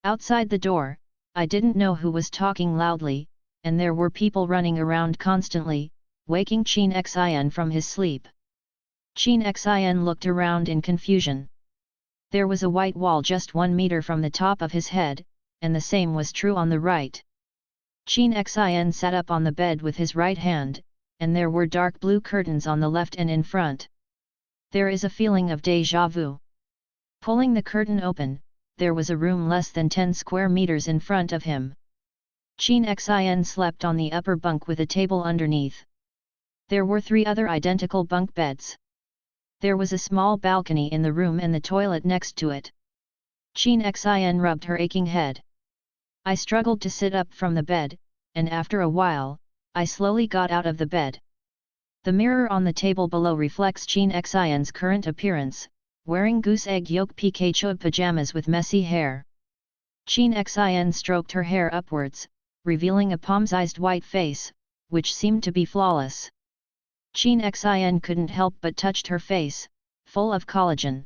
Outside the door, I didn't know who was talking loudly, and there were people running around constantly, waking Chin Xin from his sleep. Chin Xin looked around in confusion. There was a white wall just 1 meter from the top of his head, and the same was true on the right. Chin Xin sat up on the bed with his right hand, and there were dark blue curtains on the left and in front. There is a feeling of déjà vu. Pulling the curtain open, there was a room less than 10 square meters in front of him. Chin Xin slept on the upper bunk with a table underneath. There were 3 other identical bunk beds. There was a small balcony in the room and the toilet next to it. Chin Xin rubbed her aching head. I struggled to sit up from the bed, and after a while, I slowly got out of the bed. The mirror on the table below reflects Chin Xin's current appearance, wearing goose egg yolk Pikachu pajamas with messy hair. Chin Xin stroked her hair upwards, revealing a palm-sized white face, which seemed to be flawless. Chin Xin couldn't help but touched her face, full of collagen.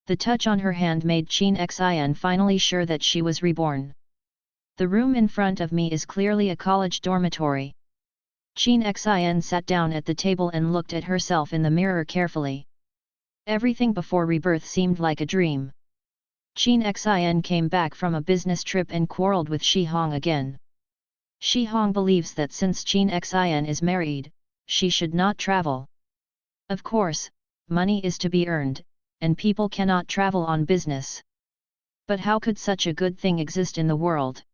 The touch on her hand made Chin Xin finally sure that she was reborn. The room in front of me is clearly a college dormitory. Chin Xin sat down at the table and looked at herself in the mirror carefully. Everything before rebirth seemed like a dream. Chin Xin came back from a business trip and quarreled with Shi Hong again. Shi Hong believes that since Chin Xin is married, she should not travel. Of course, money is to be earned, and people cannot travel on business. But how could such a good thing exist in the world?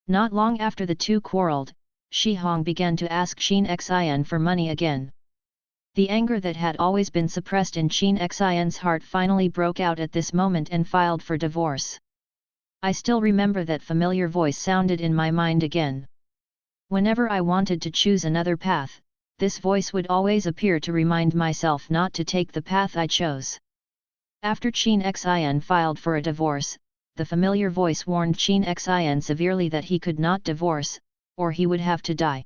Not long after the two quarreled, Shi Hong began to ask Chin Xin for money again. The anger that had always been suppressed in Chin Xin's heart finally broke out at this moment and filed for divorce. I still remember that familiar voice sounded in my mind again. Whenever I wanted to choose another path, this voice would always appear to remind myself not to take the path I chose. After Chin Xin filed for a divorce, the familiar voice warned Chin Xin severely that he could not divorce, or he would have to die.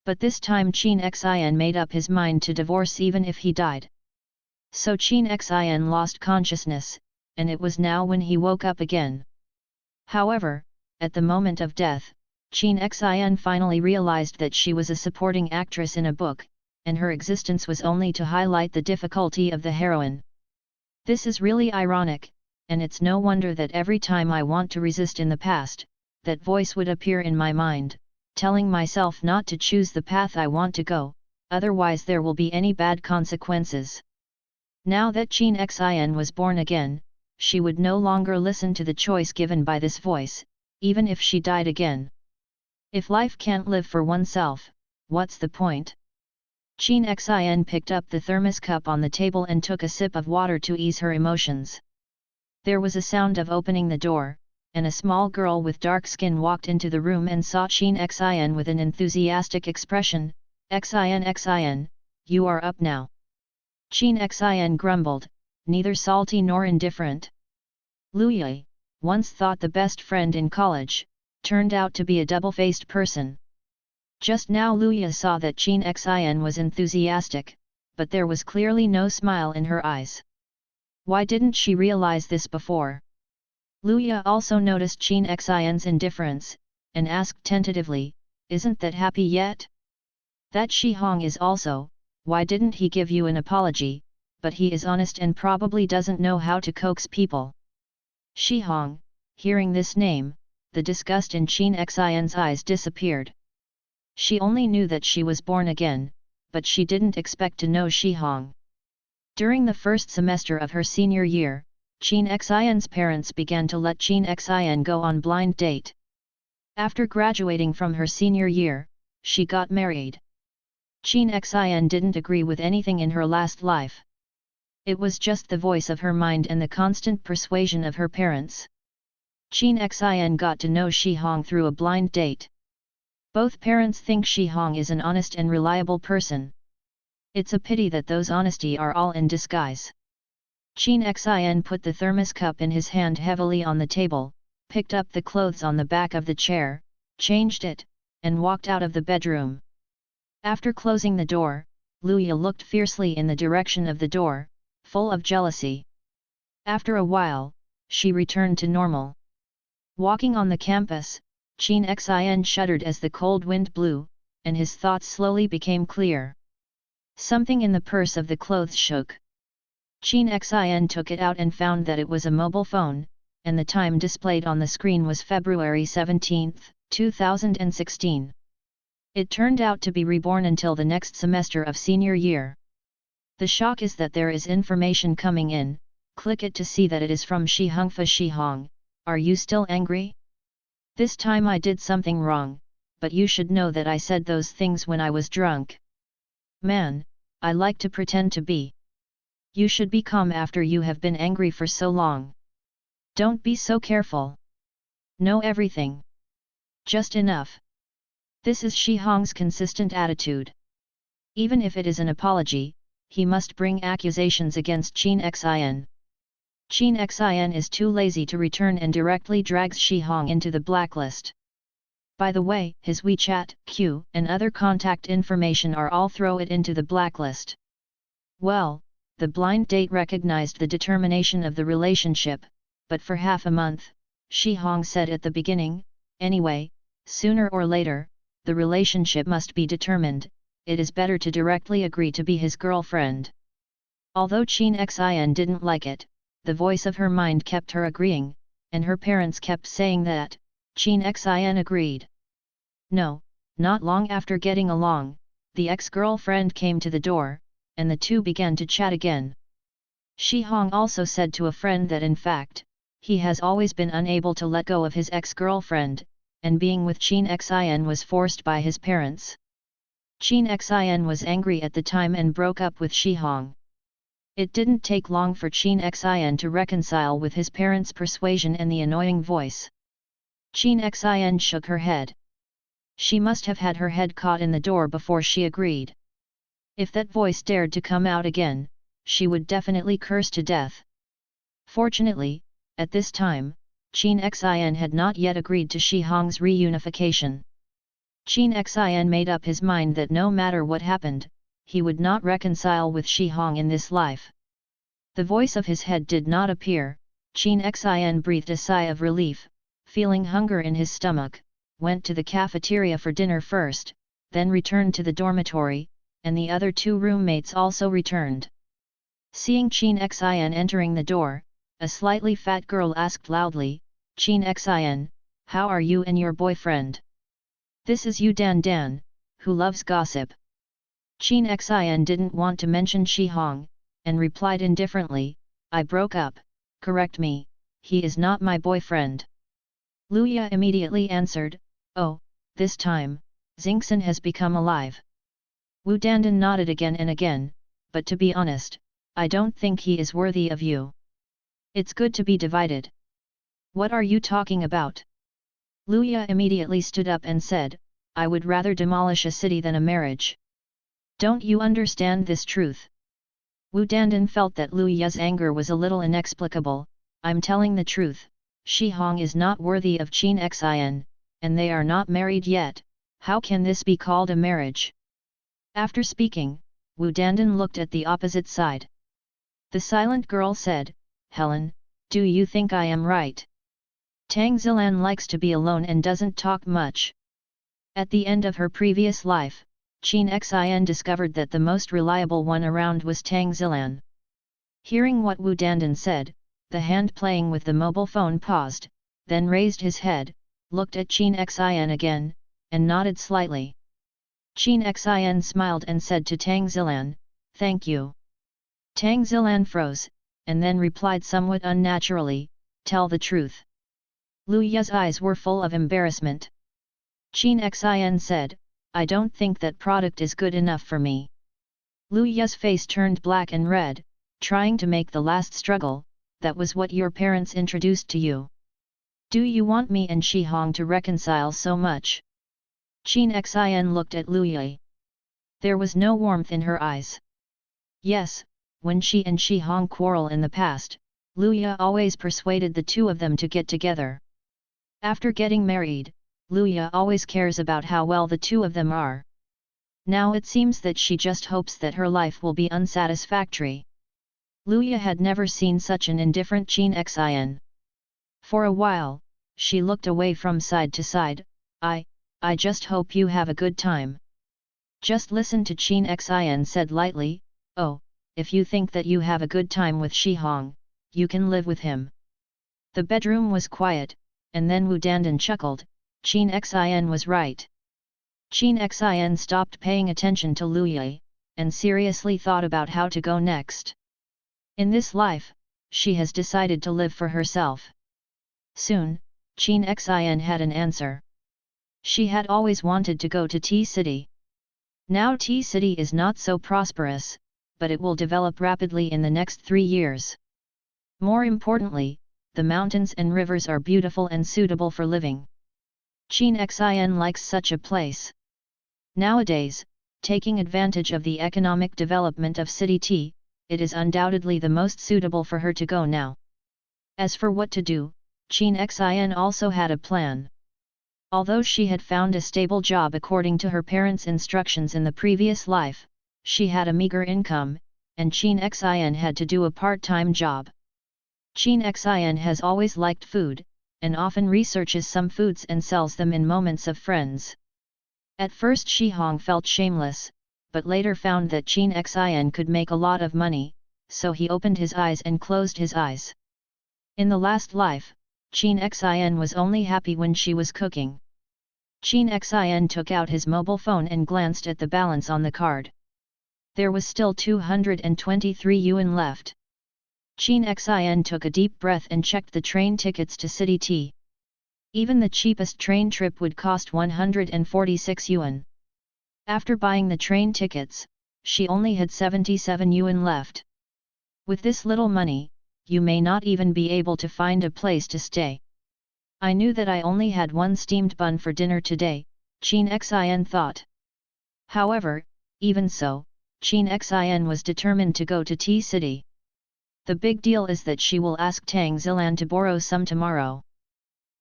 But this time Chin Xin made up his mind to divorce even if he died. So Chin Xin lost consciousness, and it was now when he woke up again. However, at the moment of death, Chin Xin finally realized that she was a supporting actress in a book, and her existence was only to highlight the difficulty of the heroine. This is really ironic, and it's no wonder that every time I want to resist in the past, that voice would appear in my mind, telling myself not to choose the path I want to go, otherwise there will be any bad consequences. Now that Chin Xin was born again, she would no longer listen to the choice given by this voice, even if she died again. If life can't live for oneself, what's the point? Chin Xin picked up the thermos cup on the table and took a sip of water to ease her emotions. There was a sound of opening the door, and a small girl with dark skin walked into the room and saw Chin Xin with an enthusiastic expression. Xin, you are up now. Chin Xin grumbled, neither salty nor indifferent. Luyi, once thought the best friend in college, turned out to be a double-faced person. Just now Luyi saw that Chin Xin was enthusiastic, but there was clearly no smile in her eyes. Why didn't she realize this before? Luyi also noticed Chin Xin's indifference, and asked tentatively, isn't that happy yet? That Shi Hong is also, why didn't he give you an apology, but he is honest and probably doesn't know how to coax people. Shi Hong, hearing this name, the disgust in Chin Xin's eyes disappeared. She only knew that she was born again, but she didn't expect to know Shi Hong. During the first semester of her senior year, Chin Xin's parents began to let Chin Xin go on blind date. After graduating from her senior year, she got married. Chin Xin didn't agree with anything in her last life. It was just the voice of her mind and the constant persuasion of her parents. Chin Xin got to know Shi Hong through a blind date. Both parents think Shi Hong is an honest and reliable person. It's a pity that those honesty are all in disguise. Chin Xin put the thermos cup in his hand heavily on the table, picked up the clothes on the back of the chair, changed it, and walked out of the bedroom. After closing the door, Luyi looked fiercely in the direction of the door, full of jealousy. After a while, she returned to normal. Walking on the campus, Qin Xin shuddered as the cold wind blew, and his thoughts slowly became clear. Something in the purse of the clothes shook. Qin Xin took it out and found that it was a mobile phone, and the time displayed on the screen was February 17, 2016. It turned out to be reborn until the next semester of senior year. The shock is that there is information coming in. Click it to see that it is from Shihongfa Shihong. Are you still angry? This time I did something wrong, but you should know that I said those things when I was drunk. Man, I like to pretend to be. You should be calm after you have been angry for so long. Don't be so careful. Know everything. Just enough. This is Shihong's consistent attitude. Even if it is an apology, he must bring accusations against Qin Xin. Qin Xin is too lazy to return and directly drags Shihong into the blacklist. By the way, his WeChat, Q, and other contact information are all throw it into the blacklist. Well, the blind date recognized the determination of the relationship, but for half a month, Shihong said at the beginning, anyway, sooner or later, the relationship must be determined, it is better to directly agree to be his girlfriend. Although Qin Xin didn't like it, the voice of her mind kept her agreeing, and her parents kept saying that. Qin Xin agreed. No, not long after getting along, the ex-girlfriend came to the door, and the two began to chat again. Shihong also said to a friend that in fact, he has always been unable to let go of his ex-girlfriend, and being with Qin Xin was forced by his parents. Qin Xin was angry at the time and broke up with Shihong. It didn't take long for Qin Xin to reconcile with his parents' persuasion and the annoying voice. Qin Xin shook her head. She must have had her head caught in the door before she agreed. If that voice dared to come out again, she would definitely curse to death. Fortunately, at this time, Qin Xin had not yet agreed to Shihong's reunification. Qin Xin made up his mind that no matter what happened, he would not reconcile with Shihong in this life. The voice of his head did not appear. Qin Xin breathed a sigh of relief, feeling hunger in his stomach, went to the cafeteria for dinner first, then returned to the dormitory, and the other two roommates also returned. Seeing Qin Xin entering the door, a slightly fat girl asked loudly, Qin Xin, how are you and your boyfriend? This is Yu Dan Dan, who loves gossip. Qin Xin didn't want to mention Shihong, and replied indifferently, I broke up, correct me, he is not my boyfriend. Luya immediately answered, oh, this time, Xingxin has become alive. Wu Dandan nodded again and again, but to be honest, I don't think he is worthy of you. It's good to be divided. What are you talking about? Luya immediately stood up and said, I would rather demolish a city than a marriage. Don't you understand this truth? Wu Dandan felt that Luya's anger was a little inexplicable. I'm telling the truth, Shihong is not worthy of Qin Xin, and they are not married yet, how can this be called a marriage? After speaking, Wu Dandan looked at the opposite side. The silent girl said, Helen, do you think I am right? Tang Zilan likes to be alone and doesn't talk much. At the end of her previous life, Qin Xin discovered that the most reliable one around was Tang Zilan. Hearing what Wu Dandan said, the hand playing with the mobile phone paused, then raised his head, looked at Qin Xin again, and nodded slightly. Qin Xin smiled and said to Tang Zilan, thank you. Tang Zilan froze, and then replied somewhat unnaturally, tell the truth. Luya's eyes were full of embarrassment. Qin Xin said, I don't think that product is good enough for me. Luya's face turned black and red, trying to make the last struggle, that was what your parents introduced to you. Do you want me and Shihong to reconcile so much? Qin Xin looked at Luya. There was no warmth in her eyes. Yes, when she and Shihong quarrel in the past, Luya always persuaded the two of them to get together. After getting married, Luya always cares about how well the two of them are. Now it seems that she just hopes that her life will be unsatisfactory. Luya had never seen such an indifferent Qin Xin. For a while, she looked away from side to side. I just hope you have a good time. Just listen to Qin Xin said lightly, oh, if you think that you have a good time with Shi Hong, you can live with him. The bedroom was quiet, and then Wu Dandan chuckled, Qin Xin was right. Qin Xin stopped paying attention to Lu Yi, and seriously thought about how to go next. In this life, she has decided to live for herself. Soon, Qin Xin had an answer. She had always wanted to go to Tea City. Now Tea City is not so prosperous, but it will develop rapidly in the next 3 years. More importantly, the mountains and rivers are beautiful and suitable for living. Qin Xin likes such a place. Nowadays, taking advantage of the economic development of City Tea, it is undoubtedly the most suitable for her to go now. As for what to do, Qin Xin also had a plan. Although she had found a stable job according to her parents' instructions in the previous life, she had a meager income, and Qin Xin had to do a part-time job. Qin Xin has always liked food, and often researches some foods and sells them in moments of friends. At first Shi Hong felt shameless, but later found that Qin Xin could make a lot of money, so he opened his eyes and closed his eyes. In the last life, Qin Xin was only happy when she was cooking. Qin Xin took out his mobile phone and glanced at the balance on the card. There was still 223 yuan left. Qin Xin took a deep breath and checked the train tickets to City Tea. Even the cheapest train trip would cost 146 yuan. After buying the train tickets, she only had 77 yuan left. With this little money, you may not even be able to find a place to stay. I knew that I only had one steamed bun for dinner today, Qin Xin thought. However, even so, Qin Xin was determined to go to Tea City. The big deal is that she will ask Tang Zilan to borrow some tomorrow.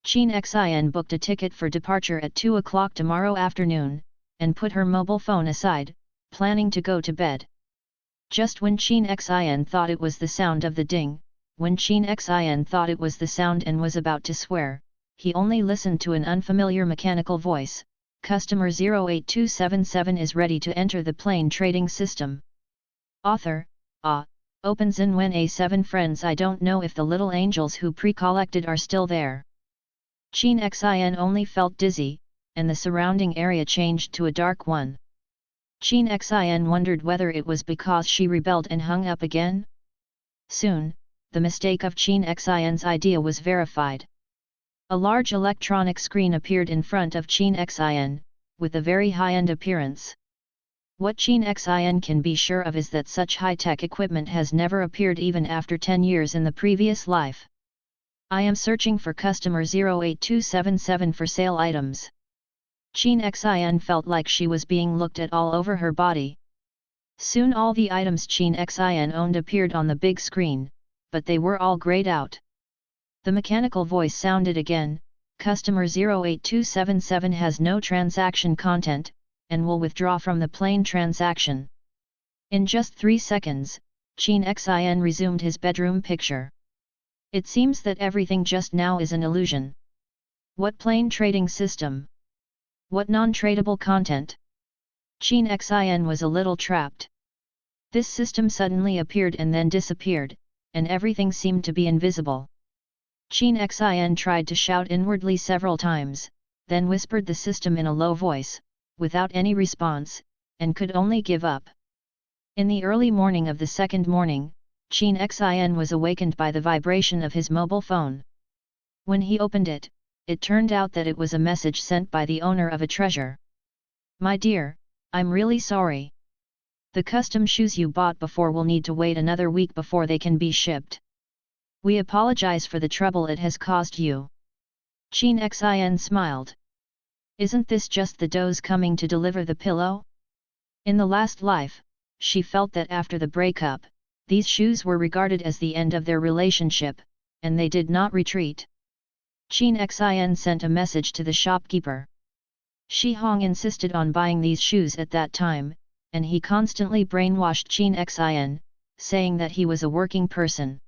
Qin Xin booked a ticket for departure at 2 o'clock tomorrow afternoon, and put her mobile phone aside, planning to go to bed. Just when Qin Xin thought it was the sound of the ding, when Qin Xin thought it was the sound and was about to swear, he only listened to an unfamiliar mechanical voice, Customer 08277 is ready to enter the plane trading system. Author, opens in when A7 friends. I don't know if the little angels who pre-collected are still there. Qin Xin only felt dizzy, and the surrounding area changed to a dark one. Qin Xin wondered whether it was because she rebelled and hung up again. Soon, the mistake of Qin Xin's idea was verified. A large electronic screen appeared in front of Qin Xin, with a very high-end appearance. What Qin Xin can be sure of is that such high-tech equipment has never appeared even after 10 years in the previous life. I am searching for customer 08277 for sale items. Qin Xin felt like she was being looked at all over her body. Soon all the items Qin Xin owned appeared on the big screen, but they were all grayed out. The mechanical voice sounded again, customer 08277 has no transaction content, and will withdraw from the plain transaction. In just 3 seconds, Qin Xin resumed his bedroom picture. It seems that everything just now is an illusion. What plain trading system? What non-tradable content? Qin Xin was a little trapped. This system suddenly appeared and then disappeared, and everything seemed to be invisible. Qin Xin tried to shout inwardly several times, then whispered the system in a low voice, without any response, and could only give up. In the early morning of the second morning, Qin Xin was awakened by the vibration of his mobile phone. When he opened it, it turned out that it was a message sent by the owner of a treasure. My dear, I'm really sorry. The custom shoes you bought before will need to wait another week before they can be shipped. We apologize for the trouble it has caused you. Qin Xin smiled. Isn't this just the does coming to deliver the pillow? In the last life, she felt that after the breakup, these shoes were regarded as the end of their relationship, and they did not retreat. Qin Xin sent a message to the shopkeeper. Shi Hong insisted on buying these shoes at that time, and he constantly brainwashed Qin Xin, saying that he was a working person.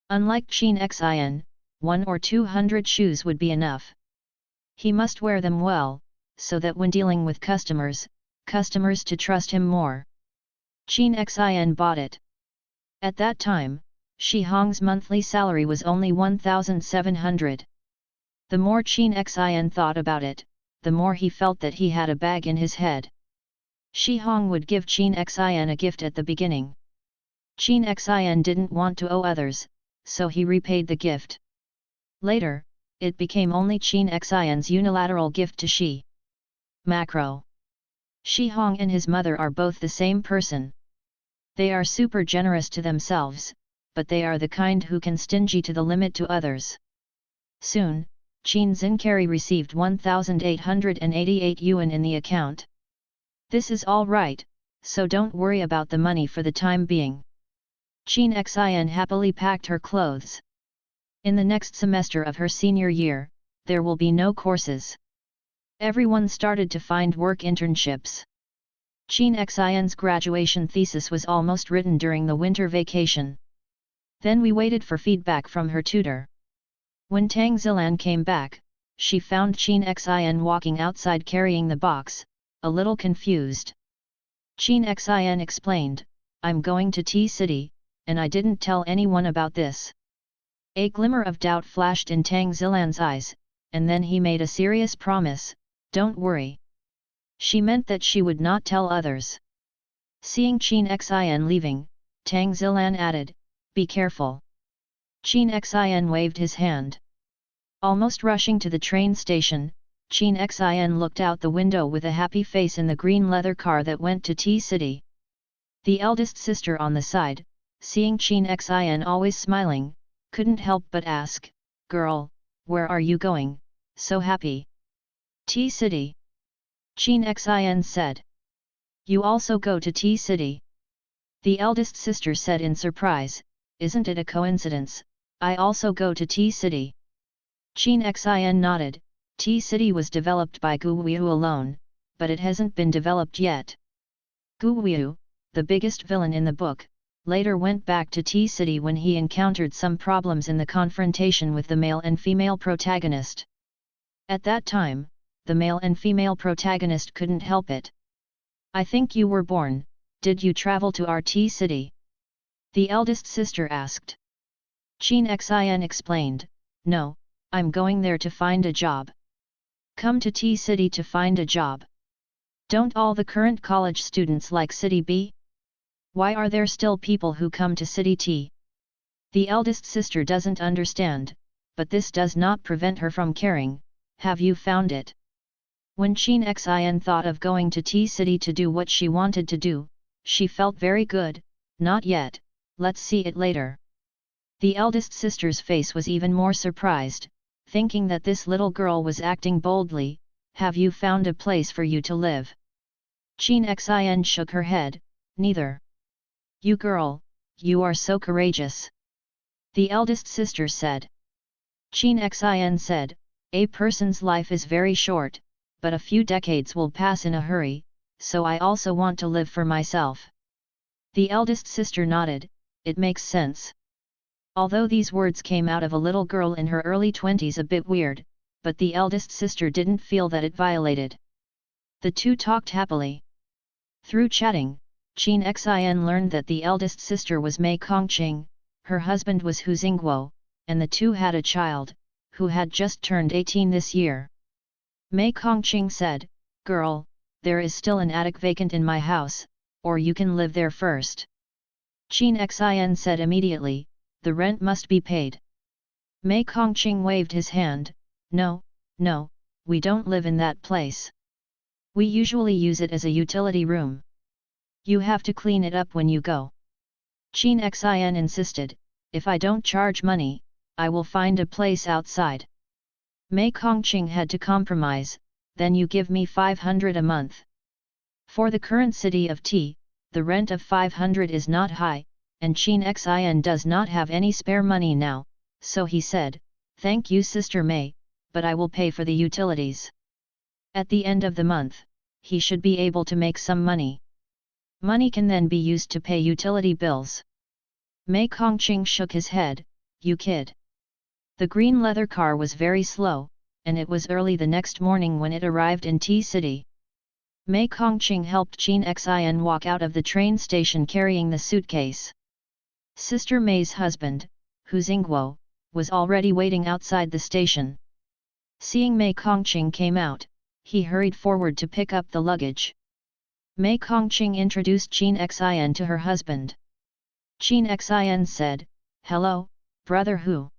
Unlike Qin Xin, 1 or 200 shoes would be enough. He must wear them well, so that when dealing with customers to trust him more. Qin Xin bought it. At that time, Shi Hong's monthly salary was only 1,700. The more Qin Xin thought about it, the more he felt that he had a bag in his head. Shi Hong would give Qin Xin a gift at the beginning. Qin Xin didn't want to owe others, so he repaid the gift. Later, it became only Qin Xin's unilateral gift to Shi. Macro. Shi Hong and his mother are both the same person. They are super generous to themselves, but they are the kind who can stingy to the limit to others. Soon, Qin Xincari received 1,888 yuan in the account. This is all right, so don't worry about the money for the time being. Qin Xin happily packed her clothes. In the next semester of her senior year, there will be no courses. Everyone started to find work internships. Qin Xin's graduation thesis was almost written during the winter vacation. Then we waited for feedback from her tutor. When Tang Zilan came back, she found Qin Xin walking outside carrying the box, a little confused. Qin Xin explained, "I'm going to T-City, and I didn't tell anyone about this." A glimmer of doubt flashed in Tang Zilan's eyes, and then he made a serious promise, "Don't worry." She meant that she would not tell others. Seeing Qin Xin leaving, Tang Zilan added, "Be careful." Qin Xin waved his hand. Almost rushing to the train station, Qin Xin looked out the window with a happy face in the green leather car that went to T-City. The eldest sister on the side, seeing Qin Xin always smiling, couldn't help but ask, "Girl, where are you going, so happy?" "T-City." Qin Xin said. "You also go to T-City?" The eldest sister said in surprise, "Isn't it a coincidence, I also go to T-City." Qin Xin nodded. T-City was developed by Gu Weiu alone, but it hasn't been developed yet. Gu Weiu, the biggest villain in the book, later went back to T-City when he encountered some problems in the confrontation with the male and female protagonist. At that time, the male and female protagonist couldn't help it. "I think you were born, did you travel to our T-City?" the eldest sister asked. Qin Xin explained, "No, I'm going there to find a job." "Come to T-City to find a job? Don't all the current college students like City B? Why are there still people who come to City T?" The eldest sister doesn't understand, but this does not prevent her from caring, "Have you found it?" When Qin Xin thought of going to T-City to do what she wanted to do, she felt very good. "Not yet, let's see it later." The eldest sister's face was even more surprised, thinking that this little girl was acting boldly. "Have you found a place for you to live?" Qin Xin shook her head, "Neither." "You girl, you are so courageous," the eldest sister said. Qin Xin said, "A person's life is very short, but a few decades will pass in a hurry, so I also want to live for myself." The eldest sister nodded, "It makes sense." Although these words came out of a little girl in her early 20s a bit weird, but the eldest sister didn't feel that it violated. The two talked happily. Through chatting, Qin Xin learned that the eldest sister was Mei Kongqing, her husband was Hu Xingguo, and the two had a child, who had just turned 18 this year. Mei Kongqing said, "Girl, there is still an attic vacant in my house, or you can live there first." Qin Xin said immediately, "The rent must be paid." Mei Kongqing waved his hand, No, we don't live in that place. We usually use it as a utility room. You have to clean it up when you go." Qin Xin insisted, "If I don't charge money, I will find a place outside." Mei Kongqing had to compromise, "Then you give me 500 a month." For the current city of T, the rent of 500 is not high, and Qin Xin does not have any spare money now, so he said, "Thank you Sister Mei, but I will pay for the utilities." At the end of the month, he should be able to make some money. Money can then be used to pay utility bills. Mei Kongqing shook his head, "You kid. The green leather car was very slow, and it was early the next morning when it arrived in T-City. Mei Kongqing helped Qin Xin walk out of the train station carrying the suitcase. Sister Mei's husband, Hu Xingguo, was already waiting outside the station. Seeing Mei Kongqing came out, he hurried forward to pick up the luggage. Mei Kongqing introduced Qin Xin to her husband. Qin Xin said, "Hello, brother Hu."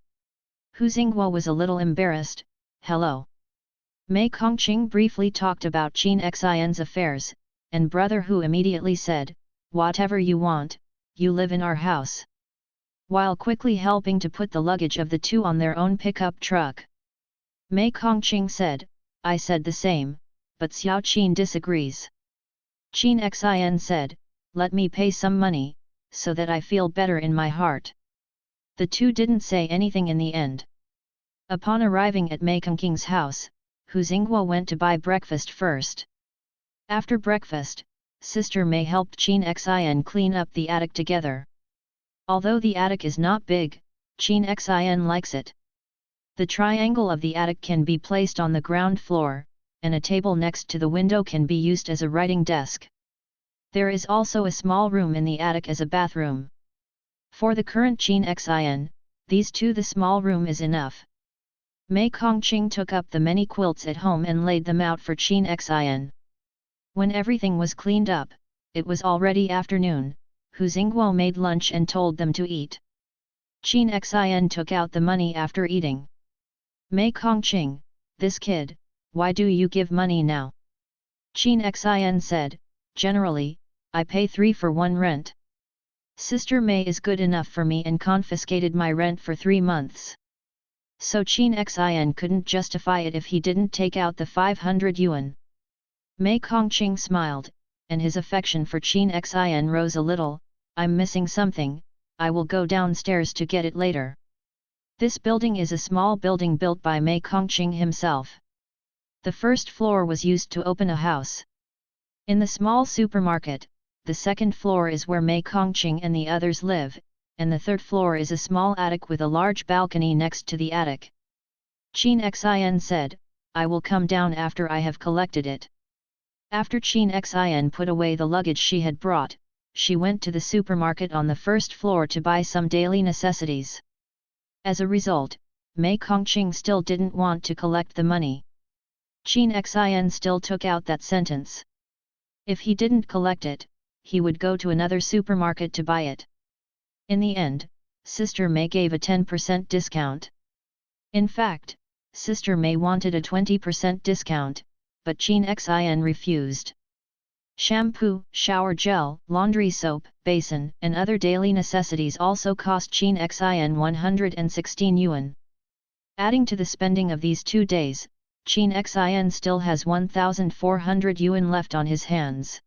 Hu Xingguo was a little embarrassed, "Hello." Mei Kongqing briefly talked about Qin Xin's affairs, and brother Hu immediately said, "Whatever you want, you live in our house," while quickly helping to put the luggage of the two on their own pickup truck. Mei Kongqing said, "I said the same, but Xiao Qin disagrees." Qin Xin said, "Let me pay some money, so that I feel better in my heart." The two didn't say anything in the end. Upon arriving at Mei Kongqing's house, Hu Xingguo went to buy breakfast first. After breakfast, Sister Mei helped Qin Xin clean up the attic together. Although the attic is not big, Qin Xin likes it. The triangle of the attic can be placed on the ground floor, and a table next to the window can be used as a writing desk. There is also a small room in the attic as a bathroom. For the current Qin Xin, the small room is enough. Mei Kongqing took up the many quilts at home and laid them out for Qin Xin. When everything was cleaned up, it was already afternoon. Hu Xingguo made lunch and told them to eat. Qin Xin took out the money after eating. "Mei Kongqing, this kid, why do you give money now?" Qin Xin said, "Generally, I pay 3 for 1 rent. Sister Mei is good enough for me and confiscated my rent for 3 months. So Qin Xin couldn't justify it if he didn't take out the 500 yuan. Mei Kongqing smiled, and his affection for Qin Xin rose a little. "I'm missing something, I will go downstairs to get it later." This building is a small building built by Mei Kongqing himself. The first floor was used to open a house. In the small supermarket, the second floor is where Mei Kongqing and the others live, and the third floor is a small attic with a large balcony next to the attic. Qin Xin said, "I will come down after I have collected it." After Qin Xin put away the luggage she had brought, she went to the supermarket on the first floor to buy some daily necessities. As a result, Mei Kongqing still didn't want to collect the money. Qin Xin still took out that sentence. If he didn't collect it, he would go to another supermarket to buy it. In the end, Sister Mei gave a 10% discount. In fact, Sister Mei wanted a 20% discount, but Qin Xin refused. Shampoo, shower gel, laundry soap, basin, and other daily necessities also cost Qin Xin 116 yuan. Adding to the spending of these 2 days, Qin Xin still has 1,400 yuan left on his hands.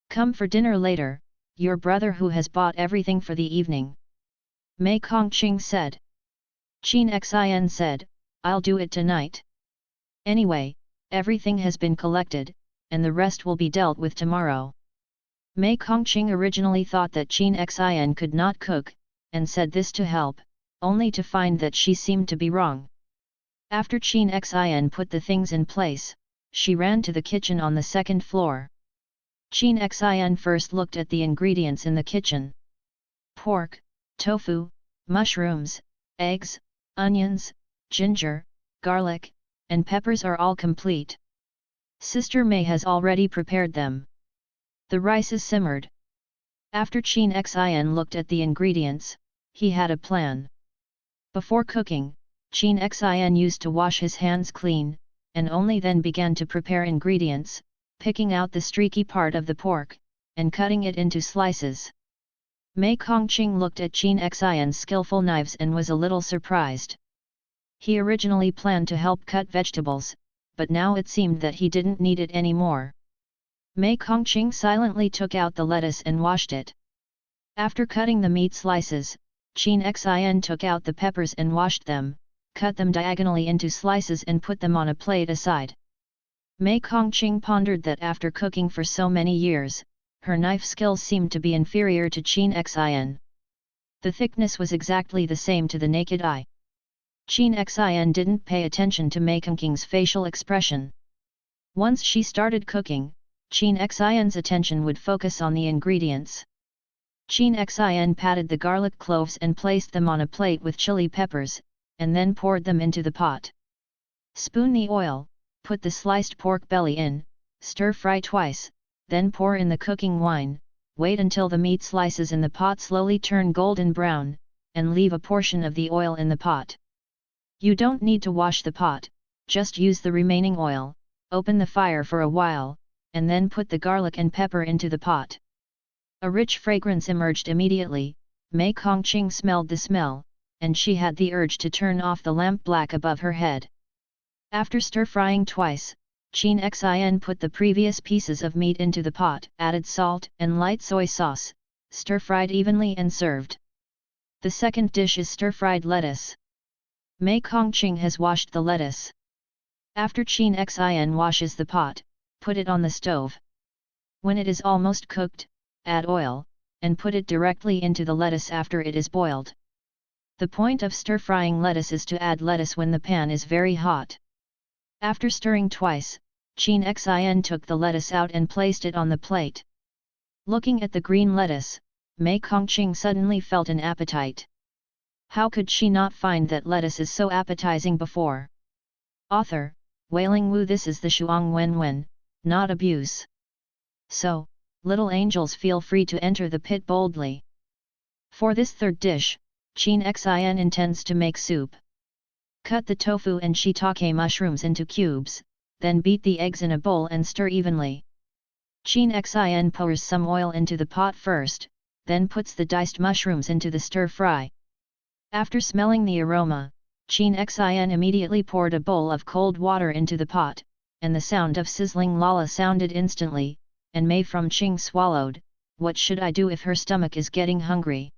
"Come for dinner later, your brother who has bought everything for the evening," Mei Kongqing said. Qin Xin said, "I'll do it tonight. Anyway, everything has been collected, and the rest will be dealt with tomorrow." Mei Kongqing originally thought that Qin Xin could not cook, and said this to help, only to find that she seemed to be wrong. After Qin Xin put the things in place, she ran to the kitchen on the second floor. Qin Xin first looked at the ingredients in the kitchen. Pork, tofu, mushrooms, eggs, onions, ginger, garlic, and peppers are all complete. Sister Mei has already prepared them. The rice is simmered. After Qin Xin looked at the ingredients, he had a plan. Before cooking, Qin Xin used to wash his hands clean, and only then began to prepare ingredients, picking out the streaky part of the pork, and cutting it into slices. Mei Kongqing looked at Qin Xin's skillful knives and was a little surprised. He originally planned to help cut vegetables, but now it seemed that he didn't need it anymore. Mei Kongqing silently took out the lettuce and washed it. After cutting the meat slices, Qin Xin took out the peppers and washed them, cut them diagonally into slices and put them on a plate aside. Mei Kongqing pondered that after cooking for so many years, her knife skills seemed to be inferior to Qin Xin. The thickness was exactly the same to the naked eye. Chin Xin didn't pay attention to Mei Kongqing's facial expression. Once she started cooking, Chin Xin's attention would focus on the ingredients. Chin Xin patted the garlic cloves and placed them on a plate with chili peppers, and then poured them into the pot. Spoon the oil, put the sliced pork belly in, stir-fry twice, then pour in the cooking wine, wait until the meat slices in the pot slowly turn golden brown, and leave a portion of the oil in the pot. You don't need to wash the pot, just use the remaining oil, open the fire for a while, and then put the garlic and pepper into the pot. A rich fragrance emerged immediately. Mei Kongqing smelled the smell, and she had the urge to turn off the lamp black above her head. After stir-frying twice, Chin Xin put the previous pieces of meat into the pot, added salt and light soy sauce, stir-fried evenly and served. The second dish is stir-fried lettuce. Mei Kongqing has washed the lettuce. After Chin Xin washes the pot, put it on the stove. When it is almost cooked, add oil, and put it directly into the lettuce after it is boiled. The point of stir-frying lettuce is to add lettuce when the pan is very hot. After stirring twice, Chin Xin took the lettuce out and placed it on the plate. Looking at the green lettuce, Mei Kongqing suddenly felt an appetite. How could she not find that lettuce is so appetizing before? Author, Wailing Wu. This is the Shuang Wenwen, not abuse. So, little angels, feel free to enter the pit boldly. For this third dish, Chin Xin intends to make soup. Cut the tofu and shiitake mushrooms into cubes, then beat the eggs in a bowl and stir evenly. Chin Xin pours some oil into the pot first, then puts the diced mushrooms into the stir-fry. After smelling the aroma, Chin Xin immediately poured a bowl of cold water into the pot, and the sound of sizzling lala sounded instantly, and Mei from Qing swallowed. What should I do if her stomach is getting hungry?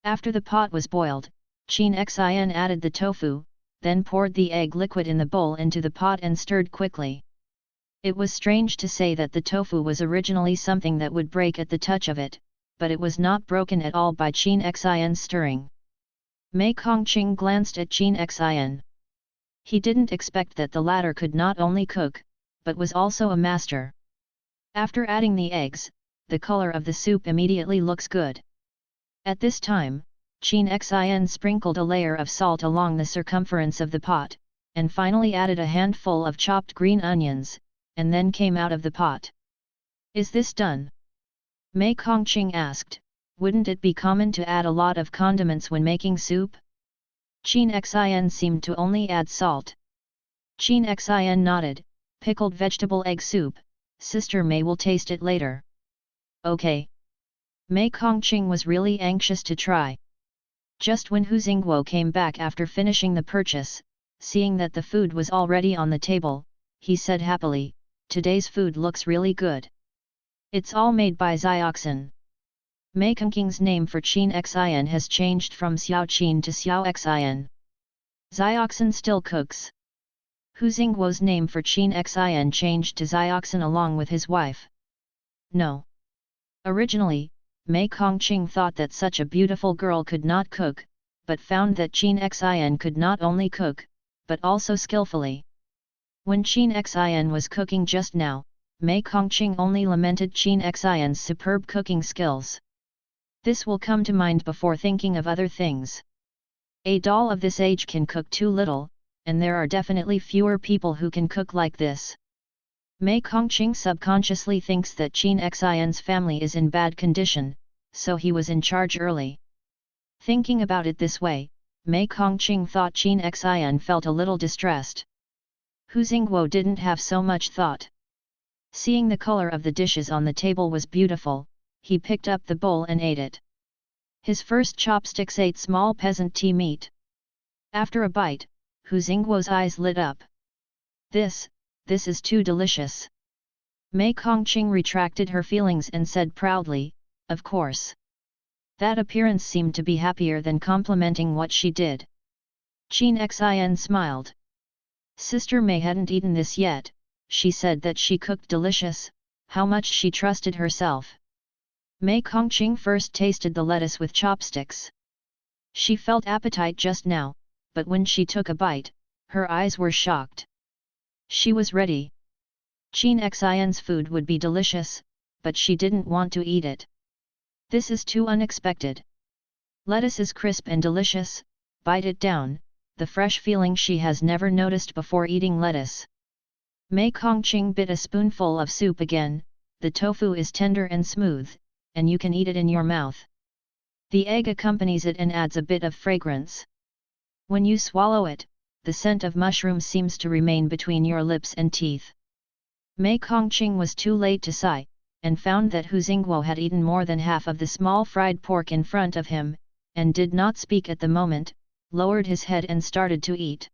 After the pot was boiled, Chin Xin added the tofu, then poured the egg liquid in the bowl into the pot and stirred quickly. It was strange to say that the tofu was originally something that would break at the touch of it, but it was not broken at all by Chin Xin's stirring. Mei Kongqing glanced at Chin Xin. He didn't expect that the latter could not only cook, but was also a master. After adding the eggs, the color of the soup immediately looks good. At this time, Chin Xin sprinkled a layer of salt along the circumference of the pot, and finally added a handful of chopped green onions, and then came out of the pot. Is this done? Mei Kongqing asked. Wouldn't it be common to add a lot of condiments when making soup? Chin Xin seemed to only add salt. Chin Xin nodded. Pickled vegetable egg soup, Sister Mei will taste it later. Okay. Mei Kongqing was really anxious to try. Just when Hu Xingguo came back after finishing the purchase, seeing that the food was already on the table, he said happily, "Today's food looks really good. It's all made by Xioxin." Mei Kongqing's name for Chin Xin has changed from Xiao Qin to Xiao Xin. Xioxin still cooks. Hu Xingguo's name for Chin Xin changed to Xioxin along with his wife. No. Originally, Mei Kongqing thought that such a beautiful girl could not cook, but found that Chin Xin could not only cook, but also skillfully. When Chin Xin was cooking just now, Mei Kongqing only lamented Chin Xin's superb cooking skills. This will come to mind before thinking of other things. A doll of this age can cook too little, and there are definitely fewer people who can cook like this. Mei Kongqing subconsciously thinks that Chin Xin's family is in bad condition, so he was in charge early. Thinking about it this way, Mei Kongqing thought Chin Xin felt a little distressed. Hu Xingguo didn't have so much thought. Seeing the color of the dishes on the table was beautiful, he picked up the bowl and ate it. His first chopsticks ate small peasant tea meat. After a bite, Hu Xingguo's eyes lit up. This is too delicious. Mei Kongqing retracted her feelings and said proudly, "Of course." That appearance seemed to be happier than complimenting what she did. Chin Xin smiled. Sister Mei hadn't eaten this yet. She said that she cooked delicious. How much she trusted herself. Mei Kongqing first tasted the lettuce with chopsticks. She felt appetite just now, but when she took a bite, her eyes were shocked. She was ready. Chin Xian's food would be delicious, but she didn't want to eat it. This is too unexpected. Lettuce is crisp and delicious, bite it down, the fresh feeling she has never noticed before eating lettuce. Mei Kongqing bit a spoonful of soup again, the tofu is tender and smooth, and you can eat it in your mouth. The egg accompanies it and adds a bit of fragrance. When you swallow it, the scent of mushrooms seems to remain between your lips and teeth. Mei Kongqing was too late to sigh, and found that Hu Xingguo had eaten more than half of the small fried pork in front of him, and did not speak at the moment, lowered his head and started to eat.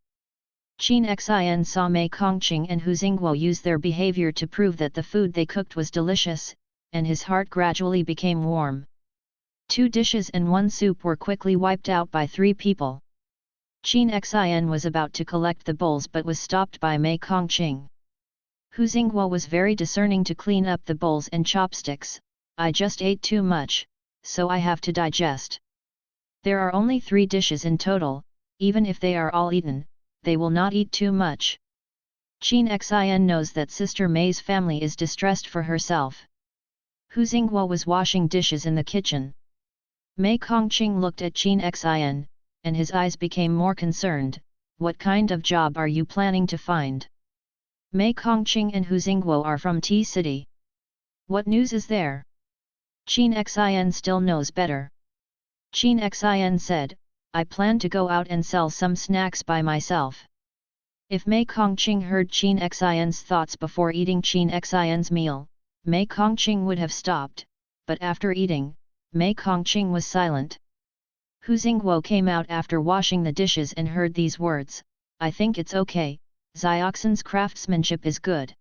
Chin Xian saw Mei Kongqing and Hu Xingguo use their behavior to prove that the food they cooked was delicious, and his heart gradually became warm. 2 dishes and 1 soup were quickly wiped out by 3 people. Chin Xian was about to collect the bowls but was stopped by Mei Kongqing. Hu Xingguo was very discerning to clean up the bowls and chopsticks. I just ate too much, so I have to digest. There are only 3 dishes in total, even if they are all eaten, they will not eat too much. Chin Xian knows that Sister Mei's family is distressed for herself. Hu Xingguo was washing dishes in the kitchen. Mei Kongqing looked at Chin Xian, and his eyes became more concerned. What kind of job are you planning to find? Mei Kongqing and Hu Xingguo are from T City. What news is there? Chin Xian still knows better. Chin Xian said, I plan to go out and sell some snacks by myself. If Mei Kongqing heard Chin Xian's thoughts before eating Chin Xian's meal, Mei Kongqing would have stopped, but after eating, Mei Kongqing was silent. Hu Xingguo came out after washing the dishes and heard these words, I think it's okay, Xiaoxin's craftsmanship is good.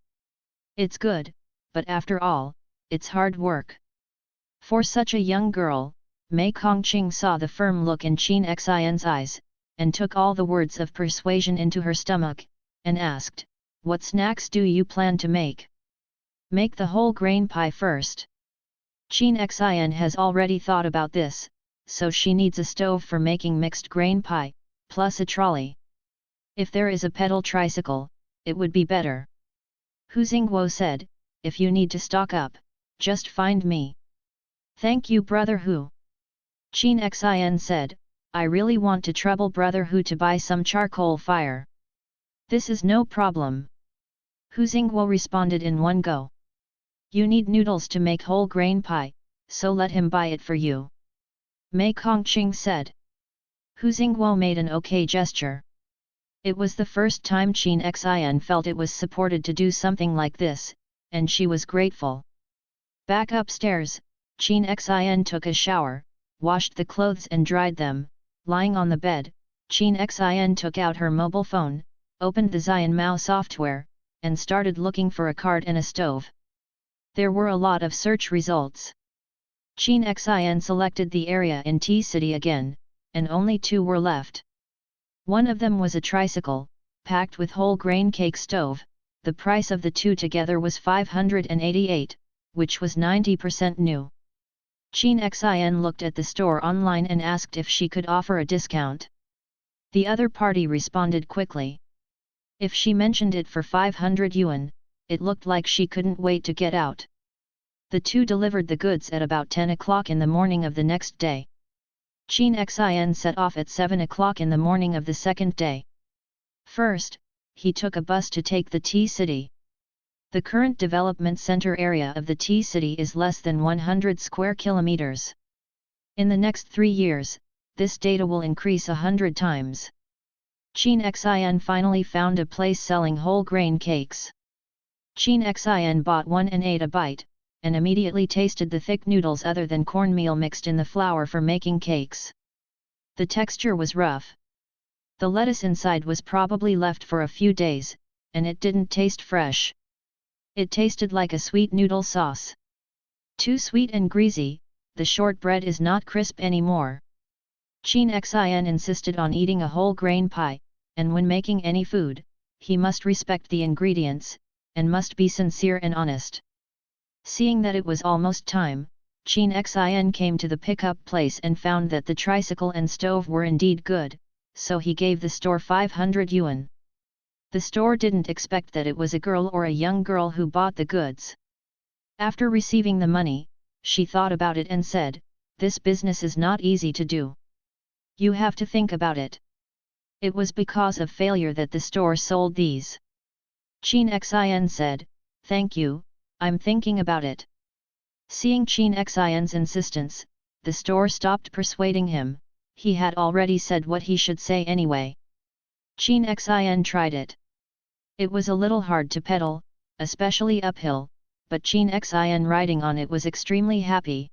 It's good, but after all, it's hard work. For such a young girl, Mei Kongqing saw the firm look in Chin Xian's eyes, and took all the words of persuasion into her stomach, and asked, what snacks do you plan to make? Make the whole grain pie first. Chin Xian has already thought about this, so she needs a stove for making mixed grain pie, plus a trolley. If there is a pedal tricycle, it would be better. Hu Xingguo said, if you need to stock up, just find me. Thank you brother Hu. Chin Xian said, I really want to trouble brother Hu to buy some charcoal fire. This is no problem. Hu Xingguo responded in one go. You need noodles to make whole grain pie, so let him buy it for you. Mei Kongqing said. Hu Xingguo made an okay gesture. It was the first time Chin Xian felt it was supported to do something like this, and she was grateful. Back upstairs, Chin Xian took a shower, washed the clothes and dried them. Lying on the bed, Chin Xian took out her mobile phone, opened the Xianmao software, and started looking for a cart and a stove. There were a lot of search results. Chin Xian selected the area in T City again, and only 2 were left. One of them was a tricycle, packed with whole grain cake stove. The price of the 2 together was 588, which was 90% new. Chin Xian looked at the store online and asked if she could offer a discount. The other party responded quickly. If she mentioned it for 500 yuan, it looked like she couldn't wait to get out. The 2 delivered the goods at about 10 o'clock in the morning of the next day. Chin Xian set off at 7 o'clock in the morning of the second day. First, he took a bus to take the T City. The current development center area of the T City is less than 100 square kilometers. In the next 3 years, this data will increase 100 times. Chin Xian finally found a place selling whole grain cakes. Chin Xian bought one and ate a bite, and immediately tasted the thick noodles other than cornmeal mixed in the flour for making cakes. The texture was rough. The lettuce inside was probably left for a few days, and it didn't taste fresh. It tasted like a sweet noodle sauce. Too sweet and greasy, the shortbread is not crisp anymore. Chin Xian insisted on eating a whole grain pie, and when making any food, he must respect the ingredients, and must be sincere and honest. Seeing that it was almost time, Chin Xian came to the pickup place and found that the tricycle and stove were indeed good, so he gave the store 500 yuan. The store didn't expect that it was a girl or a young girl who bought the goods. After receiving the money, she thought about it and said, "This business is not easy to do. You have to think about it." It was because of failure that the store sold these. Qin Xin said, "Thank you, I'm thinking about it." Seeing Qin Xin's insistence, the store stopped persuading him. He had already said what he should say anyway. Qin Xin tried it. It was a little hard to pedal, especially uphill, but Qin Xin riding on it was extremely happy.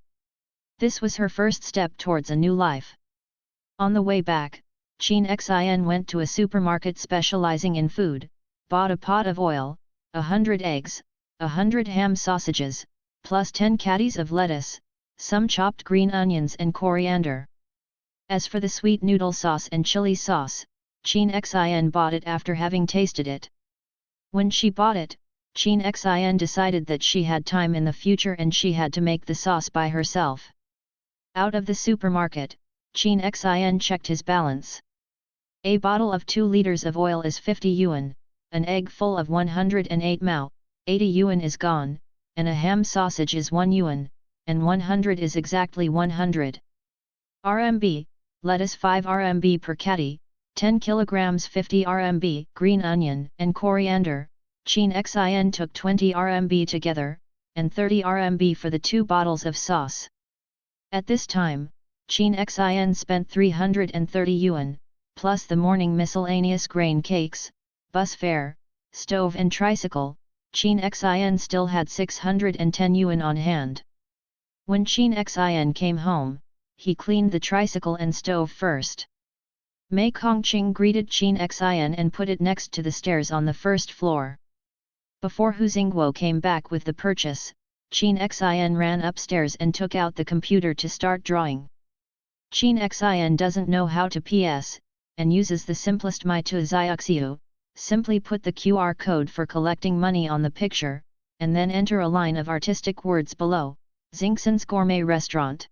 This was her first step towards a new life. On the way back, Qin Xin went to a supermarket specializing in food, bought a pot of oil, 100 eggs, 100 ham sausages, plus 10 caddies of lettuce, some chopped green onions and coriander. As for the sweet noodle sauce and chili sauce, Qin Xin bought it after having tasted it. When she bought it, Qin Xin decided that she had time in the future and she had to make the sauce by herself. Out of the supermarket, Qin Xin checked his balance. A bottle of 2 liters of oil is 50 yuan, an egg full of 108 mao, 80 yuan is gone, and a ham sausage is 1 yuan, and 100 is exactly 100 RMB, lettuce 5 RMB per caddy, 10 kilograms 50 RMB, green onion and coriander. Qin Xin took 20 RMB together, and 30 RMB for the 2 bottles of sauce. At this time, Qin Xin spent 330 yuan, plus the morning miscellaneous grain cakes, bus fare, stove and tricycle. Qin Xin still had 610 yuan on hand. When Qin Xin came home, he cleaned the tricycle and stove first. Mei Kongqing greeted Qin Xin and put it next to the stairs on the first floor. Before Hu Xingguo came back with the purchase, Qin Xin ran upstairs and took out the computer to start drawing. Qin Xin doesn't know how to PS, and uses the simplest Mai Tu Xiaoxiu. Simply put the QR code for collecting money on the picture, and then enter a line of artistic words below, Xingxin's Gourmet Restaurant.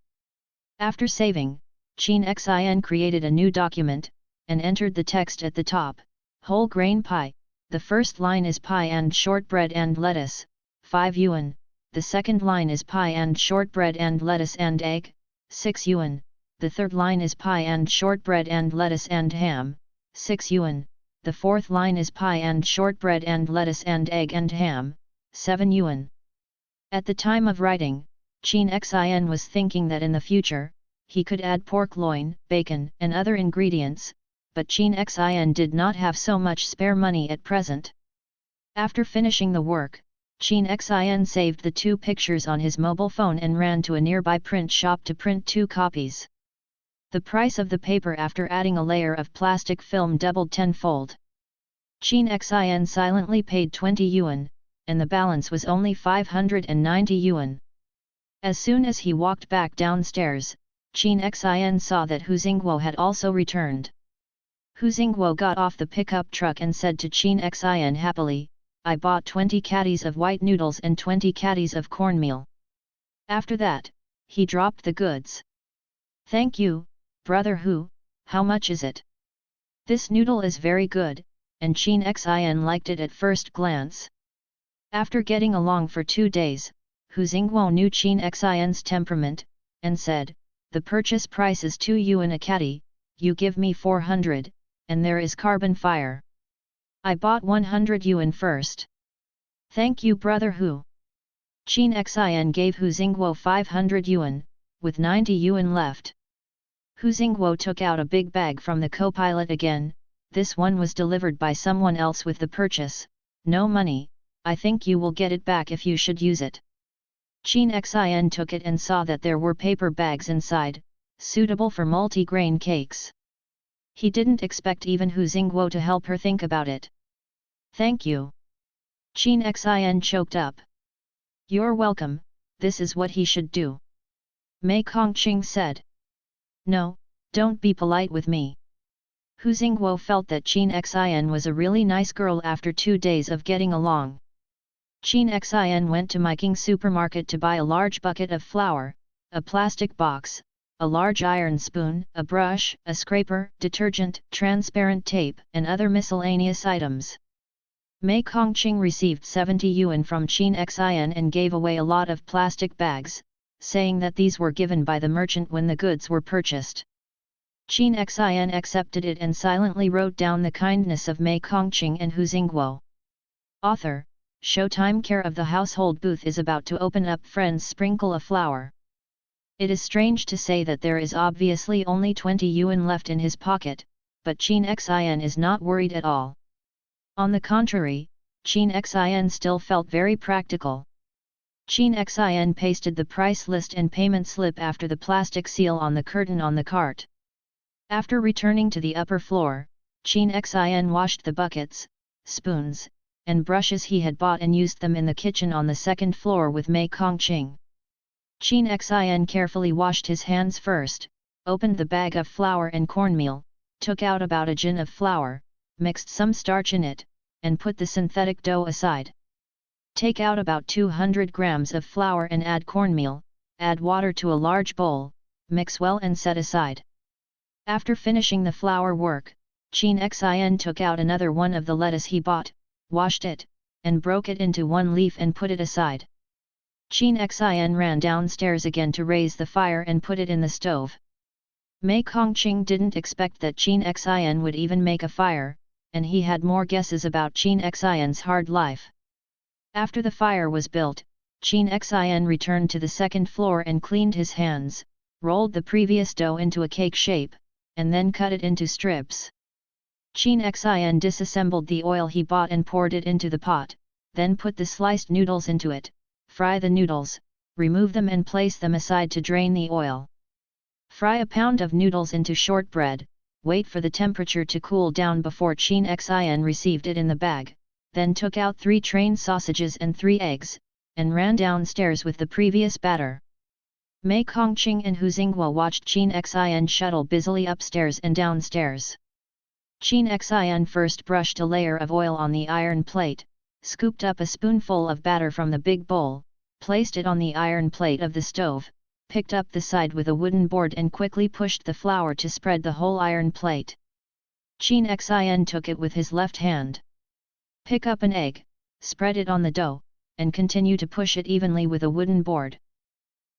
After saving, Qin Xin created a new document, and entered the text at the top, whole grain pie. The first line is pie and shortbread and lettuce, 5 yuan, the second line is pie and shortbread and lettuce and egg, 6 yuan, the third line is pie and shortbread and lettuce and ham, 6 yuan, the fourth line is pie and shortbread and lettuce and egg and ham, 7 yuan. At the time of writing, Qin Xin was thinking that in the future, he could add pork loin, bacon and other ingredients, but Qin Xin did not have so much spare money at present. After finishing the work, Qin Xin saved the 2 pictures on his mobile phone and ran to a nearby print shop to print 2 copies. The price of the paper after adding a layer of plastic film doubled tenfold. Qin Xin silently paid 20 yuan, and the balance was only 590 yuan. As soon as he walked back downstairs, Qin Xin saw that Hu Xingguo had also returned. Hu Xingguo got off the pickup truck and said to Qin Xin happily, "I bought 20 caddies of white noodles and 20 caddies of cornmeal." After that, he dropped the goods. "Thank you, brother Hu, how much is it?" "This noodle is very good," and Qin Xin liked it at first glance. After getting along for 2 days, Hu Xingguo knew Qin Xin's temperament, and said, "The purchase price is 2 yuan a caddy, you give me 400, and there is carbon fire. I bought 100 yuan first." "Thank you brother Hu." Qin Xin gave Hu Xingguo 500 yuan, with 90 yuan left. Hu Xingguo took out a big bag from the co-pilot again. "This one was delivered by someone else with the purchase, no money, I think you will get it back if you should use it." Qin Xin took it and saw that there were paper bags inside, suitable for multi-grain cakes. He didn't expect even Hu Xingguo to help her think about it. "Thank you." Qin Xin choked up. "You're welcome, this is what he should do." Mei Kongqing said. "No, don't be polite with me." Hu Xingguo felt that Qin Xin was a really nice girl after 2 days of getting along. Qin Xin went to Miking supermarket to buy a large bucket of flour, a plastic box, a large iron spoon, a brush, a scraper, detergent, transparent tape, and other miscellaneous items. Mei Kongqing received 70 yuan from Qin Xin and gave away a lot of plastic bags, saying that these were given by the merchant when the goods were purchased. Qin Xin accepted it and silently wrote down the kindness of Mei Kongqing and Hu Xingguo. Author, Showtime care of the household booth is about to open up. Friends sprinkle a flower. It is strange to say that there is obviously only 20 yuan left in his pocket, but Qin Xin is not worried at all. On the contrary, Qin Xin still felt very practical. Qin Xin pasted the price list and payment slip after the plastic seal on the curtain on the cart. After returning to the upper floor, Qin Xin washed the buckets, spoons, and brushes he had bought and used them in the kitchen on the second floor with Mei Kongqing. Qin Xin carefully washed his hands first, opened the bag of flour and cornmeal, took out about a jin of flour, mixed some starch in it, and put the synthetic dough aside. Take out about 200 grams of flour and add cornmeal, add water to a large bowl, mix well and set aside. After finishing the flour work, Qin Xin took out another one of the lettuce he bought, washed it, and broke it into one leaf and put it aside. Qin Xin ran downstairs again to raise the fire and put it in the stove. Mei Kongqing didn't expect that Qin Xin would even make a fire, and he had more guesses about Qin Xin's hard life. After the fire was built, Qin Xin returned to the second floor and cleaned his hands, rolled the previous dough into a cake shape, and then cut it into strips. Qin Xin disassembled the oil he bought and poured it into the pot, then put the sliced noodles into it, fry the noodles, remove them and place them aside to drain the oil. Fry a pound of noodles into shortbread, wait for the temperature to cool down before Qin Xin received it in the bag, then took out 3 train sausages and 3 eggs, and ran downstairs with the previous batter. Mei Kongqing and Hu Xingguo watched Qin Xin shuttle busily upstairs and downstairs. Qin Xin first brushed a layer of oil on the iron plate, scooped up a spoonful of batter from the big bowl, placed it on the iron plate of the stove, picked up the side with a wooden board and quickly pushed the flour to spread the whole iron plate. Qin Xin took it with his left hand. Pick up an egg, spread it on the dough, and continue to push it evenly with a wooden board.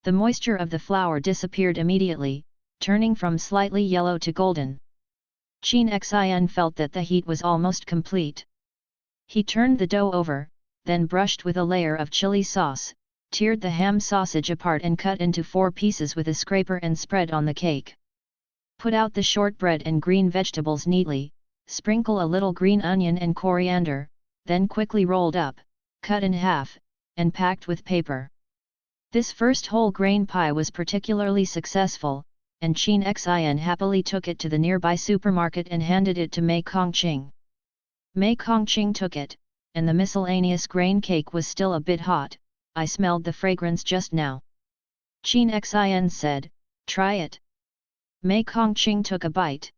The moisture of the flour disappeared immediately, turning from slightly yellow to golden. Qin Xin felt that the heat was almost complete. He turned the dough over, then brushed with a layer of chili sauce, teared the ham sausage apart and cut into 4 pieces with a scraper and spread on the cake. Put out the shortbread and green vegetables neatly, sprinkle a little green onion and coriander, then quickly rolled up, cut in half, and packed with paper. This first whole grain pie was particularly successful, and Qin Xin happily took it to the nearby supermarket and handed it to Mei Kongqing. Mei Kongqing took it, and the miscellaneous grain cake was still a bit hot. I smelled the fragrance just now. Qin Xin said, try it. Mei Kongqing took a bite.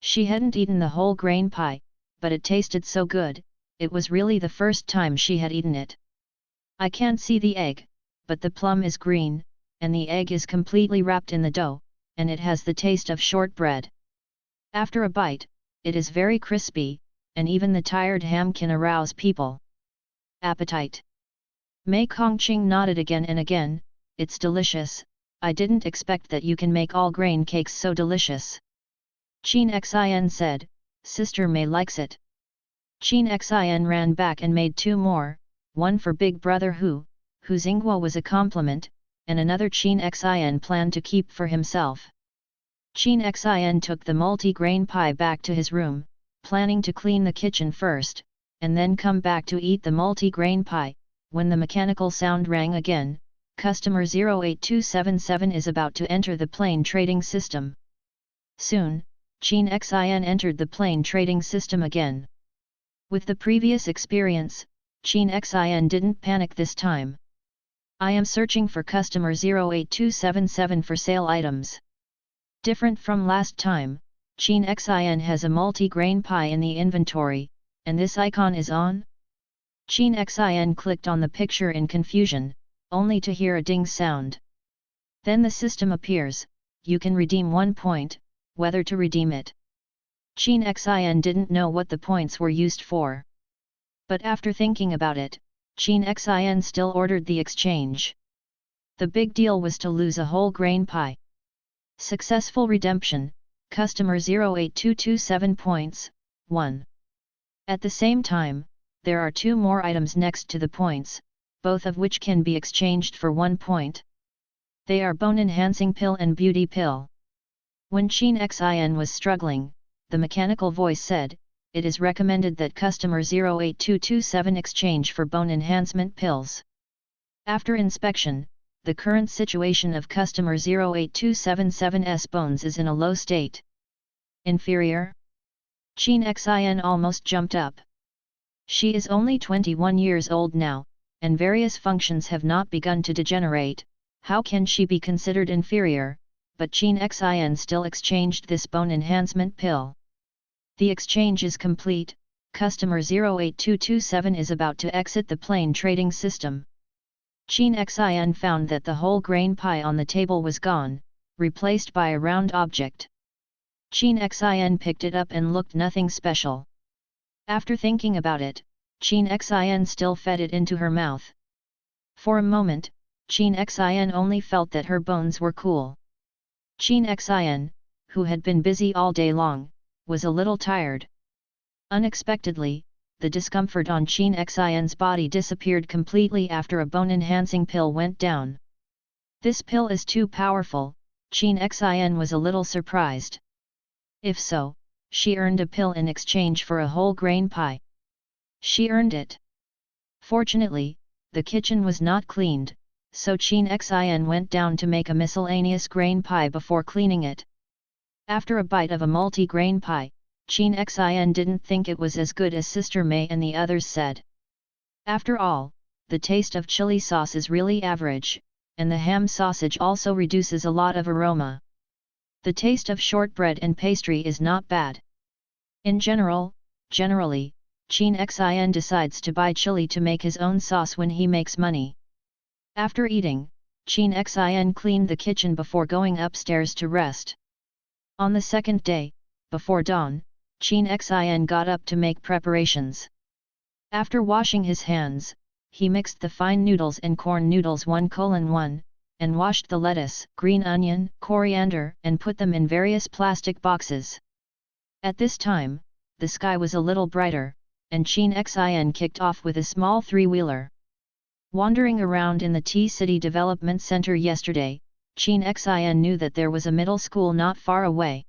She hadn't eaten the whole grain pie, but it tasted so good, it was really the first time she had eaten it. I can't see the egg, but the plum is green, and the egg is completely wrapped in the dough, and it has the taste of shortbread. After a bite, it is very crispy, and even the tired ham can arouse people. Appetite. Mei Kongqing nodded again and again, it's delicious, I didn't expect that you can make all grain cakes so delicious. Qin Xin said, Sister Mei likes it. Qin Xin ran back and made 2 more, one for big brother Hu Xingguo was a compliment, and another Qin Xin planned to keep for himself. Qin Xin took the multi-grain pie back to his room, planning to clean the kitchen first, and then come back to eat the multi-grain pie. When the mechanical sound rang again, customer 08277 is about to enter the plane trading system. Soon, Qin Xin entered the plane trading system again. With the previous experience, Qin Xin didn't panic this time. I am searching for customer 08277 for sale items. Different from last time, Qin Xin has a multi-grain pie in the inventory, and this icon is on. Qin Xin clicked on the picture in confusion, only to hear a ding sound. Then the system appears, you can redeem 1 point, whether to redeem it. Qin Xin didn't know what the points were used for. But after thinking about it, Qin Xin still ordered the exchange. The big deal was to lose a whole grain pie. Successful redemption, customer 08227 points, 1. At the same time, there are 2 more items next to the points, both of which can be exchanged for 1 point. They are bone enhancing pill and beauty pill. When Qin Xin was struggling, the mechanical voice said, "It is recommended that customer 08227 exchange for bone enhancement pills." After inspection, the current situation of customer 08277's bones is in a low state. Inferior? Qin Xin almost jumped up. She is only 21 years old now, and various functions have not begun to degenerate. How can she be considered inferior? But Qin Xin still exchanged this bone enhancement pill. The exchange is complete. Customer 08227 is about to exit the plain trading system. Qin Xin found that the whole grain pie on the table was gone, replaced by a round object. Qin Xin picked it up and looked nothing special. After thinking about it, Qin Xin still fed it into her mouth. For a moment, Qin Xin only felt that her bones were cool. Qin Xin, who had been busy all day long, was a little tired. Unexpectedly, the discomfort on Qin Xin's body disappeared completely after a bone-enhancing pill went down. This pill is too powerful, Qin Xin was a little surprised. If so, she earned a pill in exchange for a whole grain pie. She earned it. Fortunately, the kitchen was not cleaned, so Qin Xin went down to make a miscellaneous grain pie before cleaning it. After a bite of a multi-grain pie, Qin Xin didn't think it was as good as Sister May and the others said. After all, the taste of chili sauce is really average, and the ham sausage also reduces a lot of aroma. The taste of shortbread and pastry is not bad. Generally, Qin Xin decides to buy chili to make his own sauce when he makes money. After eating, Qin Xin cleaned the kitchen before going upstairs to rest. On the second day, before dawn, Qin Xin got up to make preparations. After washing his hands, he mixed the fine noodles and corn noodles 1:1, and washed the lettuce, green onion, coriander, and put them in various plastic boxes. At this time, the sky was a little brighter, and Qin Xin kicked off with a small 3-wheeler. Wandering around in the T-City Development Center yesterday, Qin Xin knew that there was a middle school not far away.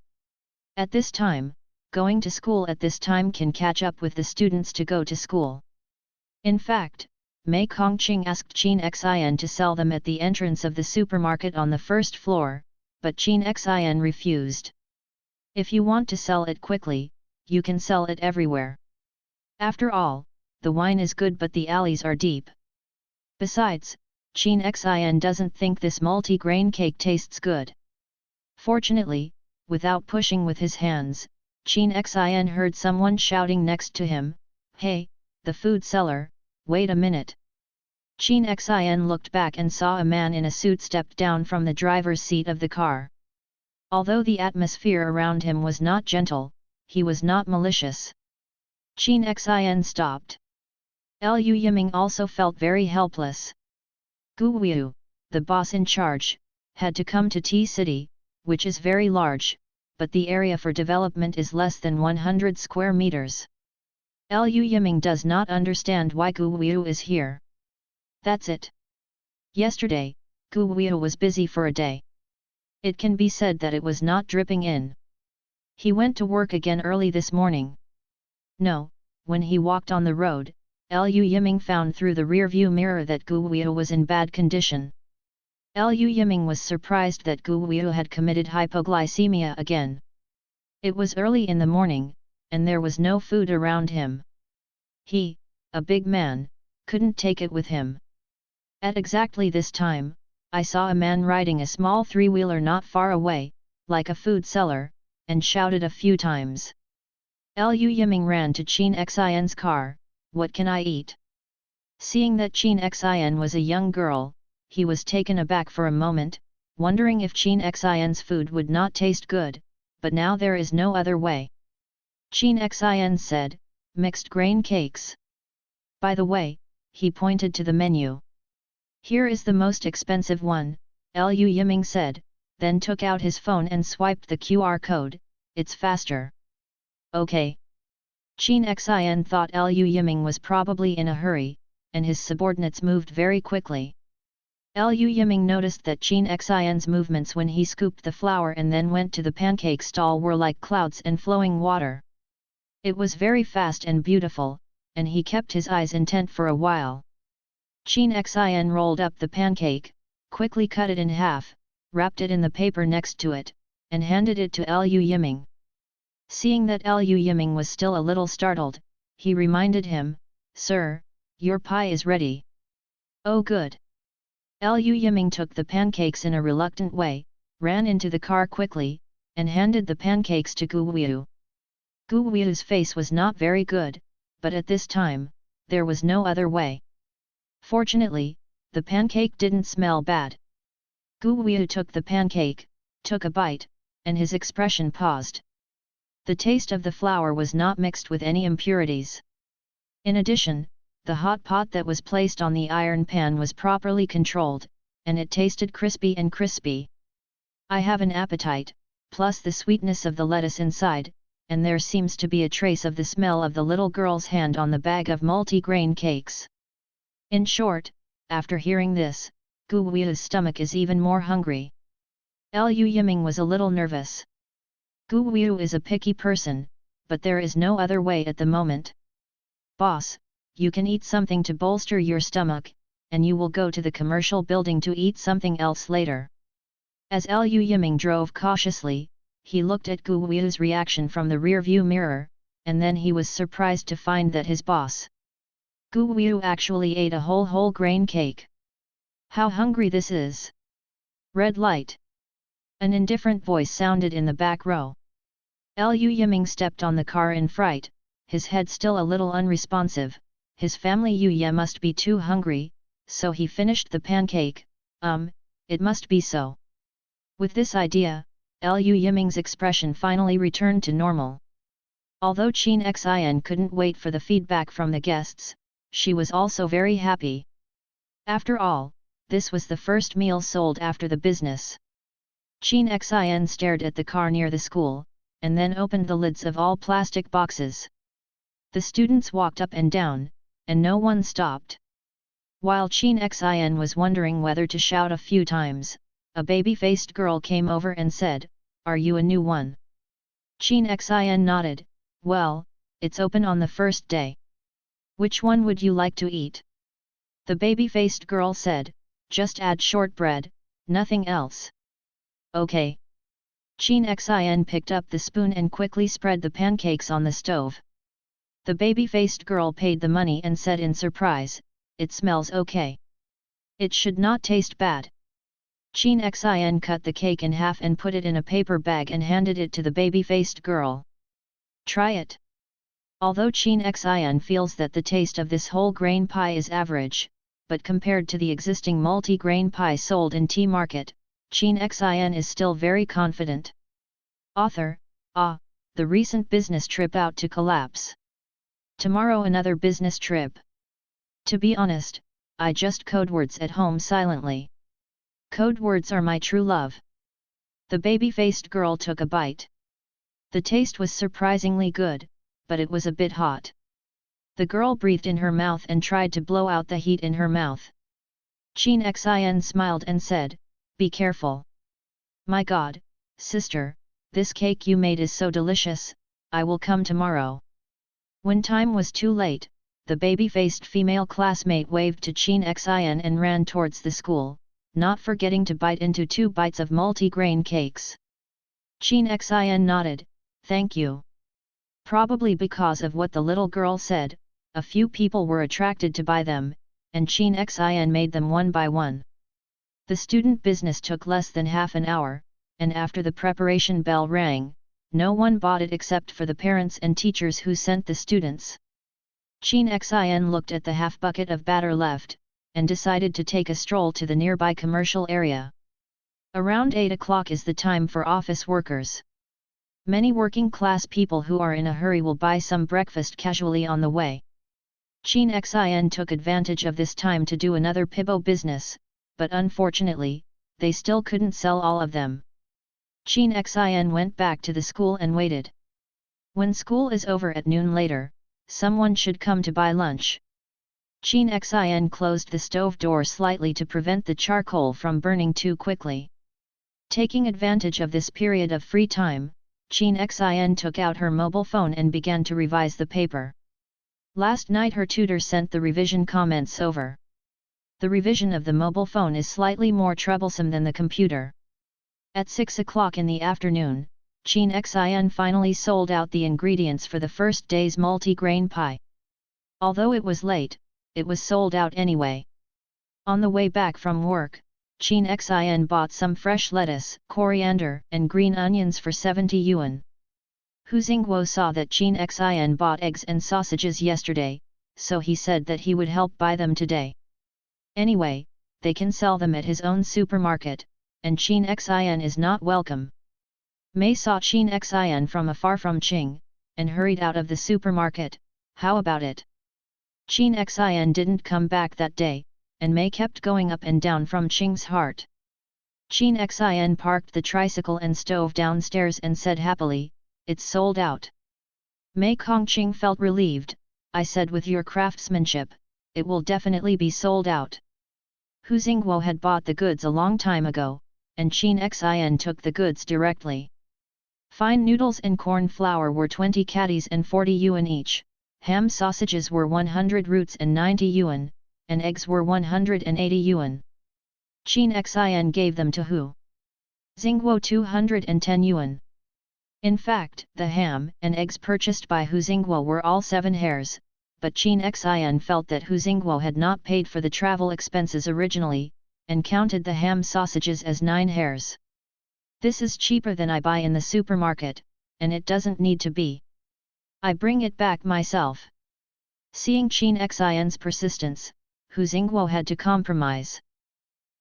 At this time, going to school at this time can catch up with the students to go to school. In fact, Mei Kongqing asked Qin Xin to sell them at the entrance of the supermarket on the first floor, but Qin Xin refused. If you want to sell it quickly, you can sell it everywhere. After all, the wine is good but the alleys are deep. Besides, Qin Xin doesn't think this multi-grain cake tastes good. Fortunately, without pushing with his hands, Qin Xin heard someone shouting next to him, "Hey, the food seller, wait a minute." Qin Xin looked back and saw a man in a suit step down from the driver's seat of the car. Although the atmosphere around him was not gentle, he was not malicious. Qin Xin stopped. Lu Yiming also felt very helpless. Gu Weiu, the boss in charge, had to come to T-City, which is very large, but the area for development is less than 100 square meters. Lu Yiming does not understand why Gu Weiu is here. That's it. Yesterday, Gu Weiu was busy for a day. It can be said that it was not dripping in. He went to work again early this morning. No, when he walked on the road, Lu Yiming found through the rear-view mirror that Gu Weiu was in bad condition. Lu Yiming was surprised that Gu Weiu had committed hypoglycemia again. It was early in the morning, and there was no food around him. He, a big man, couldn't take it with him. At exactly this time, I saw a man riding a small 3-wheeler not far away, like a food seller, and shouted a few times. Lu Yiming ran to Qin Xin's car, "What can I eat?" Seeing that Qin Xin was a young girl, he was taken aback for a moment, wondering if Chin Xin's food would not taste good, but now there is no other way. Chin Xin said, mixed grain cakes. By the way, he pointed to the menu. Here is the most expensive one, Lu Yiming said, then took out his phone and swiped the QR code. It's faster. Okay. Chin Xin thought Lu Yiming was probably in a hurry, and his subordinates moved very quickly. Lu Yiming noticed that Chin Xin's movements when he scooped the flour and then went to the pancake stall were like clouds and flowing water. It was very fast and beautiful, and he kept his eyes intent for a while. Chin Xin rolled up the pancake, quickly cut it in half, wrapped it in the paper next to it, and handed it to Lu Yiming. Seeing that Lu Yiming was still a little startled, he reminded him, "Sir, your pie is ready." "Oh good." Lu Yiming took the pancakes in a reluctant way, ran into the car quickly, and handed the pancakes to Gu Wiu. Gu Wiu's face was not very good, but at this time, there was no other way. Fortunately, the pancake didn't smell bad. Gu Wiu took the pancake, took a bite, and his expression paused. The taste of the flour was not mixed with any impurities. In addition, the hot pot that was placed on the iron pan was properly controlled, and it tasted crispy and crispy. "I have an appetite," plus the sweetness of the lettuce inside, and there seems to be a trace of the smell of the little girl's hand on the bag of multi-grain cakes. In short, after hearing this, Gu Wiu's stomach is even more hungry. Lu Yiming was a little nervous. Gu Wiu is a picky person, but there is no other way at the moment. "Boss, you can eat something to bolster your stomach, and you will go to the commercial building to eat something else later." As Lu Yiming drove cautiously, he looked at Gu Wiu's reaction from the rear-view mirror, and then he was surprised to find that his boss, Gu Wiu, actually ate a whole grain cake. "How hungry this is!" "Red light." An indifferent voice sounded in the back row. Lu Yiming stepped on the car in fright, his head still a little unresponsive. His family Ye must be too hungry, so he finished the pancake. It must be so. With this idea, Lu Yiming's expression finally returned to normal. Although Chin Xin couldn't wait for the feedback from the guests, she was also very happy. After all, this was the first meal sold after the business. Chin Xin stared at the car near the school, and then opened the lids of all plastic boxes. The students walked up and down, and no one stopped. While Chin Xin was wondering whether to shout a few times, a baby-faced girl came over and said, "Are you a new one?" Chin Xin nodded, "Well, it's open on the first day." "Which one would you like to eat?" The baby-faced girl said, "Just add shortbread, nothing else." "Okay." Chin Xin picked up the spoon and quickly spread the pancakes on the stove. The baby-faced girl paid the money and said in surprise, "It smells okay. It should not taste bad." Chin Xin cut the cake in half and put it in a paper bag and handed it to the baby-faced girl. "Try it." Although Chin Xin feels that the taste of this whole grain pie is average, but compared to the existing multi-grain pie sold in tea market, Chin Xin is still very confident. Author, the recent business trip out to collapse. Tomorrow another business trip. To be honest, I just code words at home silently. Code words are my true love. The baby-faced girl took a bite. The taste was surprisingly good, but it was a bit hot. The girl breathed in her mouth and tried to blow out the heat in her mouth. Chin Xin smiled and said, "Be careful." "My God, sister, this cake you made is so delicious, I will come tomorrow." When time was too late, the baby-faced female classmate waved to Chin Xin and ran towards the school, not forgetting to bite into 2 bites of multi-grain cakes. Chin Xin nodded, "Thank you." Probably because of what the little girl said, a few people were attracted to buy them, and Chin Xin made them one by one. The student business took less than half an hour, and after the preparation bell rang, no one bought it except for the parents and teachers who sent the students. Chin Xin looked at the half bucket of batter left, and decided to take a stroll to the nearby commercial area. Around 8 o'clock is the time for office workers. Many working class people who are in a hurry will buy some breakfast casually on the way. Chin Xin took advantage of this time to do another Pibo business, but unfortunately, they still couldn't sell all of them. Chin Xin went back to the school and waited. When school is over at noon later, someone should come to buy lunch. Chin Xin closed the stove door slightly to prevent the charcoal from burning too quickly. Taking advantage of this period of free time, Chin Xin took out her mobile phone and began to revise the paper. Last night her tutor sent the revision comments over. The revision of the mobile phone is slightly more troublesome than the computer. At 6 o'clock in the afternoon, Chin Xin finally sold out the ingredients for the first day's multi-grain pie. Although it was late, it was sold out anyway. On the way back from work, Chin Xin bought some fresh lettuce, coriander, and green onions for 70 yuan. Hu Xingguo saw that Chin Xin bought eggs and sausages yesterday, so he said that he would help buy them today. Anyway, they can sell them at his own supermarket, and Chin Xin is not welcome. Mei saw Chin Xin from afar from Qing, and hurried out of the supermarket. How about it? Chin Xin didn't come back that day, and Mei kept going up and down from Qing's heart. Chin Xin parked the tricycle and stove downstairs and said happily, "It's sold out." Mei Kongqing felt relieved. "I said with your craftsmanship, it will definitely be sold out." Hu Xingguo had bought the goods a long time ago, and Chin Xin took the goods directly. Fine noodles and corn flour were 20 catties and 40 yuan each, ham sausages were 100 roots and 90 yuan, and eggs were 180 yuan. Chin Xin gave them to Hu Xingguo 210 yuan. In fact, the ham and eggs purchased by Hu Xingguo were all 7 hairs, but Chin Xin felt that Hu Xingguo had not paid for the travel expenses originally, and counted the ham sausages as 9 hairs. "This is cheaper than I buy in the supermarket, and it doesn't need to be. I bring it back myself." Seeing Chin Xin's persistence, Hu Xingguo had to compromise.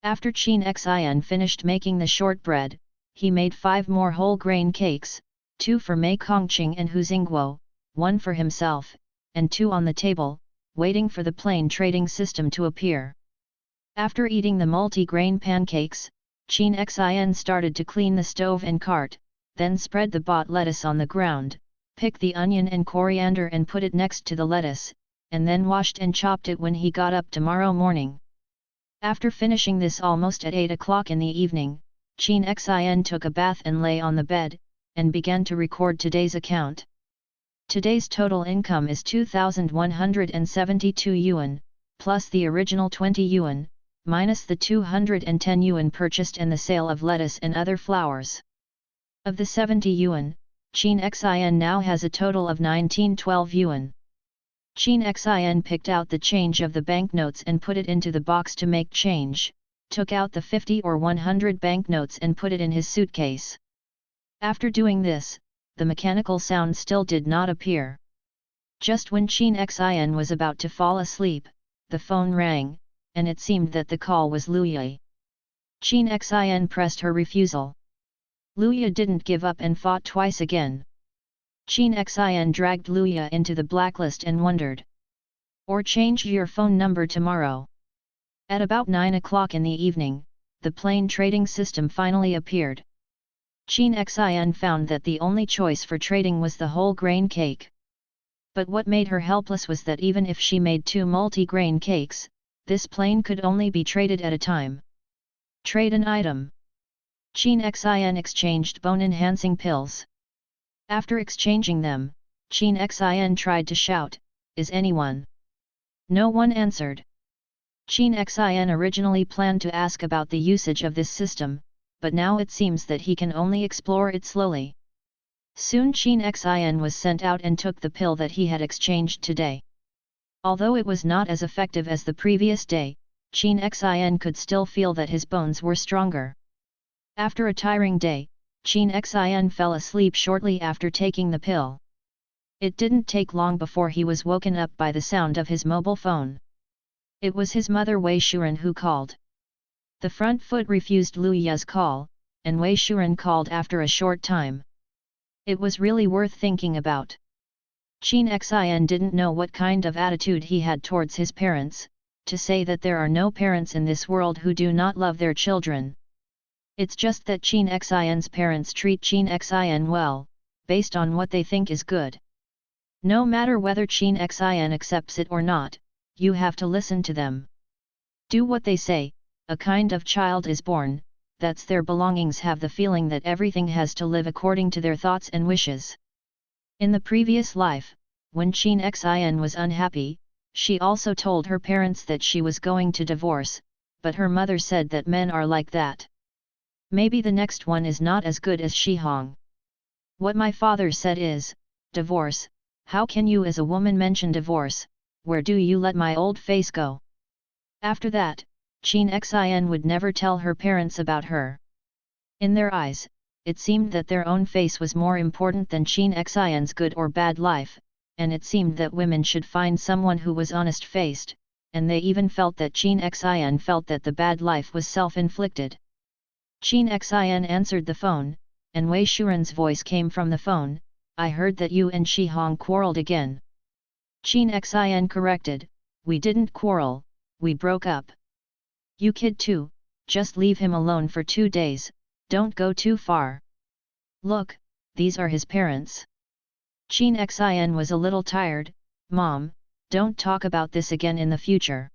After Chin Xin finished making the shortbread, he made 5 more whole grain cakes, 2 for Mei Kongqing and Hu Xingguo, 1 for himself, and 2 on the table, waiting for the plain trading system to appear. After eating the multi-grain pancakes, Chin Xin started to clean the stove and cart, then spread the bought lettuce on the ground, picked the onion and coriander and put it next to the lettuce, and then washed and chopped it when he got up tomorrow morning. After finishing this almost at 8 o'clock in the evening, Chin Xin took a bath and lay on the bed, and began to record today's account. Today's total income is 2,172 yuan, plus the original 20 yuan, minus the 210 yuan purchased and the sale of lettuce and other flowers. Of the 70 yuan, Chin Xin now has a total of 1912 yuan. Chin Xin picked out the change of the banknotes and put it into the box to make change, took out the 50 or 100 banknotes and put it in his suitcase. After doing this, the mechanical sound still did not appear. Just when Chin Xin was about to fall asleep, the phone rang, and it seemed that the call was Luya. Chin Xin pressed her refusal. Luya didn't give up and fought twice again. Chin Xin dragged Luya into the blacklist and wondered. "Or change your phone number tomorrow." At about 9 o'clock in the evening, the plain trading system finally appeared. Chin Xin found that the only choice for trading was the whole grain cake. But what made her helpless was that even if she made 2 multi-grain cakes, this plain could only be traded at a time. Trade an item. Chin Xin exchanged bone-enhancing pills. After exchanging them, Chin Xin tried to shout, "Is anyone?" No one answered. Chin Xin originally planned to ask about the usage of this system, but now it seems that he can only explore it slowly. Soon Chin Xin was sent out and took the pill that he had exchanged today. Although it was not as effective as the previous day, Chin Xin could still feel that his bones were stronger. After a tiring day, Chin Xin fell asleep shortly after taking the pill. It didn't take long before he was woken up by the sound of his mobile phone. It was his mother Wei Shuren who called. The front foot refused Lu Ye's call, and Wei Shuren called after a short time. It was really worth thinking about. Qin Xin didn't know what kind of attitude he had towards his parents, to say that there are no parents in this world who do not love their children. It's just that Qin Xin's parents treat Qin Xin well, based on what they think is good. No matter whether Qin Xin accepts it or not, you have to listen to them. Do what they say. A kind of child is born, that's their belongings have the feeling that everything has to live according to their thoughts and wishes. In the previous life, when Qin Xin was unhappy, she also told her parents that she was going to divorce, but her mother said that men are like that. Maybe the next one is not as good as Shihong. What my father said is, divorce, how can you as a woman mention divorce, where do you let my old face go? After that, Qin Xin would never tell her parents about her. In their eyes, it seemed that their own face was more important than Qin Xin's good or bad life, and it seemed that women should find someone who was honest-faced, and they even felt that Qin Xin felt that the bad life was self-inflicted. Qin Xin answered the phone, and Wei Shuren's voice came from the phone, I heard that you and Shihong quarreled again. Qin Xin corrected, we didn't quarrel, we broke up. You kid too, just leave him alone for 2 days, don't go too far. Look, these are his parents. Qin Xin was a little tired, Mom, don't talk about this again in the future.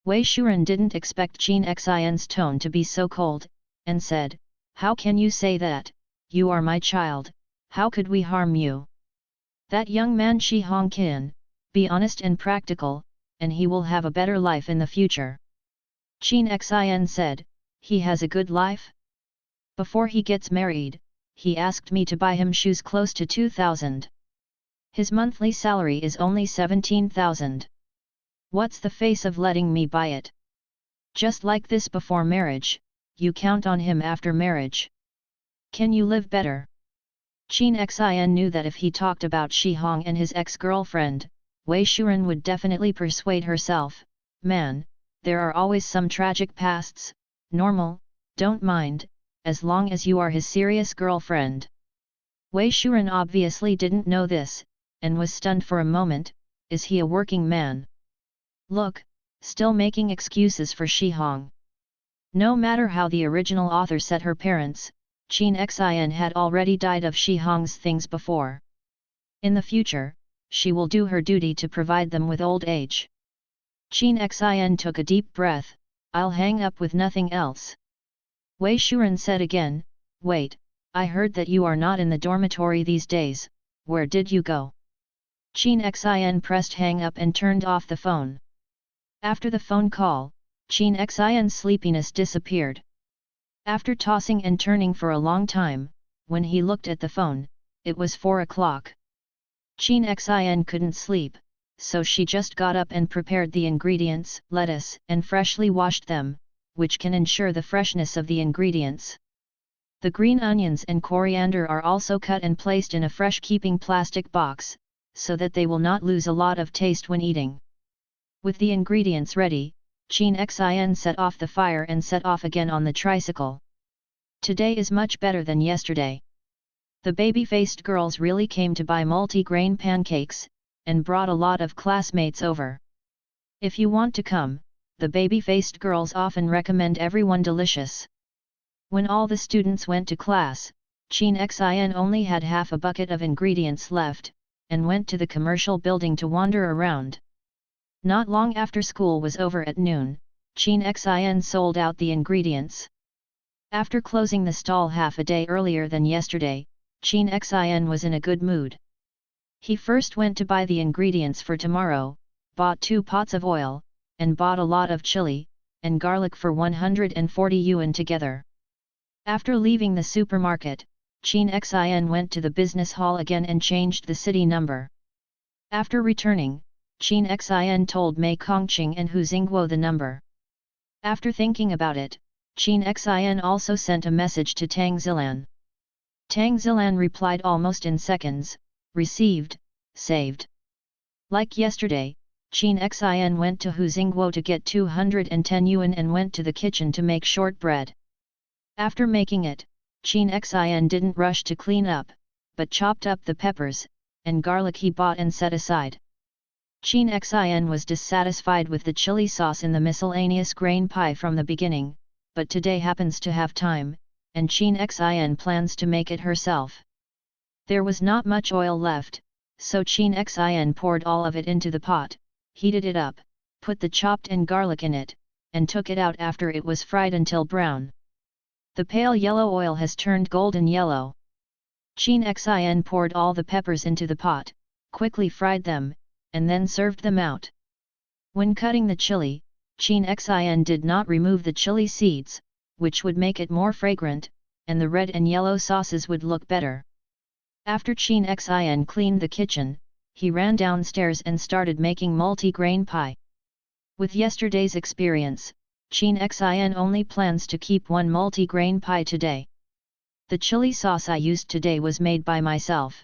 Wei Shuren didn't expect Qin Xin's tone to be so cold, and said, how can you say that, you are my child, how could we harm you? That young man Shihong can, be honest and practical, and he will have a better life in the future. Qin Xin said, he has a good life? Before he gets married, he asked me to buy him shoes close to 2,000. His monthly salary is only 17,000. What's the face of letting me buy it? Just like this before marriage, you count on him after marriage. Can you live better? Qin Xin knew that if he talked about Shihong and his ex-girlfriend, Wei Shuren would definitely persuade herself, man, there are always some tragic pasts, normal, don't mind, as long as you are his serious girlfriend. Wei Shuren obviously didn't know this, and was stunned for a moment, is he a working man? Look, still making excuses for Shihong. No matter how the original author said her parents, Qin Xin had already died of Shihong's things before. In the future, she will do her duty to provide them with old age. Qin Xin took a deep breath, I'll hang up with nothing else. Wei Shuren said again, wait, I heard that you are not in the dormitory these days, where did you go? Qin Xin pressed hang up and turned off the phone. After the phone call, Qin Xin's sleepiness disappeared. After tossing and turning for a long time, when he looked at the phone, it was 4 o'clock. Qin Xin couldn't sleep, so she just got up and prepared the ingredients, lettuce, and freshly washed them, which can ensure the freshness of the ingredients. The green onions and coriander are also cut and placed in a fresh-keeping plastic box, so that they will not lose a lot of taste when eating. With the ingredients ready, Qin Xin set off the fire and set off again on the tricycle. Today is much better than yesterday. The baby-faced girls really came to buy multi-grain pancakes, and brought a lot of classmates over. If you want to come, the baby-faced girls often recommend everyone delicious. When all the students went to class, Qin Xin only had half a bucket of ingredients left, and went to the commercial building to wander around. Not long after school was over at noon, Qin Xin sold out the ingredients. After closing the stall half a day earlier than yesterday, Qin Xin was in a good mood. He first went to buy the ingredients for tomorrow, bought 2 pots of oil, and bought a lot of chili, and garlic for 140 yuan together. After leaving the supermarket, Qin Xin went to the business hall again and changed the city number. After returning, Qin Xin told Mei Kongqing and Hu Xingguo the number. After thinking about it, Qin Xin also sent a message to Tang Zilan. Tang Zilan replied almost in seconds, received, saved. Like yesterday, Qin Xin went to Hu Xingguo to get 210 yuan and went to the kitchen to make shortbread. After making it, Qin Xin didn't rush to clean up, but chopped up the peppers and garlic he bought and set aside. Qin Xin was dissatisfied with the chili sauce in the miscellaneous grain pie from the beginning, but today happens to have time, and Qin Xin plans to make it herself. There was not much oil left, so Qin Xin poured all of it into the pot, heated it up, put the chopped and garlic in it, and took it out after it was fried until brown. The pale yellow oil has turned golden yellow. Qin Xin poured all the peppers into the pot, quickly fried them, and then served them out. When cutting the chili, Qin Xin did not remove the chili seeds, which would make it more fragrant, and the red and yellow sauces would look better. After Qin Xin cleaned the kitchen, he ran downstairs and started making multi-grain pie. With yesterday's experience, Qin Xin only plans to keep one multi-grain pie today. The chili sauce I used today was made by myself.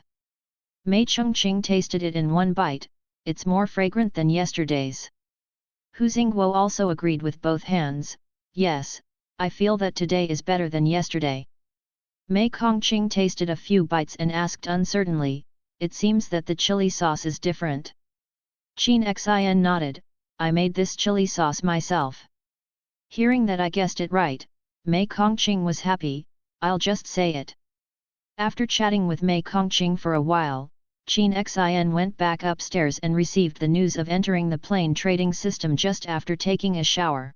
Mei Chongqing tasted it in one bite. It's more fragrant than yesterday's. Hu Xingguo also agreed with both hands. Yes, I feel that today is better than yesterday. Mei Chongqing tasted a few bites and asked uncertainly, it seems that the chili sauce is different. Qin Xin nodded, I made this chili sauce myself. Hearing that I guessed it right, Mei Chongqing was happy, I'll just say it. After chatting with Mei Chongqing for a while, Qin Xin went back upstairs and received the news of entering the plane trading system just after taking a shower.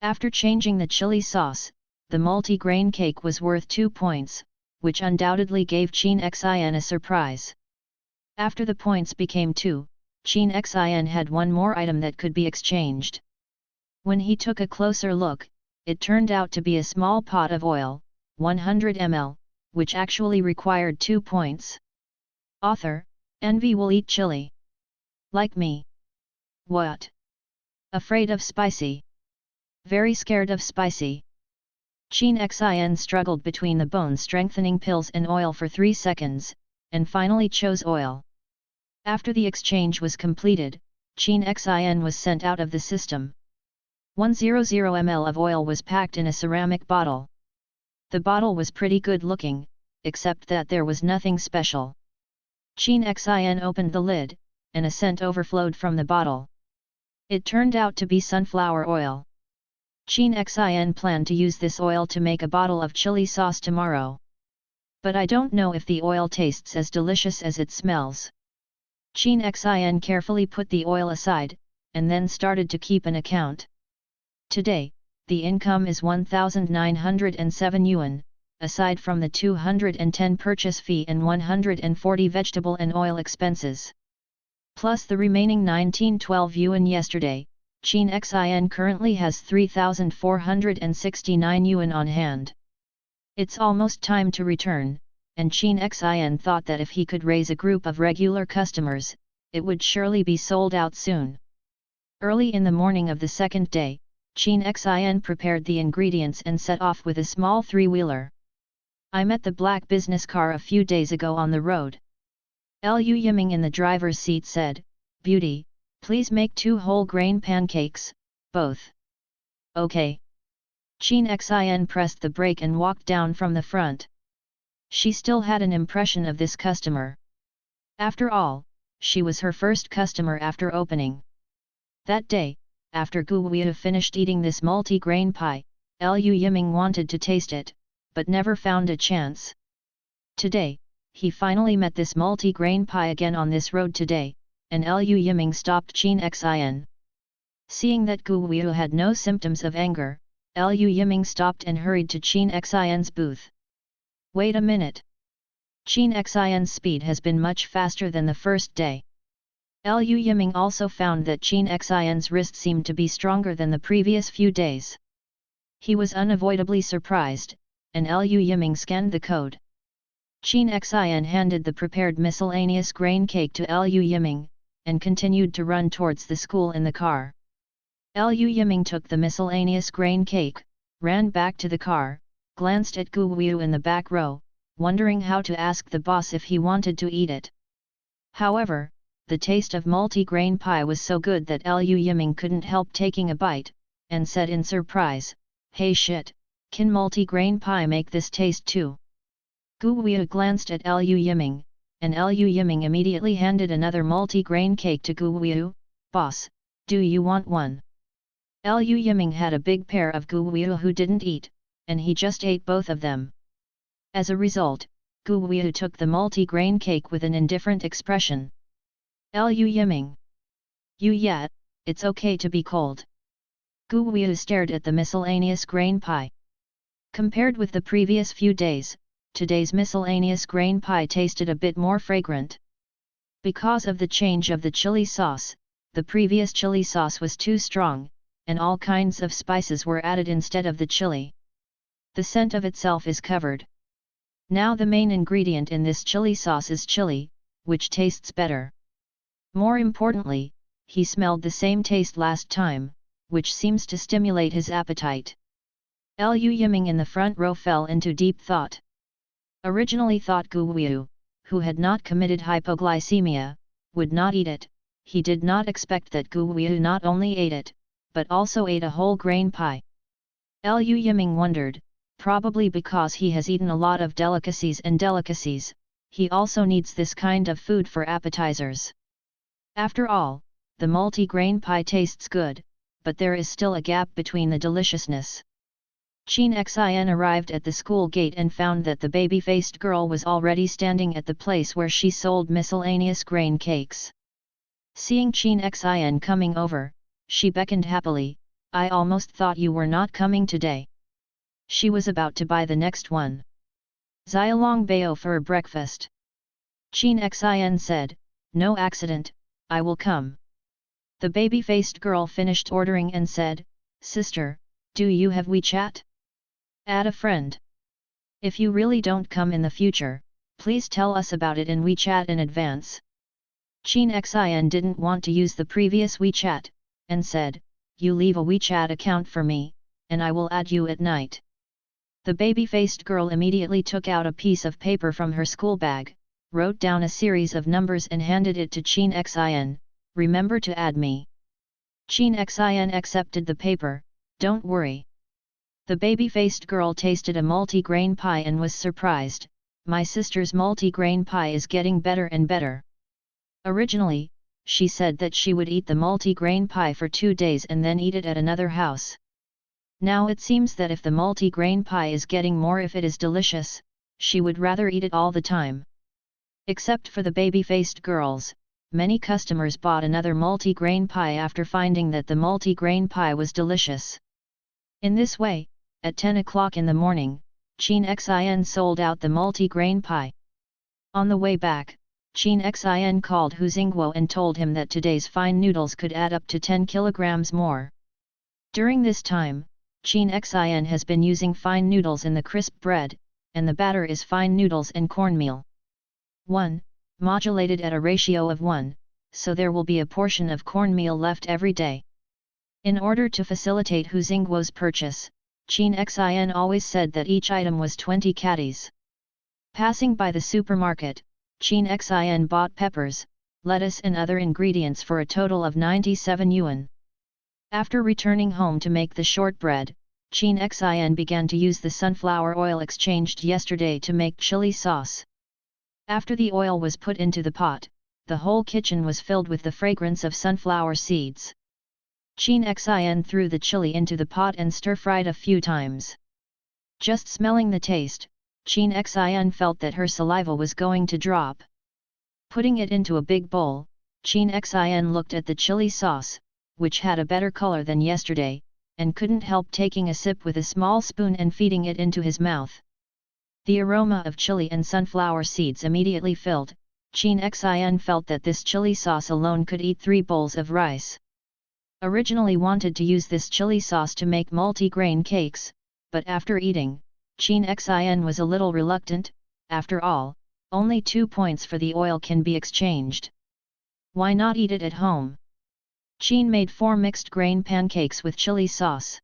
After changing the chili sauce, the multi-grain cake was worth 2 points, which undoubtedly gave Qin Xin a surprise. After the points became 2, Qin Xin had one more item that could be exchanged. When he took a closer look, it turned out to be a small pot of oil, 100 ml, which actually required 2 points. Author, Envy will eat chili. Like me. What? Afraid of spicy. Very scared of spicy. Qin Xin struggled between the bone-strengthening pills and oil for 3 seconds, and finally chose oil. After the exchange was completed, Qin Xin was sent out of the system. 100 ml of oil was packed in a ceramic bottle. The bottle was pretty good looking, except that there was nothing special. Qin Xin opened the lid, and a scent overflowed from the bottle. It turned out to be sunflower oil. Qin Xin planned to use this oil to make a bottle of chili sauce tomorrow. But I don't know if the oil tastes as delicious as it smells. Qin Xin carefully put the oil aside, and then started to keep an account. Today, the income is 1,907 yuan, aside from the 210 purchase fee and 140 vegetable and oil expenses. Plus the remaining 1912 yuan yesterday, Qin Xin currently has 3,469 yuan on hand. It's almost time to return, and Qin Xin thought that if he could raise a group of regular customers, it would surely be sold out soon. Early in the morning of the second day, Qin Xin prepared the ingredients and set off with a small three-wheeler. I met the black business car a few days ago on the road. Lu Yiming in the driver's seat said, "Beauty, please make 2 whole grain pancakes, both." Okay. Qin Xin pressed the brake and walked down from the front. She still had an impression of this customer. After all, she was her first customer after opening. That day, after Gu Weiyu finished eating this multi-grain pie, Lu Yiming wanted to taste it, but never found a chance. Today, he finally met this multi-grain pie again on this road today, and Lu Yiming stopped Qin Xin. Seeing that Gu Weiyu had no symptoms of anger, Lu Yiming stopped and hurried to Qin Xin's booth. Wait a minute. Qin Xin's speed has been much faster than the first day. Lu Yiming also found that Qin Xin's wrist seemed to be stronger than the previous few days. He was unavoidably surprised, and Lu Yiming scanned the code. Qin Xin handed the prepared miscellaneous grain cake to Lu Yiming, and continued to run towards the school in the car. Lu Yiming took the miscellaneous grain cake, ran back to the car, glanced at Gu Weiyu in the back row, wondering how to ask the boss if he wanted to eat it. However, the taste of multi-grain pie was so good that Liu Yiming couldn't help taking a bite, and said in surprise, "Hey shit, can multi-grain pie make this taste too?" Gu Wei glanced at Liu Yiming, and Liu Yiming immediately handed another multi-grain cake to Gu Wei. "Boss, do you want one?" Liu Yiming had a big pair of Gu Wei who didn't eat, and he just ate both of them. As a result, Gu Wei took the multi-grain cake with an indifferent expression. "Liu Yiming. Yeah, it's okay to be cold." Gu Wei stared at the miscellaneous grain pie. Compared with the previous few days, today's miscellaneous grain pie tasted a bit more fragrant. Because of the change of the chili sauce, the previous chili sauce was too strong, and all kinds of spices were added instead of the chili. The scent of itself is covered. Now the main ingredient in this chili sauce is chili, which tastes better. More importantly, he smelled the same taste last time, which seems to stimulate his appetite. Liu Yiming in the front row fell into deep thought. Originally thought Gu Wei, who had not committed hypoglycemia, would not eat it. He did not expect that Gu Wei not only ate it, but also ate a whole grain pie. Liu Yiming wondered, probably because he has eaten a lot of delicacies, he also needs this kind of food for appetizers. After all, the multi-grain pie tastes good, but there is still a gap between the deliciousness. Qin Xin arrived at the school gate and found that the baby-faced girl was already standing at the place where she sold miscellaneous grain cakes. Seeing Qin Xin coming over, she beckoned happily, "I almost thought you were not coming today." She was about to buy the next one. "Xiaolong bao for breakfast." Qin Xin said, "No accident, I will come." The baby-faced girl finished ordering and said, "Sister, do you have WeChat? Add a friend. If you really don't come in the future, please tell us about it in WeChat in advance." Qin Xin didn't want to use the previous WeChat, and said, "You leave a WeChat account for me, and I will add you at night." The baby-faced girl immediately took out a piece of paper from her school bag, wrote down a series of numbers and handed it to Qin Xin, "Remember to add me." Qin Xin accepted the paper, "Don't worry." The baby-faced girl tasted a multi-grain pie and was surprised, "My sister's multi-grain pie is getting better and better." Originally, she said that she would eat the multi-grain pie for 2 days and then eat it at another house. Now it seems that if the multi-grain pie is getting more, if it is delicious, she would rather eat it all the time. Except for the baby-faced girls, many customers bought another multi-grain pie after finding that the multi-grain pie was delicious. In this way, at 10 o'clock in the morning, Qin Xin sold out the multi-grain pie. On the way back, Qin Xin called Hu Xingguo and told him that today's fine noodles could add up to 10 kilograms more. During this time, Qin Xin has been using fine noodles in the crisp bread, and the batter is fine noodles and cornmeal. 1, modulated at a ratio of 1, so there will be a portion of cornmeal left every day. In order to facilitate Hu Xingguo's purchase, Qin Xin always said that each item was 20 catties. Passing by the supermarket, Qin Xin bought peppers, lettuce and other ingredients for a total of 97 yuan. After returning home to make the shortbread, Qin Xin began to use the sunflower oil exchanged yesterday to make chili sauce. After the oil was put into the pot, the whole kitchen was filled with the fragrance of sunflower seeds. Qin Xin threw the chili into the pot and stir-fried a few times. Just smelling the taste, Qin Xin felt that her saliva was going to drop. Putting it into a big bowl, Qin Xin looked at the chili sauce, which had a better color than yesterday, and couldn't help taking a sip with a small spoon and feeding it into his mouth. The aroma of chili and sunflower seeds immediately filled. Qin Xin felt that this chili sauce alone could eat 3 bowls of rice. Originally wanted to use this chili sauce to make multi-grain cakes, but after eating, Qin Xin was a little reluctant. After all, only 2 points for the oil can be exchanged. Why not eat it at home? Qin made 4 mixed grain pancakes with chili sauce.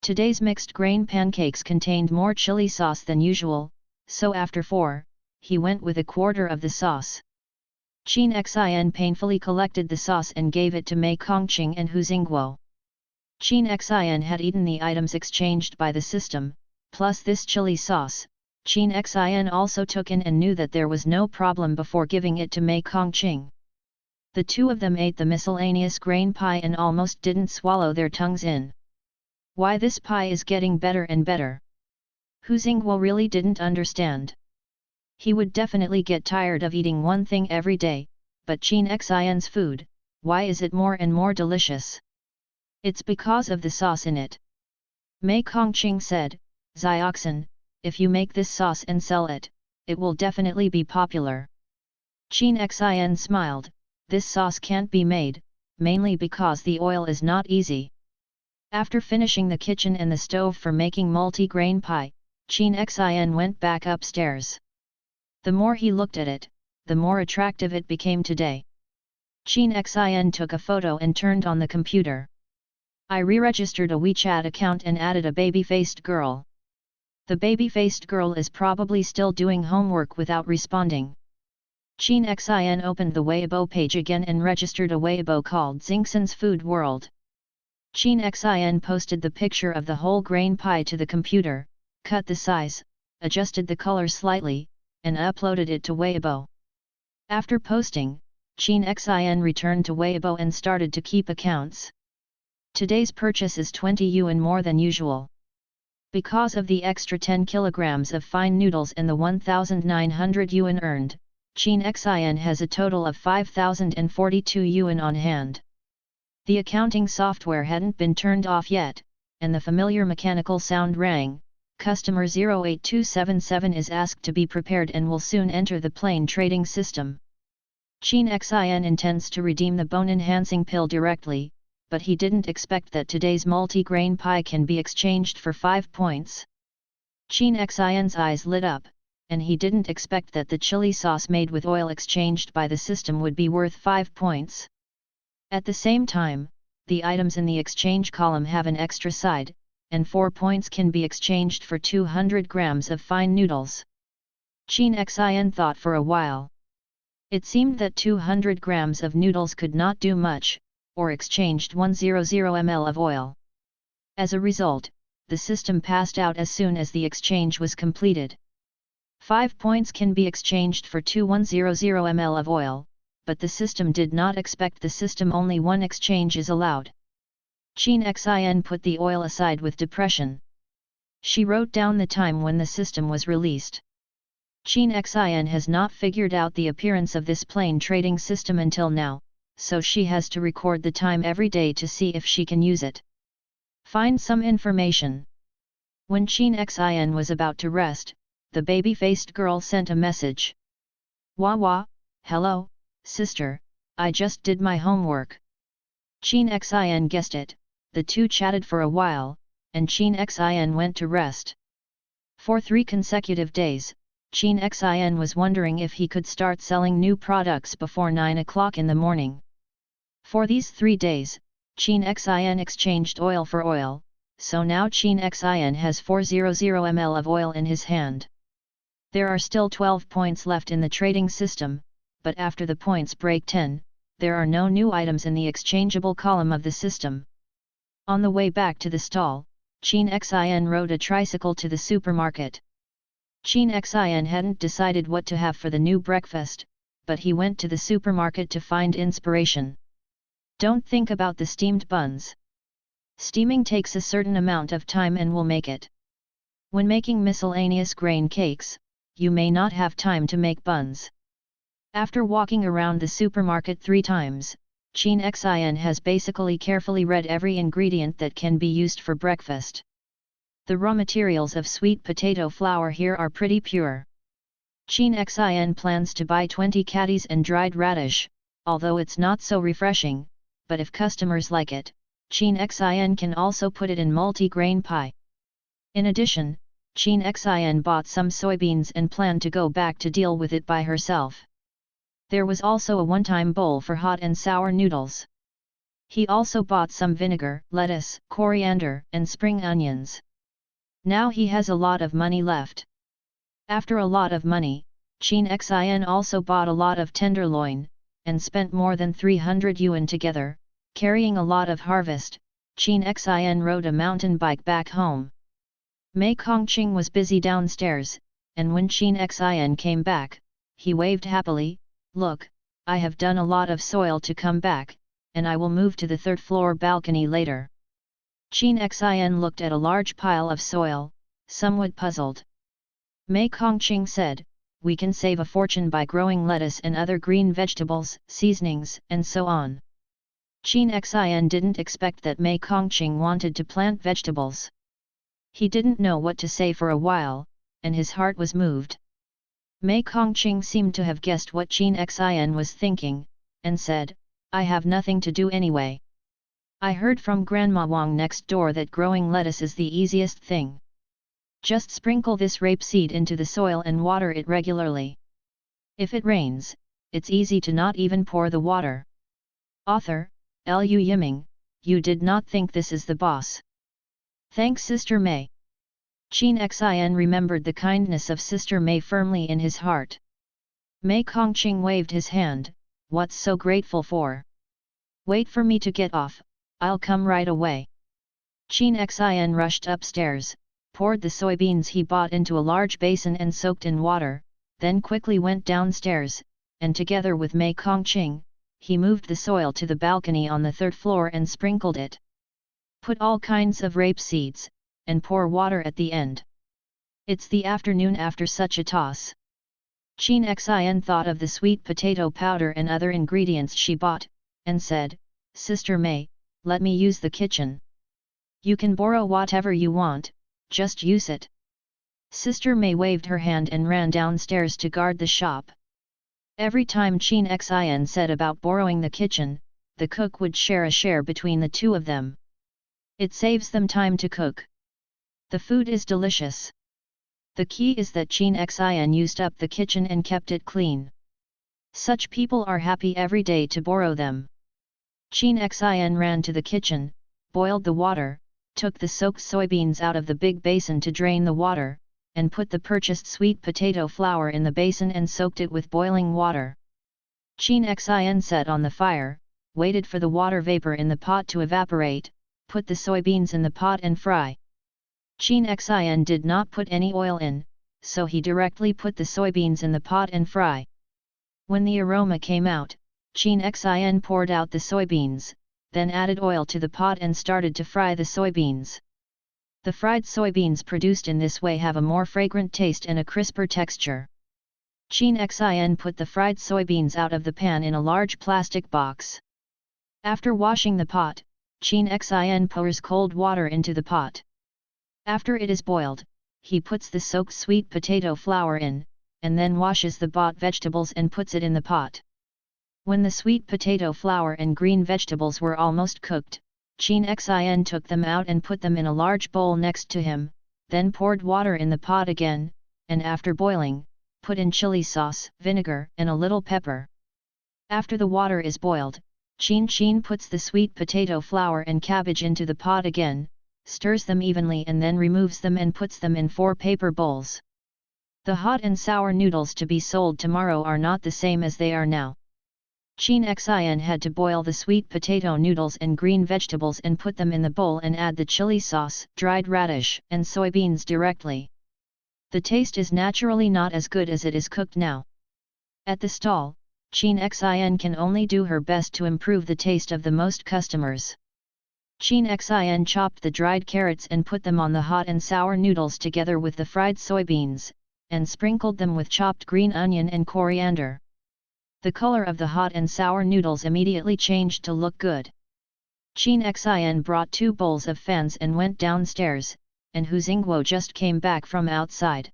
Today's mixed grain pancakes contained more chili sauce than usual, so after 4, he went with a quarter of the sauce. Qin Xin painfully collected the sauce and gave it to Mei Kongqing and Hu Xingguo. Qin Xin had eaten the items exchanged by the system, plus this chili sauce. Qin Xin also took in and knew that there was no problem before giving it to Mei Kongqing. The two of them ate the miscellaneous grain pie and almost didn't swallow their tongues in. Why this pie is getting better and better? Hu Xingguo really didn't understand. He would definitely get tired of eating one thing every day, but Qin Xin's food, why is it more and more delicious? It's because of the sauce in it. Mei Kongqing said, Zioxin, if you make this sauce and sell it, it will definitely be popular. Qin Xin smiled, this sauce can't be made, mainly because the oil is not easy. After finishing the kitchen and the stove for making multi-grain pie, Qin Xin went back upstairs. The more he looked at it, the more attractive it became today. Qin Xin took a photo and turned on the computer. I re-registered a WeChat account and added a baby-faced girl. The baby-faced girl is probably still doing homework without responding. Qin Xin opened the Weibo page again and registered a Weibo called Xingxin's Food World. Qin Xin posted the picture of the whole grain pie to the computer, cut the size, adjusted the color slightly, and uploaded it to Weibo. After posting, Qin Xin returned to Weibo and started to keep accounts. Today's purchase is 20 yuan more than usual. Because of the extra 10 kilograms of fine noodles and the 1,900 yuan earned, Qin Xin has a total of 5,042 yuan on hand. The accounting software hadn't been turned off yet, and the familiar mechanical sound rang. Customer 08277 is asked to be prepared and will soon enter the plain trading system. Qin Xin intends to redeem the bone-enhancing pill directly, but he didn't expect that today's multi-grain pie can be exchanged for 5 points. Qin Xin's eyes lit up, and he didn't expect that the chili sauce made with oil exchanged by the system would be worth 5 points. At the same time, the items in the exchange column have an extra side, and 4 points can be exchanged for 200 grams of fine noodles. Qin Xin thought for a while. It seemed that 200 grams of noodles could not do much, or exchanged 100 ml of oil. As a result, the system passed out as soon as the exchange was completed. 5 points can be exchanged for 200 ml of oil, but the system did not expect the system only one exchange is allowed. Qin Xin put the oil aside with depression. She wrote down the time when the system was released. Qin Xin has not figured out the appearance of this plain trading system until now, so she has to record the time every day to see if she can use it. Find some information. When Qin Xin was about to rest, the baby-faced girl sent a message. Wah, hello, sister, I just did my homework. Qin Xin guessed it, the two chatted for a while, and Qin Xin went to rest. For 3 consecutive days, Qin Xin was wondering if he could start selling new products before 9 o'clock in the morning. For these 3 days, Qin Xin exchanged oil for oil, so now Qin Xin has 400 ml of oil in his hand. There are still 12 points left in the trading system, but after the points break 10, there are no new items in the exchangeable column of the system. On the way back to the stall, Qin Xin rode a tricycle to the supermarket. Qin Xin hadn't decided what to have for the new breakfast, but he went to the supermarket to find inspiration. Don't think about the steamed buns. Steaming takes a certain amount of time and will make it. When making miscellaneous grain cakes, you may not have time to make buns. After walking around the supermarket 3 times, Qin Xin has basically carefully read every ingredient that can be used for breakfast. The raw materials of sweet potato flour here are pretty pure. Qin Xin plans to buy 20 caddies and dried radish, although it's not so refreshing, but if customers like it, Qin Xin can also put it in multi-grain pie. In addition, Qin Xin bought some soybeans and planned to go back to deal with it by herself. There was also a one-time bowl for hot and sour noodles. He also bought some vinegar, lettuce, coriander, and spring onions. Now he has a lot of money left. After a lot of money, Qin Xin also bought a lot of tenderloin, and spent more than 300 yuan together, carrying a lot of harvest. Qin Xin rode a mountain bike back home. Mei Kongqing was busy downstairs, and when Qin Xin came back, he waved happily, "Look, I have done a lot of soil to come back, and I will move to the third floor balcony later." Qin Xin looked at a large pile of soil, somewhat puzzled. Mei Kongqing said, "We can save a fortune by growing lettuce and other green vegetables, seasonings, and so on." Qin Xin didn't expect that Mei Kongqing wanted to plant vegetables. He didn't know what to say for a while, and his heart was moved. Mei Kongqing seemed to have guessed what Qin Xin was thinking, and said, "I have nothing to do anyway. I heard from Grandma Wang next door that growing lettuce is the easiest thing. Just sprinkle this rapeseed into the soil and water it regularly. If it rains, it's easy to not even pour the water." Author, Lu Yiming, you did not think this is the boss. Thanks Sister Mei. Qin Xin remembered the kindness of Sister Mei firmly in his heart. Mei Kongqing waved his hand, "What's so grateful for? Wait for me to get off, I'll come right away." Qin Xin rushed upstairs, poured the soybeans he bought into a large basin and soaked in water, then quickly went downstairs, and together with Mei Kongqing, he moved the soil to the balcony on the third floor and sprinkled it. Put all kinds of rape seeds, and pour water at the end. It's the afternoon after such a toss. Qin Xin thought of the sweet potato powder and other ingredients she bought, and said, "Sister Mei, let me use the kitchen. You can borrow whatever you want, just use it." Sister Mei waved her hand and ran downstairs to guard the shop. Every time Qin Xin said about borrowing the kitchen, the cook would share a share between the two of them. It saves them time to cook. The food is delicious. The key is that Qin Xin used up the kitchen and kept it clean. Such people are happy every day to borrow them. Qin Xin ran to the kitchen, boiled the water, took the soaked soybeans out of the big basin to drain the water, and put the purchased sweet potato flour in the basin and soaked it with boiling water. Qin Xin set on the fire, waited for the water vapor in the pot to evaporate, put the soybeans in the pot and fry. Qin Xin did not put any oil in, so he directly put the soybeans in the pot and fry. When the aroma came out, Qin Xin poured out the soybeans, then added oil to the pot and started to fry the soybeans. The fried soybeans produced in this way have a more fragrant taste and a crisper texture. Qin Xin put the fried soybeans out of the pan in a large plastic box. After washing the pot, Qin Xin pours cold water into the pot. After it is boiled, he puts the soaked sweet potato flour in, and then washes the bought vegetables and puts it in the pot. When the sweet potato flour and green vegetables were almost cooked, Qin Xin took them out and put them in a large bowl next to him, then poured water in the pot again, and after boiling, put in chili sauce, vinegar, and a little pepper. After the water is boiled, Qin puts the sweet potato flour and cabbage into the pot again, stirs them evenly and then removes them and puts them in 4 paper bowls. The hot and sour noodles to be sold tomorrow are not the same as they are now. Qin Xin had to boil the sweet potato noodles and green vegetables and put them in the bowl and add the chili sauce, dried radish, and soybeans directly. The taste is naturally not as good as it is cooked now. At the stall, Qin Xin can only do her best to improve the taste of the most customers. Qin Xin chopped the dried carrots and put them on the hot and sour noodles together with the fried soybeans, and sprinkled them with chopped green onion and coriander. The color of the hot and sour noodles immediately changed to look good. Qin Xin brought 2 bowls of fans and went downstairs, and Hu Xingguo just came back from outside.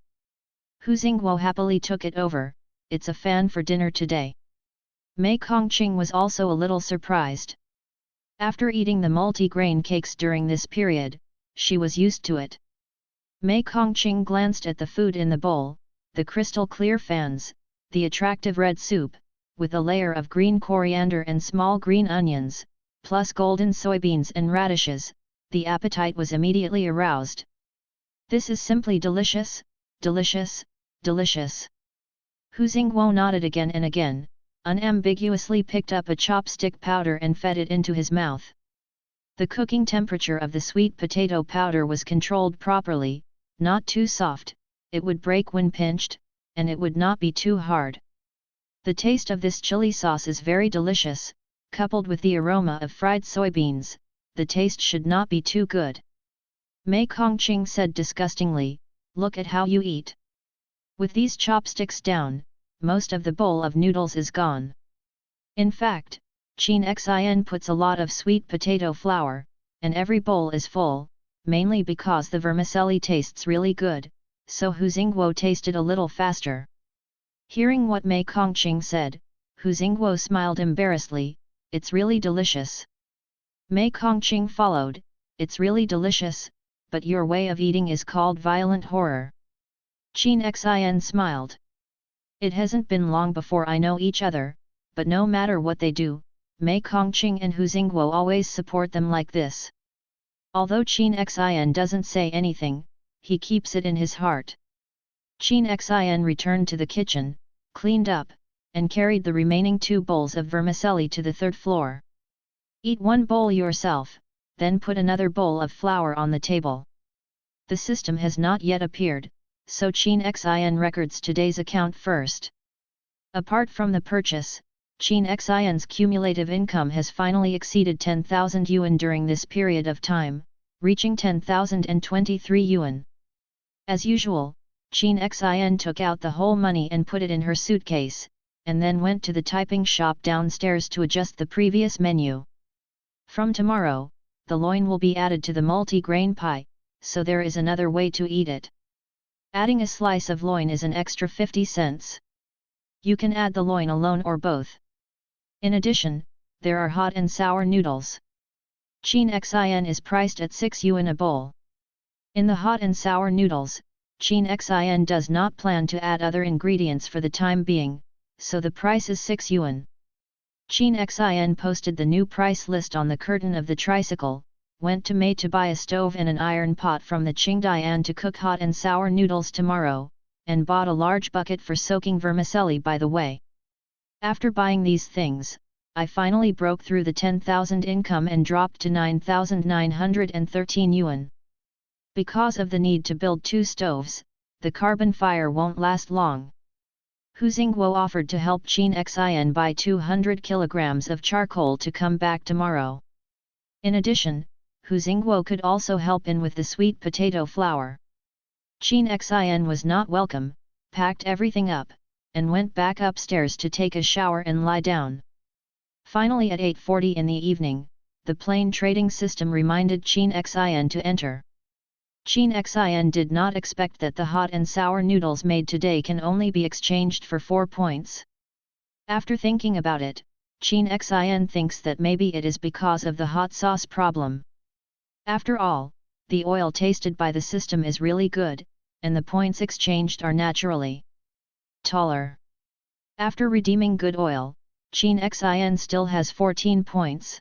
Hu Xingguo happily took it over, "It's a fan for dinner today." Mei Kongqing was also a little surprised. After eating the multi-grain cakes during this period, she was used to it. Mei Kongqing glanced at the food in the bowl, the crystal clear fans, the attractive red soup, with a layer of green coriander and small green onions, plus golden soybeans and radishes. The appetite was immediately aroused. "This is simply delicious, delicious, delicious." Hu Xingguo nodded again and again, unambiguously picked up a chopstick powder and fed it into his mouth. The cooking temperature of the sweet potato powder was controlled properly, not too soft, it would break when pinched, and it would not be too hard. The taste of this chili sauce is very delicious, coupled with the aroma of fried soybeans, the taste should not be too good. Mei Kongqing said disgustingly, "Look at how you eat. With these chopsticks down, most of the bowl of noodles is gone." In fact, Qin Xin puts a lot of sweet potato flour, and every bowl is full, mainly because the vermicelli tastes really good, so Hu Xingguo tasted a little faster. Hearing what Mei Kongqing said, Hu Xingguo smiled embarrassedly, "It's really delicious." Mei Kongqing followed, "It's really delicious, but your way of eating is called violent horror." Qin Xin smiled. "It hasn't been long before I know each other, but no matter what they do, Mei Kongqing and Hu Xingguo always support them like this." Although Qin Xin doesn't say anything, he keeps it in his heart. Qin Xin returned to the kitchen, cleaned up, and carried the remaining 2 bowls of vermicelli to the 3rd floor. "Eat 1 bowl yourself, then put another bowl of flour on the table." The system has not yet appeared, so Qin Xin records today's account first. Apart from the purchase, Qin Xin's cumulative income has finally exceeded 10,000 yuan during this period of time, reaching 10,023 yuan. As usual, Qin Xin took out the whole money and put it in her suitcase, and then went to the typing shop downstairs to adjust the previous menu. From tomorrow, the loin will be added to the multi-grain pie, so there is another way to eat it. Adding a slice of loin is an extra 50 cents. You can add the loin alone or both. In addition, there are hot and sour noodles. Qin Xin is priced at 6 yuan a bowl. In the hot and sour noodles, Qin Xin does not plan to add other ingredients for the time being, so the price is 6 yuan. Qin Xin posted the new price list on the curtain of the tricycle, went to Mei to buy a stove and an iron pot from the Qingdian to cook hot and sour noodles tomorrow, and bought a large bucket for soaking vermicelli by the way. After buying these things, I finally broke through the 10,000 income and dropped to 9,913 yuan. Because of the need to build 2 stoves, the carbon fire won't last long. Hu Xingguo offered to help Qin Xin buy 200 kilograms of charcoal to come back tomorrow. In addition, Hu Xingguo could also help in with the sweet potato flour. Qin Xin was not welcome, packed everything up, and went back upstairs to take a shower and lie down. Finally at 8:40 in the evening, the plane trading system reminded Qin Xin to enter. Qin Xin did not expect that the hot and sour noodles made today can only be exchanged for 4 points. After thinking about it, Qin Xin thinks that maybe it is because of the hot sauce problem. After all, the oil tasted by the system is really good, and the points exchanged are naturally taller. After redeeming good oil, Qin Xin still has 14 points.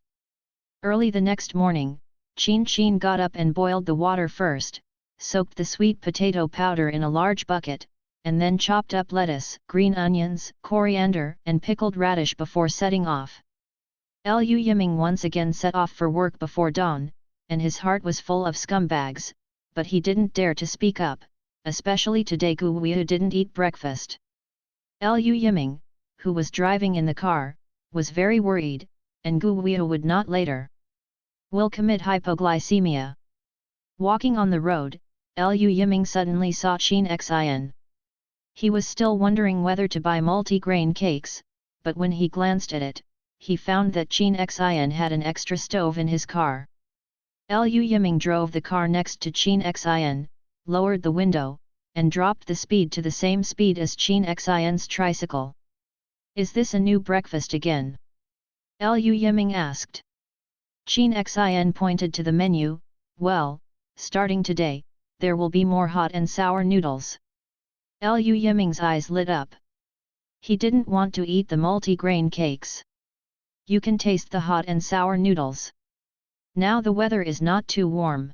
Early the next morning, Qin got up and boiled the water first, soaked the sweet potato powder in a large bucket, and then chopped up lettuce, green onions, coriander, and pickled radish before setting off. Liu Yiming once again set off for work before dawn, and his heart was full of scumbags, but he didn't dare to speak up, especially today Gu Wei didn't eat breakfast. Liu Yiming, who was driving in the car, was very worried, and Gu Wei would not later will commit hypoglycemia. Walking on the road, Liu Yiming suddenly saw Qin Xin. He was still wondering whether to buy multi-grain cakes, but when he glanced at it, he found that Qin Xin had an extra stove in his car. Liu Yiming drove the car next to Qin Xin, lowered the window, and dropped the speed to the same speed as Qin Xin's tricycle. "Is this a new breakfast again?" Liu Yiming asked. Qin Xin pointed to the menu. "Well, starting today, there will be more hot and sour noodles." Liu Yiming's eyes lit up. He didn't want to eat the multi-grain cakes. You can taste the hot and sour noodles. Now the weather is not too warm.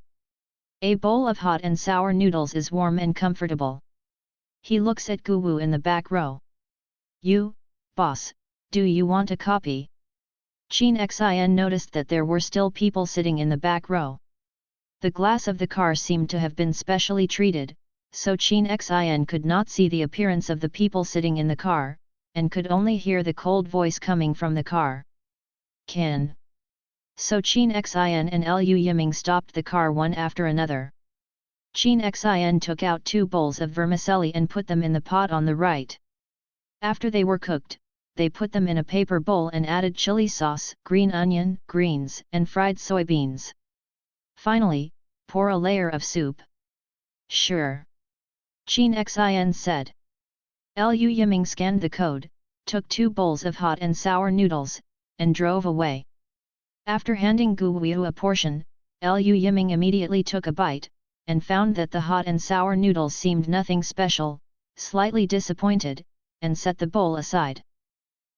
A bowl of hot and sour noodles is warm and comfortable. He looks at Gu Wu in the back row. You, boss, do you want a copy? Chin Xin noticed that there were still people sitting in the back row. The glass of the car seemed to have been specially treated, so Chin Xin could not see the appearance of the people sitting in the car, and could only hear the cold voice coming from the car. Can. So Chin Xin and Lu Yiming stopped the car one after another. Chin Xin took out 2 bowls of vermicelli and put them in the pot on the right. After they were cooked, they put them in a paper bowl and added chili sauce, green onion, greens, and fried soybeans. Finally, pour a layer of soup. Sure. Chin Xin said. Lu Yiming scanned the code, took 2 bowls of hot and sour noodles, and drove away. After handing Gu Weiu a portion, Lu Yiming immediately took a bite, and found that the hot and sour noodles seemed nothing special, slightly disappointed, and set the bowl aside.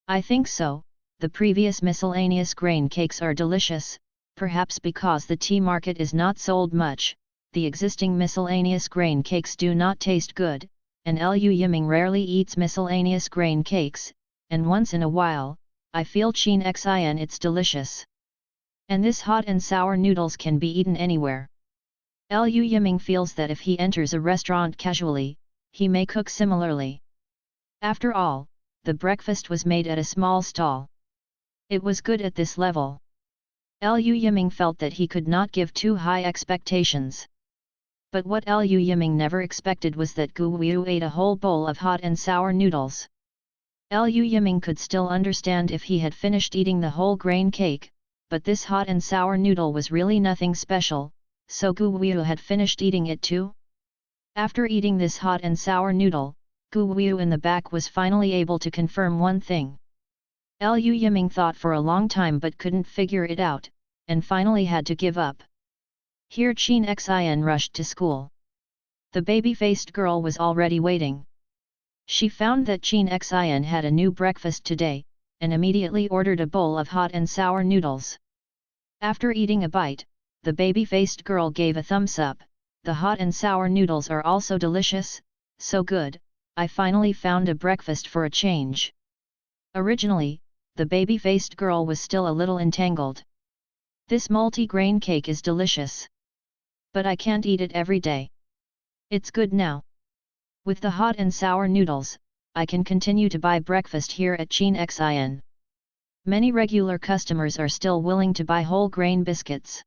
I think so, the previous miscellaneous grain cakes are delicious, perhaps because the tea market is not sold much, the existing miscellaneous grain cakes do not taste good, and Lu Yiming rarely eats miscellaneous grain cakes, and once in a while, I feel Chin Xin it's delicious. And this hot and sour noodles can be eaten anywhere. Lu Yiming feels that if he enters a restaurant casually, he may cook similarly. After all, the breakfast was made at a small stall. It was good at this level. Lu Yiming felt that he could not give too high expectations. But what Lu Yiming never expected was that Gu Weiu ate a whole bowl of hot and sour noodles. Lu Yiming could still understand if he had finished eating the whole grain cake, but this hot and sour noodle was really nothing special, so Gu Weiu had finished eating it too? After eating this hot and sour noodle, Gu Weiu in the back was finally able to confirm one thing. Lu Yiming thought for a long time but couldn't figure it out, and finally had to give up. Here Chin Xin rushed to school. The baby-faced girl was already waiting. She found that Chin Xin had a new breakfast today, and immediately ordered a bowl of hot and sour noodles. After eating a bite, the baby-faced girl gave a thumbs up. The hot and sour noodles are also delicious, so good, I finally found a breakfast for a change. Originally, the baby-faced girl was still a little entangled. This multi-grain cake is delicious. But I can't eat it every day. It's good now. With the hot and sour noodles, I can continue to buy breakfast here at Chin Xin. Many regular customers are still willing to buy whole grain biscuits.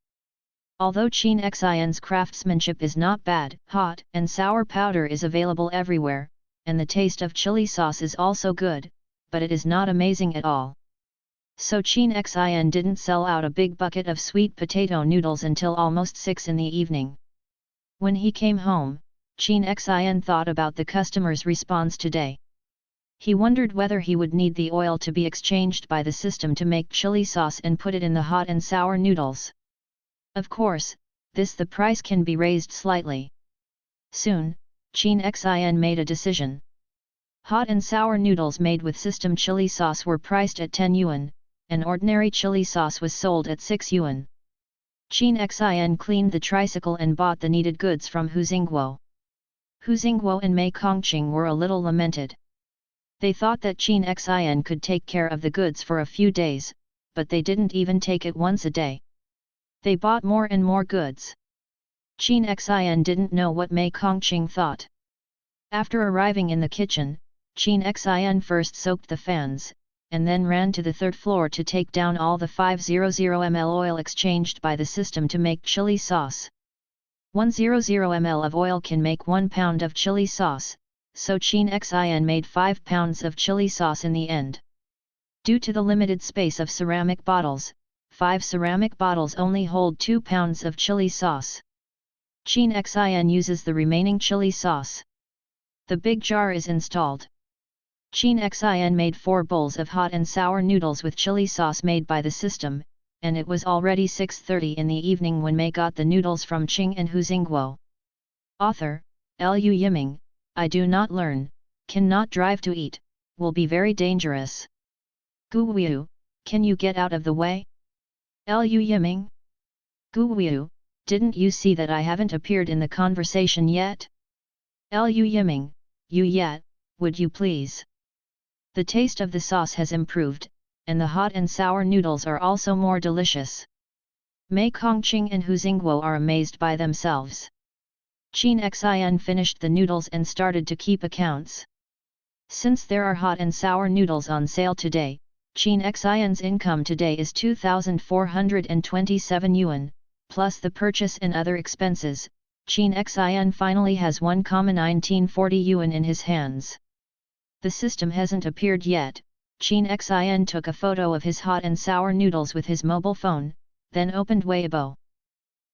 Although Chin Xin's craftsmanship is not bad, hot and sour powder is available everywhere, and the taste of chili sauce is also good, but it is not amazing at all. So Chin Xin didn't sell out a big bucket of sweet potato noodles until almost 6 in the evening. When he came home, Chin Xin thought about the customer's response today. He wondered whether he would need the oil to be exchanged by the system to make chili sauce and put it in the hot and sour noodles. Of course, the price can be raised slightly. Soon, Chin Xin made a decision. Hot and sour noodles made with system chili sauce were priced at 10 yuan, and ordinary chili sauce was sold at 6 yuan. Chin Xin cleaned the tricycle and bought the needed goods from Hu Xingguo. Hu Xingguo and Mei Kongqing were a little lamented. They thought that Chin Xin could take care of the goods for a few days, but they didn't even take it once a day. They bought more and more goods. Chin Xin didn't know what Mei Kongqing thought. After arriving in the kitchen, Chin Xin first soaked the fans, and then ran to the 3rd floor to take down all the 500 ml oil exchanged by the system to make chili sauce. 100 ml of oil can make 1 pound of chili sauce, so Chin Xin made 5 pounds of chili sauce in the end. Due to the limited space of ceramic bottles, 5 ceramic bottles only hold 2 pounds of chili sauce. Chin Xin uses the remaining chili sauce. The big jar is installed. Chin Xin made 4 bowls of hot and sour noodles with chili sauce made by the system, and it was already 6:30 in the evening when Mei got the noodles from Qing and Hu Xingguo. Author, Lu Yiming, I do not learn, cannot drive to eat, will be very dangerous. Gu Weiu, can you get out of the way? Lu Yiming? Gu Weiu, didn't you see that I haven't appeared in the conversation yet? Lu Yiming, you yet, would you please? The taste of the sauce has improved, and the hot and sour noodles are also more delicious. Mei Kongqing and Hu Xingguo are amazed by themselves. Qin Xin finished the noodles and started to keep accounts. Since there are hot and sour noodles on sale today, Qin Xin's income today is 2,427 yuan, plus the purchase and other expenses. Qin Xin finally has 1,1940 yuan in his hands. The system hasn't appeared yet. Qin Xin took a photo of his hot and sour noodles with his mobile phone, then opened Weibo.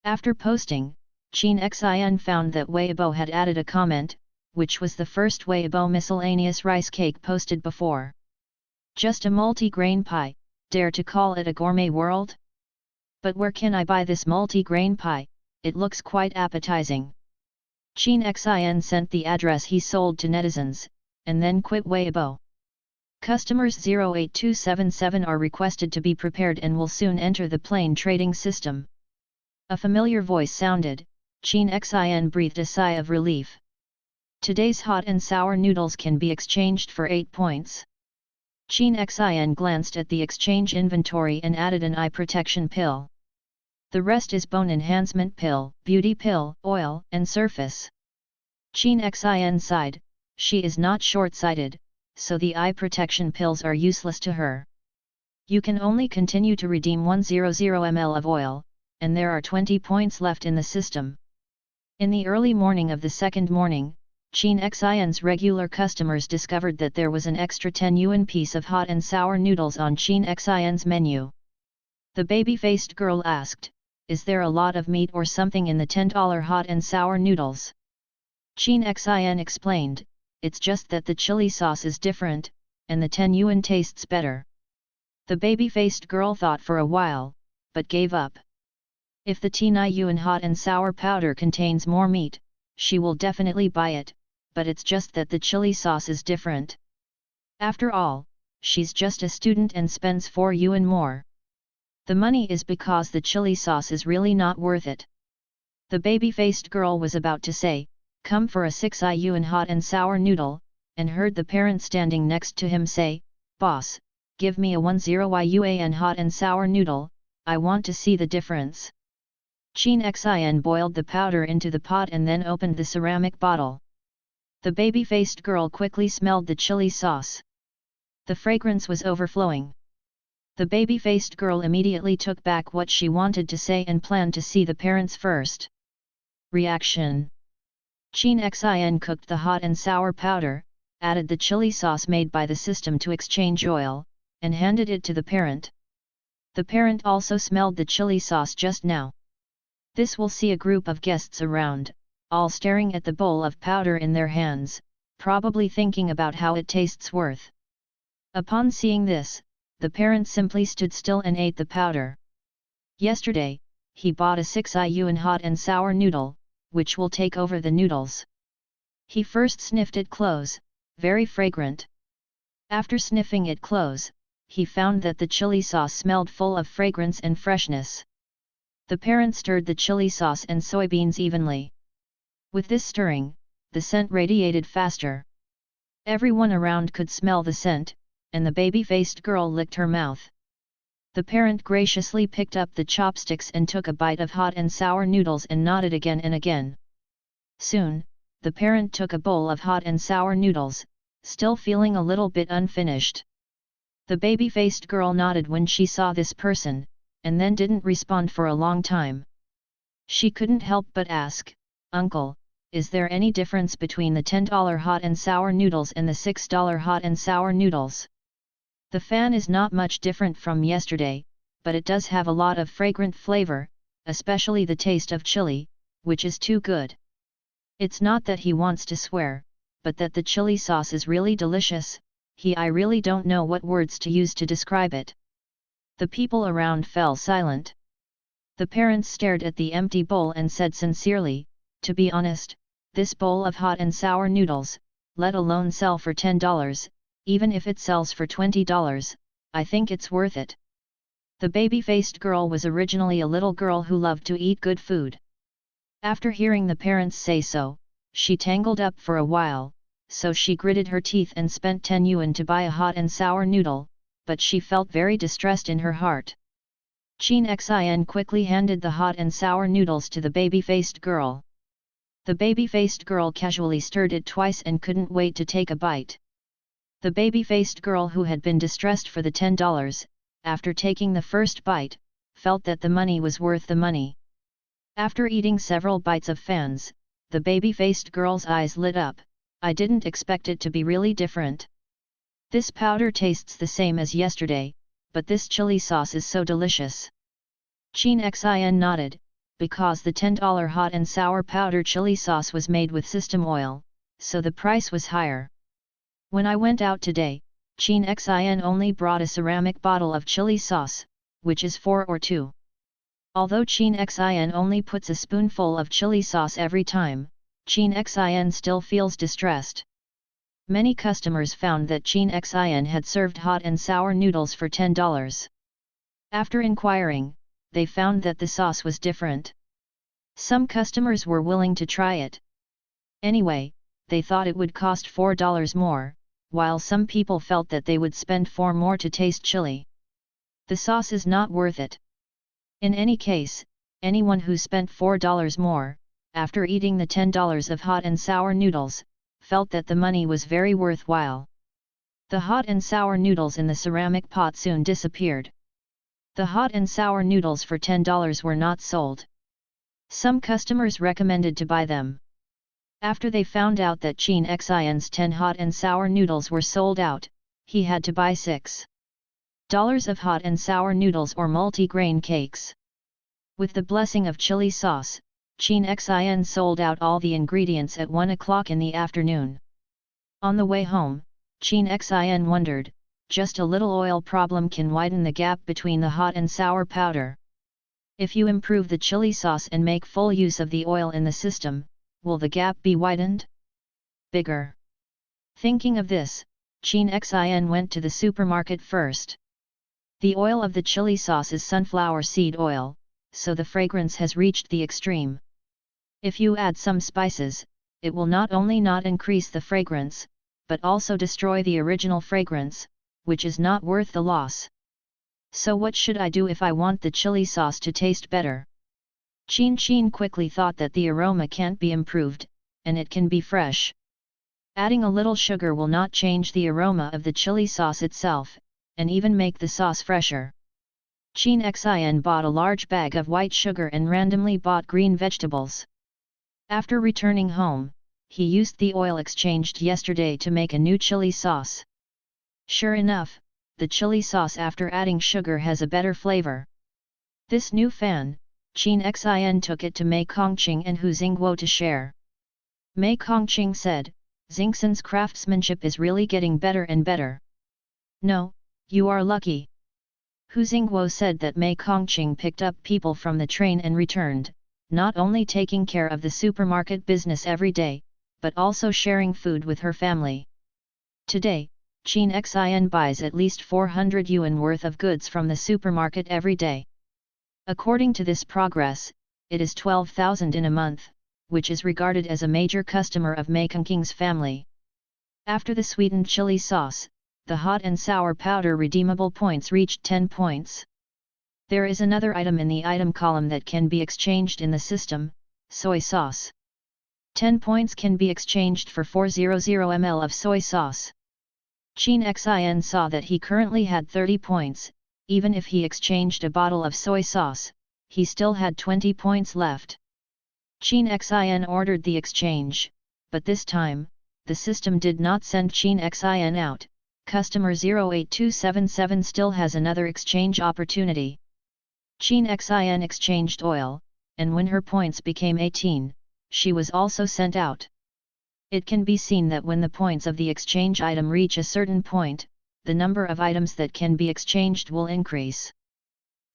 After posting, Qin Xin found that Weibo had added a comment, which was the first Weibo miscellaneous rice cake posted before. Just a multi-grain pie, dare to call it a gourmet world? But where can I buy this multi-grain pie? It looks quite appetizing. Qin Xin sent the address he sold to netizens, and then quit Weibo. Customers 08277 are requested to be prepared and will soon enter the plain trading system. A familiar voice sounded. Qin Xin breathed a sigh of relief. Today's hot and sour noodles can be exchanged for 8 points. Qin Xin glanced at the exchange inventory and added an eye protection pill. The rest is bone enhancement pill, beauty pill, oil, and surface. Qin Xin sighed. She is not short-sighted, so the eye protection pills are useless to her. You can only continue to redeem 100 ml of oil, and there are 20 points left in the system. In the early morning of the second morning, Qin Xin's regular customers discovered that there was an extra 10 yuan piece of hot and sour noodles on Qin Xin's menu. The baby-faced girl asked, "Is there a lot of meat or something in the $10 hot and sour noodles?" Qin Xin explained, "It's just that the chili sauce is different, and the 10 yuan tastes better." The baby-faced girl thought for a while, but gave up. If the 10 yuan hot and sour powder contains more meat, she will definitely buy it, but it's just that the chili sauce is different. After all, she's just a student and spends 4 yuan more. The money is because the chili sauce is really not worth it. The baby-faced girl was about to say, "Come for a 6 yuan hot and sour noodle," and heard the parent standing next to him say, "Boss, give me a 10 yuan hot and sour noodle, I want to see the difference." Qin Xin boiled the powder into the pot and then opened the ceramic bottle. The baby-faced girl quickly smelled the chili sauce. The fragrance was overflowing. The baby-faced girl immediately took back what she wanted to say and planned to see the parents first. Reaction. Qin Xin cooked the hot and sour powder, added the chili sauce made by the system to exchange oil, and handed it to the parent. The parent also smelled the chili sauce just now. This will see a group of guests around, all staring at the bowl of powder in their hands, probably thinking about how it tastes worth. Upon seeing this, the parent simply stood still and ate the powder. Yesterday, he bought a 6 yuan hot and sour noodle, which will take over the noodles. He first sniffed it close, very fragrant. After sniffing it close, he found that the chili sauce smelled full of fragrance and freshness. The parent stirred the chili sauce and soybeans evenly. With this stirring, the scent radiated faster. Everyone around could smell the scent, and the baby-faced girl licked her mouth. The parent graciously picked up the chopsticks and took a bite of hot and sour noodles and nodded again and again. Soon, the parent took a bowl of hot and sour noodles, still feeling a little bit unfinished. The baby-faced girl nodded when she saw this person, and then didn't respond for a long time. She couldn't help but ask, "Uncle, is there any difference between the $10 hot and sour noodles and the $6 hot and sour noodles?" The fan is not much different from yesterday, but it does have a lot of fragrant flavor, especially the taste of chili, which is too good. It's not that he wants to swear, but that the chili sauce is really delicious. I really don't know what words to use to describe it. The people around fell silent. The parents stared at the empty bowl and said sincerely, "To be honest, this bowl of hot and sour noodles, let alone sell for $10, even if it sells for $20, I think it's worth it." The baby-faced girl was originally a little girl who loved to eat good food. After hearing the parents say so, she tangled up for a while, so she gritted her teeth and spent 10 yuan to buy a hot and sour noodle, but she felt very distressed in her heart. Qin Xin quickly handed the hot and sour noodles to the baby-faced girl. The baby-faced girl casually stirred it twice and couldn't wait to take a bite. The baby-faced girl, who had been distressed for the $10, after taking the first bite, felt that the money was worth the money. After eating several bites of fans, the baby-faced girl's eyes lit up. I didn't expect it to be really different. This powder tastes the same as yesterday, but this chili sauce is so delicious. Qin Xin nodded, because the $10 hot and sour powder chili sauce was made with system oil, so the price was higher. When I went out today, Qin Xin only brought a ceramic bottle of chili sauce, which is 4 or 2. Although Qin Xin only puts a spoonful of chili sauce every time, Qin Xin still feels distressed. Many customers found that Qin Xin had served hot and sour noodles for $10. After inquiring, they found that the sauce was different. Some customers were willing to try it. Anyway, they thought it would cost $4 more, while some people felt that they would spend $4 more to taste chili. The sauce is not worth it. In any case, anyone who spent $4 more, after eating the $10 of hot and sour noodles, felt that the money was very worthwhile. The hot and sour noodles in the ceramic pot soon disappeared. The hot and sour noodles for $10 were not sold. Some customers recommended to buy them. After they found out that Qin Xin's 10 hot and sour noodles were sold out, he had to buy $6 of hot and sour noodles or multi-grain cakes. With the blessing of chili sauce, Qin Xin sold out all the ingredients at 1 o'clock in the afternoon. On the way home, Qin Xin wondered, just a little oil problem can widen the gap between the hot and sour powder. If you improve the chili sauce and make full use of the oil in the system, will the gap be widened? Bigger. Thinking of this, Qin Xin went to the supermarket first. The oil of the chili sauce is sunflower seed oil, so the fragrance has reached the extreme. If you add some spices, it will not only not increase the fragrance, but also destroy the original fragrance, which is not worth the loss. So what should I do if I want the chili sauce to taste better? Qin quickly thought that the aroma can't be improved, and it can be fresh. Adding a little sugar will not change the aroma of the chili sauce itself, and even make the sauce fresher. Qin Xin bought a large bag of white sugar and randomly bought green vegetables. After returning home, he used the oil exchanged yesterday to make a new chili sauce. Sure enough, the chili sauce after adding sugar has a better flavor. This new fan, Qin Xin took it to Mei Kongqing and Hu Xingguo to share. Mei Kongqing said, "Xingxin's craftsmanship is really getting better and better." "No, you are lucky." Hu Xingguo said that Mei Kongqing picked up people from the train and returned, not only taking care of the supermarket business every day, but also sharing food with her family. Today, Qin Xin buys at least 400 yuan worth of goods from the supermarket every day. According to this progress, it is 12,000 in a month, which is regarded as a major customer of Mei Kongqing's family. After the sweetened chili sauce, the hot and sour powder redeemable points reached 10 points. There is another item in the item column that can be exchanged in the system, soy sauce. 10 points can be exchanged for 400 ml of soy sauce. Qin Xin saw that he currently had 30 points, even if he exchanged a bottle of soy sauce, he still had 20 points left. Qin Xin ordered the exchange, but this time, the system did not send Qin Xin out. Customer 08277 still has another exchange opportunity. Qin Xin exchanged oil, and when her points became 18, she was also sent out. It can be seen that when the points of the exchange item reach a certain point, the number of items that can be exchanged will increase.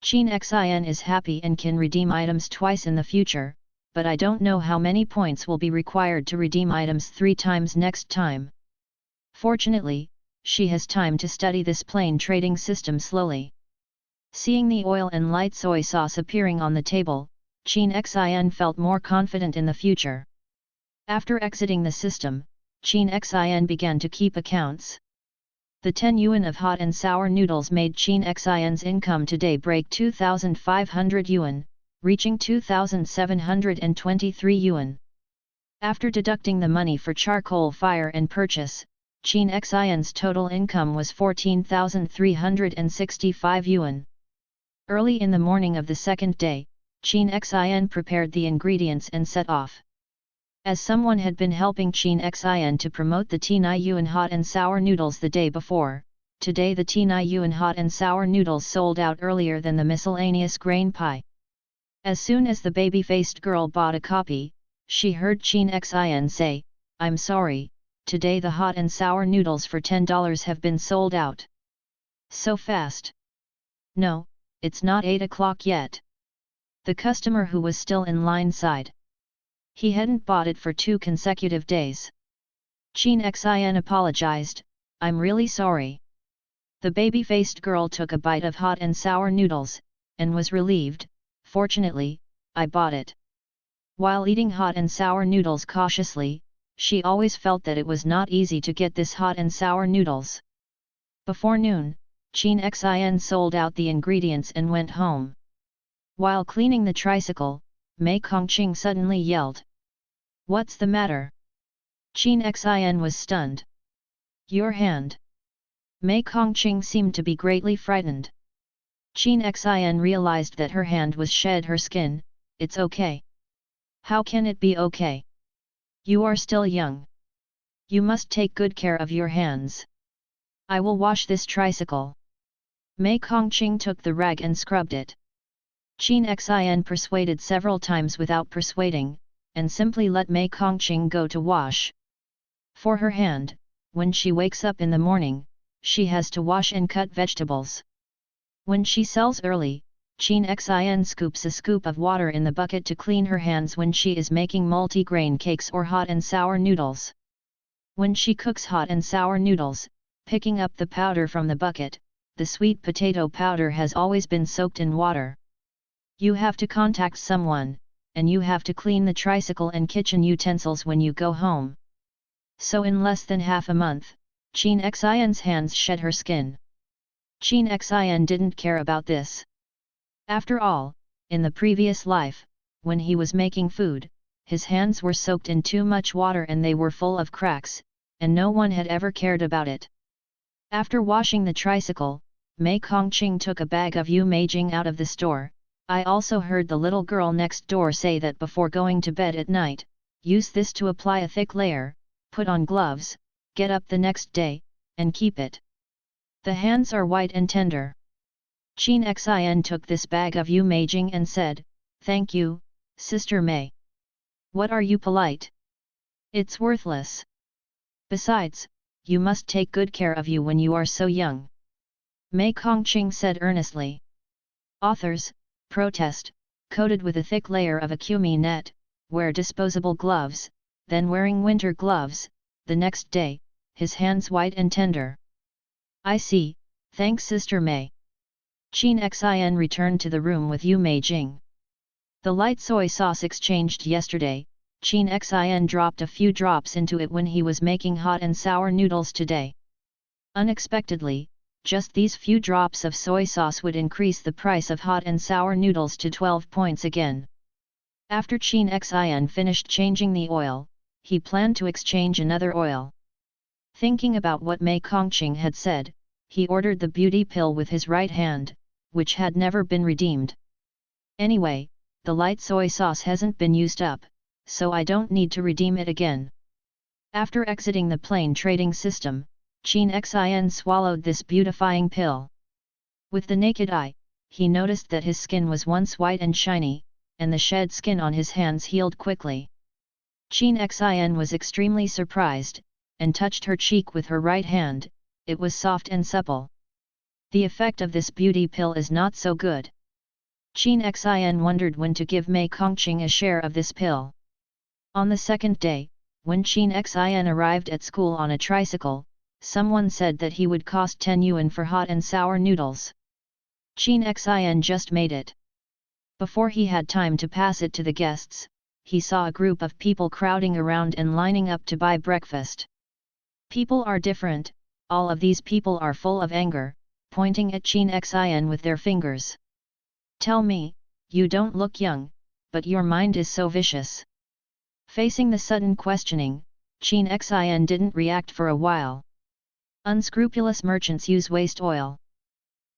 Qin Xin is happy and can redeem items twice in the future, but I don't know how many points will be required to redeem items 3 times next time. Fortunately, she has time to study this plain trading system slowly. Seeing the oil and light soy sauce appearing on the table, Qin Xin felt more confident in the future. After exiting the system, Qin Xin began to keep accounts. The 10 yuan of hot and sour noodles made Qin Xin's income today break 2,500 yuan, reaching 2,723 yuan. After deducting the money for charcoal fire and purchase, Qin Xin's total income was 14,365 yuan. Early in the morning of the second day, Qin Xin prepared the ingredients and set off. As someone had been helping Qin Xin to promote the Tinai Yuan hot and sour noodles the day before, today the Tinai Yuan hot and sour noodles sold out earlier than the miscellaneous grain pie. As soon as the baby-faced girl bought a copy, she heard Qin Xin say, "I'm sorry, today the hot and sour noodles for $10 have been sold out." "So fast?" "No, it's not 8 o'clock yet." The customer who was still in line sighed. He hadn't bought it for 2 consecutive days. Qin Xin apologized, "I'm really sorry." The baby-faced girl took a bite of hot and sour noodles, and was relieved, "Fortunately, I bought it." While eating hot and sour noodles cautiously, she always felt that it was not easy to get this hot and sour noodles. Before noon, Qin Xin sold out the ingredients and went home. While cleaning the tricycle, Mei Kongqing suddenly yelled, "What's the matter?" Qin Xin was stunned. "Your hand." Mei Kongqing seemed to be greatly frightened. Qin Xin realized that her hand was shed her skin. "It's okay." "How can it be okay? You are still young. You must take good care of your hands. I will wash this tricycle." Mei Kongqing took the rag and scrubbed it. Qin Xin persuaded several times without persuading, and simply let Mei Kongqing go to wash. For her hand, when she wakes up in the morning, she has to wash and cut vegetables. When she sells early, Qin Xin scoops a scoop of water in the bucket to clean her hands when she is making multi-grain cakes or hot and sour noodles. When she cooks hot and sour noodles, picking up the powder from the bucket, the sweet potato powder has always been soaked in water. You have to contact someone, and you have to clean the tricycle and kitchen utensils when you go home. So in less than half a month, Qin Xin's hands shed her skin. Qin Xin didn't care about this. After all, in the previous life, when he was making food, his hands were soaked in too much water and they were full of cracks, and no one had ever cared about it. After washing the tricycle, Mei Kongqing took a bag of Yu Meijing out of the store. I also heard the little girl next door say that before going to bed at night, use this to apply a thick layer, put on gloves, get up the next day, and keep it. The hands are white and tender. Qin Xin took this bag of Yu Meijing and said, "Thank you, Sister Mei." "What are you polite? It's worthless. Besides, you must take good care of you when you are so young." Mei Kongqing said earnestly. Authors, protest, coated with a thick layer of a cumi net, wear disposable gloves, then wearing winter gloves, the next day, his hands white and tender. "I see, thanks Sister Mei." Qin Xin returned to the room with Yu Meijing. The light soy sauce exchanged yesterday, Qin Xin dropped a few drops into it when he was making hot and sour noodles today. Unexpectedly, just these few drops of soy sauce would increase the price of hot and sour noodles to 12 points again. After Qin Xin finished changing the oil, he planned to exchange another oil. Thinking about what Mei Kongqing had said, he ordered the beauty pill with his right hand, which had never been redeemed. "Anyway, the light soy sauce hasn't been used up, so I don't need to redeem it again." After exiting the plain trading system, Qin Xin swallowed this beautifying pill. With the naked eye, he noticed that his skin was once white and shiny, and the shed skin on his hands healed quickly. Qin Xin was extremely surprised, and touched her cheek with her right hand. It was soft and supple. The effect of this beauty pill is not so good. Qin Xin wondered when to give Mei Kongqing a share of this pill. On the second day, when Qin Xin arrived at school on a tricycle, someone said that he would cost 10 yuan for hot and sour noodles. Qin Xin just made it. Before he had time to pass it to the guests, he saw a group of people crowding around and lining up to buy breakfast. People are different, all of these people are full of anger, pointing at Chin Xin with their fingers. Tell me, you don't look young, but your mind is so vicious. Facing the sudden questioning, Chin Xin didn't react for a while. Unscrupulous merchants use waste oil.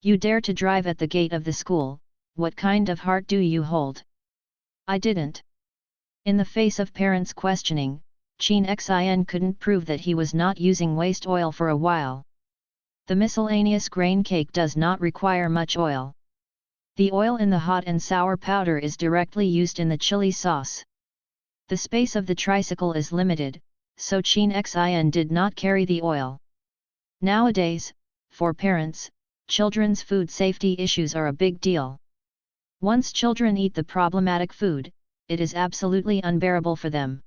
You dare to drive at the gate of the school, what kind of heart do you hold? I didn't. In the face of parents questioning, Chin Xin couldn't prove that he was not using waste oil for a while. The miscellaneous grain cake does not require much oil. The oil in the hot and sour powder is directly used in the chili sauce. The space of the tricycle is limited, so Chin Xin did not carry the oil. Nowadays, for parents, children's food safety issues are a big deal. Once children eat the problematic food, it is absolutely unbearable for them.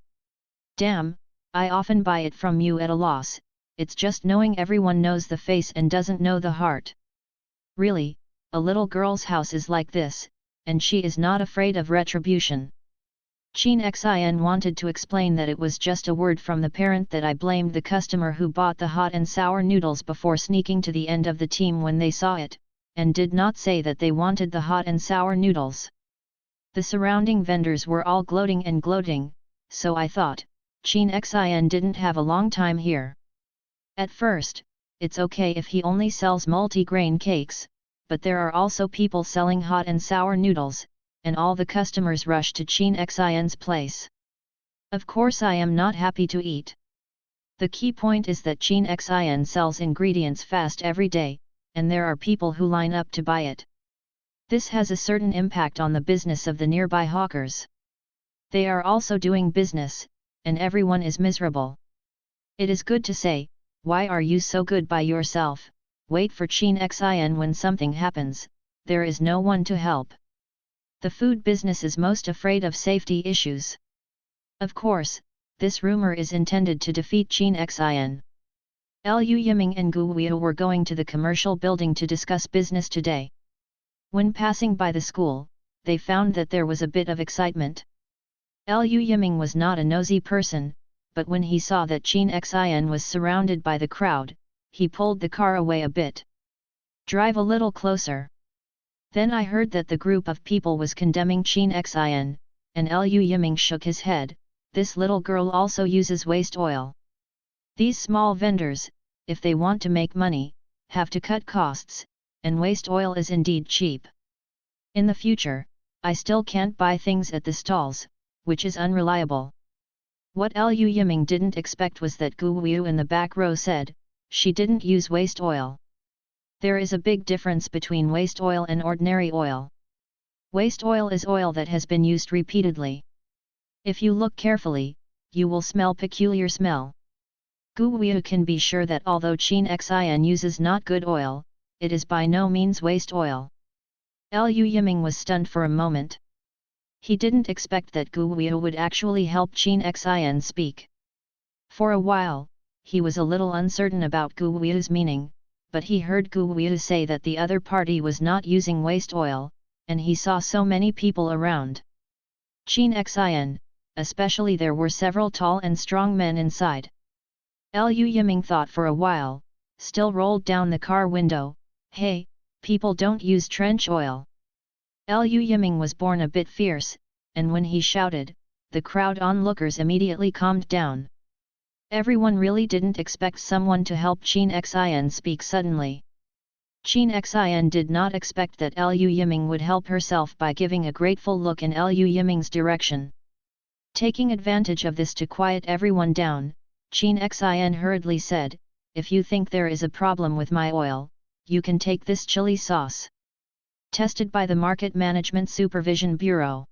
Damn, I often buy it from you at a loss, it's just knowing everyone knows the face and doesn't know the heart. Really, a little girl's house is like this, and she is not afraid of retribution. Chin Xin wanted to explain that it was just a word from the parent that I blamed the customer who bought the hot and sour noodles before sneaking to the end of the team when they saw it, and did not say that they wanted the hot and sour noodles. The surrounding vendors were all gloating and gloating, so I thought, Chin Xin didn't have a long time here. At first, it's okay if he only sells multi-grain cakes, but there are also people selling hot and sour noodles, and all the customers rush to Chin Xin's place. Of course I am not happy to eat. The key point is that Chin Xin sells ingredients fast every day, and there are people who line up to buy it. This has a certain impact on the business of the nearby hawkers. They are also doing business, and everyone is miserable. It is good to say, why are you so good by yourself? Wait for Chin Xin when something happens, there is no one to help. The food business is most afraid of safety issues. Of course, this rumor is intended to defeat Chin Xin. Liu Yiming and Gu Weiu were going to the commercial building to discuss business today. When passing by the school, they found that there was a bit of excitement. Liu Yiming was not a nosy person, but when he saw that Chin Xin was surrounded by the crowd, he pulled the car away a bit. Drive a little closer. Then I heard that the group of people was condemning Chin Xin, and Liu Yiming shook his head, this little girl also uses waste oil. These small vendors, if they want to make money, have to cut costs, and waste oil is indeed cheap. In the future, I still can't buy things at the stalls, which is unreliable. What Liu Yiming didn't expect was that Gu Weiu in the back row said, she didn't use waste oil. There is a big difference between waste oil and ordinary oil. Waste oil is oil that has been used repeatedly. If you look carefully, you will smell peculiar smell. Gu Weiu can be sure that although Chin Xin uses not good oil, it is by no means waste oil. Liu Yiming was stunned for a moment. He didn't expect that Gu Weiu would actually help Chin Xin speak. For a while, he was a little uncertain about Gu Weiu's meaning, but he heard Gu Weiu say that the other party was not using waste oil, and he saw so many people around. Chin Xin, especially there were several tall and strong men inside. Liu Yiming thought for a while, still rolled down the car window, hey, people don't use trench oil. Liu Yiming was born a bit fierce, and when he shouted, the crowd onlookers immediately calmed down. Everyone really didn't expect someone to help Chin Xin speak suddenly. Chin Xin did not expect that Liu Yiming would help herself by giving a grateful look in Liu Yiming's direction. Taking advantage of this to quiet everyone down, Chin Xin hurriedly said, if you think there is a problem with my oil, you can take this chili sauce. Tested by the Market Management Supervision Bureau.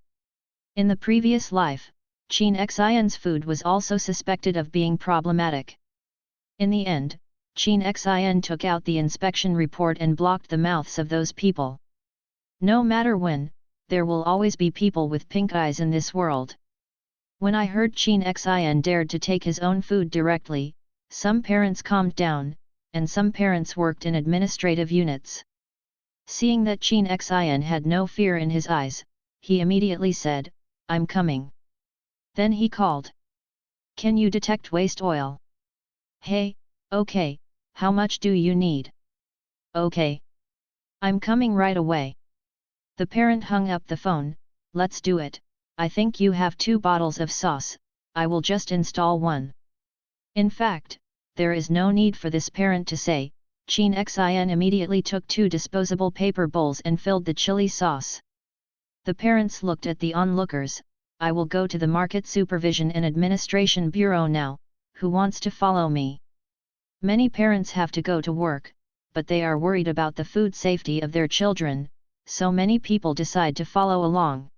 In the previous life, Chin Xin's food was also suspected of being problematic. In the end, Chin Xin took out the inspection report and blocked the mouths of those people. No matter when, there will always be people with pink eyes in this world. When I heard Chin Xin dared to take his own food directly, some parents calmed down, and some parents worked in administrative units. Seeing that Chin Xin had no fear in his eyes, he immediately said, I'm coming. Then he called. Can you detect waste oil? Hey, okay, how much do you need? Okay. I'm coming right away. The parent hung up the phone. Let's do it. I think you have 2 bottles of sauce, I will just install one. In fact, there is no need for this parent to say. Chin Xin immediately took 2 disposable paper bowls and filled the chili sauce. The parents looked at the onlookers. I will go to the Market Supervision and Administration Bureau now, who wants to follow me? Many parents have to go to work, but they are worried about the food safety of their children, so many people decide to follow along.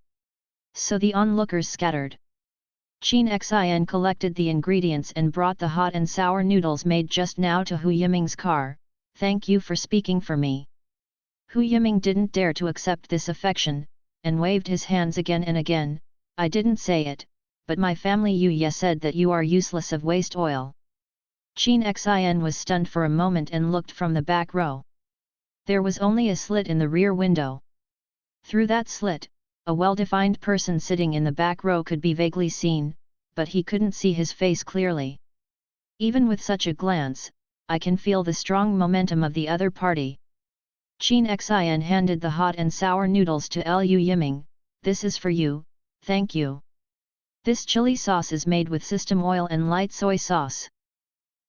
So the onlookers scattered. Chin Xin collected the ingredients and brought the hot and sour noodles made just now to Hu Yiming's car. Thank you for speaking for me. Hu Yiming didn't dare to accept this affection, and waved his hands again and again. I didn't say it, but my family Yu said that you are useless of waste oil. Chin Xin was stunned for a moment and looked from the back row. There was only a slit in the rear window. Through that slit, a well-defined person sitting in the back row could be vaguely seen, but he couldn't see his face clearly. Even with such a glance, I can feel the strong momentum of the other party. Chin Xin handed the hot and sour noodles to Liu Yiming. This is for you, thank you. This chili sauce is made with system oil and light soy sauce.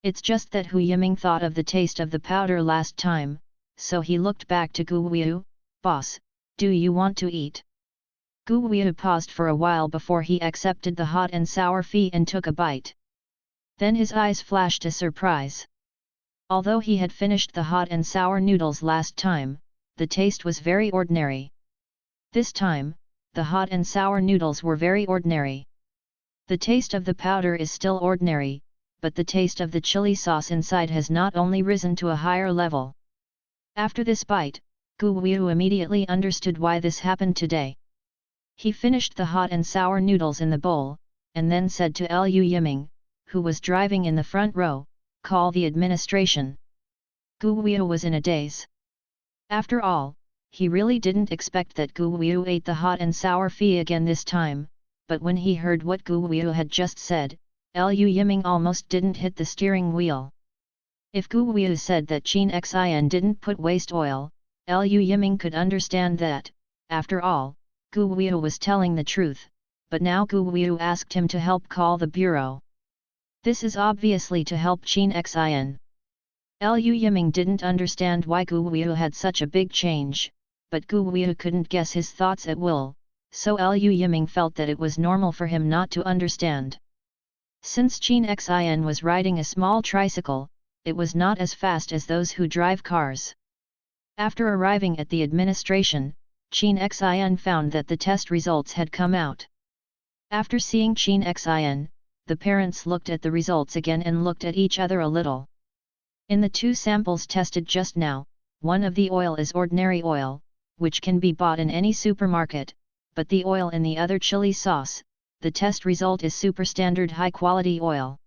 It's just that Hu Yiming thought of the taste of the powder last time, so he looked back to Gu Weiu. Boss, do you want to eat? Gu Weiu paused for a while before he accepted the hot and sour fee and took a bite. Then his eyes flashed a surprise. Although he had finished the hot and sour noodles last time, the taste was very ordinary. This time, the hot and sour noodles were very ordinary. The taste of the powder is still ordinary, but the taste of the chili sauce inside has not only risen to a higher level. After this bite, Gu Weiu immediately understood why this happened today. He finished the hot and sour noodles in the bowl, and then said to Liu Yiming, who was driving in the front row, call the administration. Gu Weiu was in a daze. After all, he really didn't expect that Gu Weiu ate the hot and sour fee again this time, but when he heard what Gu Weiu had just said, Liu Yiming almost didn't hit the steering wheel. If Gu Weiu said that Chin Xin didn't put waste oil, Liu Yiming could understand that, after all, Gu Weiu was telling the truth, but now Gu Weiu asked him to help call the bureau. This is obviously to help Chin Xin. Liu Yiming didn't understand why Gu Weiu had such a big change, but Gu Weiu couldn't guess his thoughts at will, so Liu Yiming felt that it was normal for him not to understand. Since Chin Xin was riding a small tricycle, it was not as fast as those who drive cars. After arriving at the administration, Chin Xin found that the test results had come out. After seeing Chin Xin, the parents looked at the results again and looked at each other a little. In the 2 samples tested just now, one of the oil is ordinary oil, which can be bought in any supermarket, but the oil in the other chili sauce, the test result is super standard high quality oil.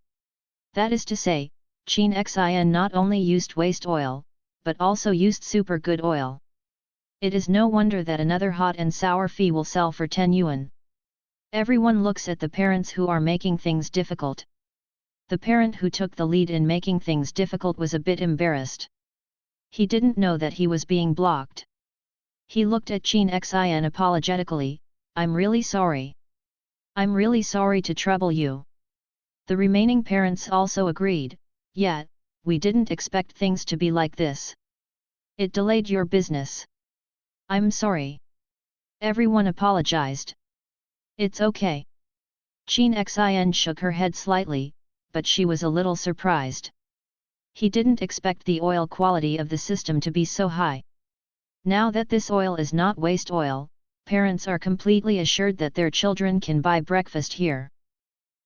That is to say, Chin Xin not only used waste oil, but also used super good oil. It is no wonder that another hot and sour fee will sell for 10 yuan. Everyone looks at the parents who are making things difficult. The parent who took the lead in making things difficult was a bit embarrassed. He didn't know that he was being blocked. He looked at Chin Xin apologetically. I'm really sorry. I'm really sorry to trouble you. The remaining parents also agreed. Yeah, we didn't expect things to be like this. It delayed your business. I'm sorry. Everyone apologized. It's okay. Chin Xin shook her head slightly, but she was a little surprised. He didn't expect the oil quality of the system to be so high. Now that this oil is not waste oil, parents are completely assured that their children can buy breakfast here.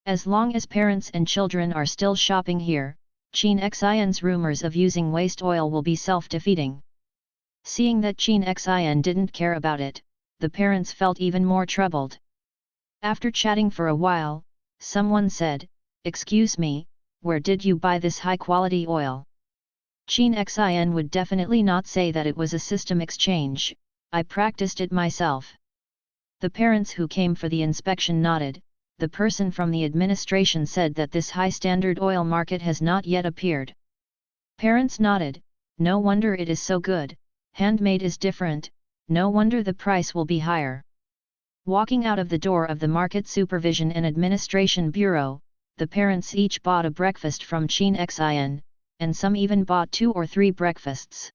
As long as parents and children are still shopping here, Chin Xin's rumors of using waste oil will be self-defeating. Seeing that Chin Xin didn't care about it, the parents felt even more troubled. After chatting for a while, someone said, "Excuse me, where did you buy this high-quality oil?" Chin Xin would definitely not say that it was a system exchange. I practiced it myself. The parents who came for the inspection nodded. the person from the administration said that this high-standard oil market has not yet appeared. Parents nodded, no wonder it is so good, handmade is different, no wonder the price will be higher. Walking out of the door of the Market Supervision and Administration Bureau, the parents each bought a breakfast from Chin Xin, and some even bought 2 or 3 breakfasts.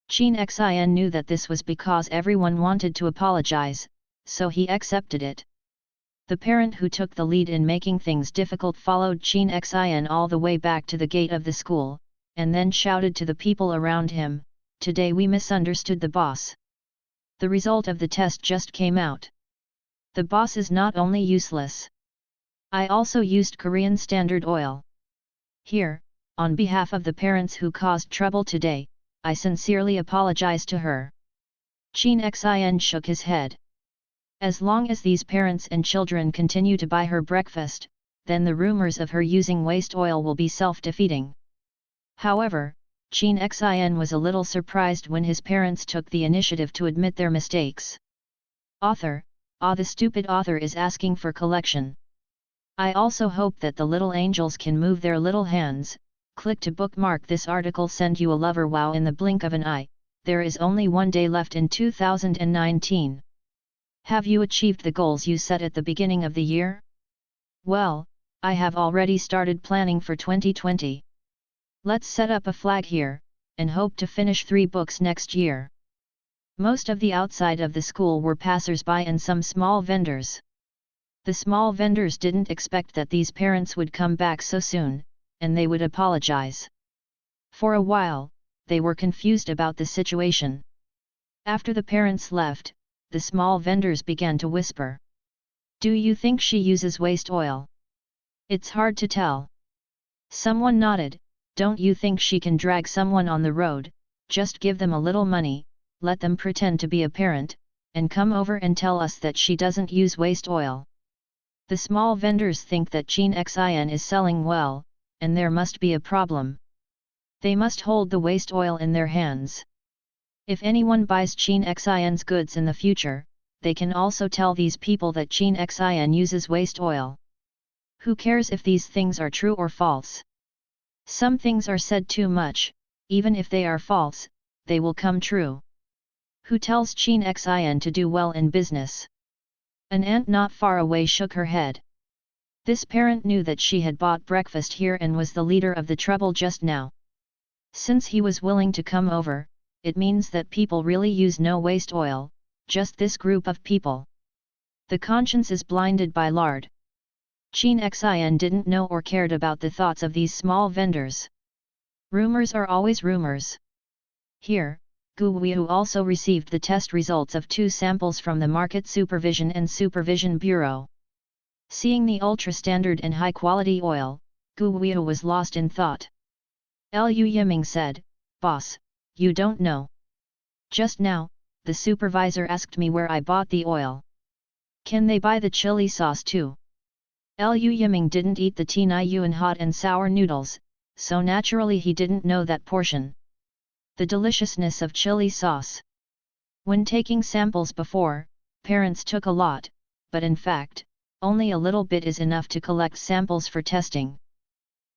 Chin Xin knew that this was because everyone wanted to apologize, so he accepted it. The parent who took the lead in making things difficult followed Chin Xin all the way back to the gate of the school, and then shouted to the people around him, "Today we misunderstood the boss. The result of the test just came out. The boss is not only useless. I also used Korean Standard Oil. Here, on behalf of the parents who caused trouble today, I sincerely apologize to her." Chin Xin shook his head. As long as these parents and children continue to buy her breakfast, then the rumors of her using waste oil will be self-defeating. However, Chin Xin was a little surprised when his parents took the initiative to admit their mistakes. "Author, the stupid author is asking for collection. I also hope that the little angels can move their little hands. Click to bookmark this article. Send you a lover. Wow, in the blink of an eye, there is only one day left in 2019. Have you achieved the goals you set at the beginning of the year? Well, I have already started planning for 2020. Let's set up a flag here, and hope to finish 3 books next year." Most of the outside of the school were passers-by and some small vendors. The small vendors didn't expect that these parents would come back so soon, and they would apologize. For a while, they were confused about the situation. After the parents left, the small vendors began to whisper. "Do you think she uses waste oil? It's hard to tell." Someone nodded. "Don't you think she can drag someone on the road? Just give them a little money, let them pretend to be a parent, and come over and tell us that she doesn't use waste oil." The small vendors think that Chin Xin is selling well, and there must be a problem. They must hold the waste oil in their hands. If anyone buys Chin Xin's goods in the future, they can also tell these people that Chin Xin uses waste oil. Who cares if these things are true or false? Some things are said too much, even if they are false, they will come true. Who tells Chin Xin to do well in business? An aunt not far away shook her head. This parent knew that she had bought breakfast here and was the leader of the trouble just now. Since he was willing to come over, it means that people really use no waste oil, just this group of people. The conscience is blinded by lard. Chin Xin didn't know or cared about the thoughts of these small vendors. Rumors are always rumors. Here, Gu Weiu also received the test results of 2 samples from the Market Supervision and Supervision Bureau. Seeing the ultra-standard and high-quality oil, Gu Weiu was lost in thought. Liu Yiming said, "Boss, you don't know. Just now, the supervisor asked me where I bought the oil. Can they buy the chili sauce too?" Liu Yiming didn't eat the Tianyuan hot and sour noodles, so naturally he didn't know that portion. The deliciousness of chili sauce. When taking samples before, parents took a lot, but in fact, only a little bit is enough to collect samples for testing.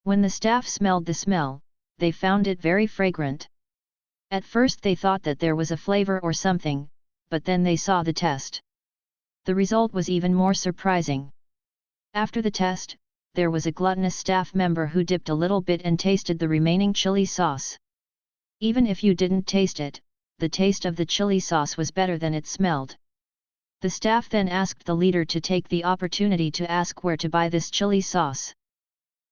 When the staff smelled the smell, they found it very fragrant. At first they thought that there was a flavor or something, but then they saw the test. The result was even more surprising. After the test, there was a gluttonous staff member who dipped a little bit and tasted the remaining chili sauce. Even if you didn't taste it, the taste of the chili sauce was better than it smelled. The staff then asked the leader to take the opportunity to ask where to buy this chili sauce.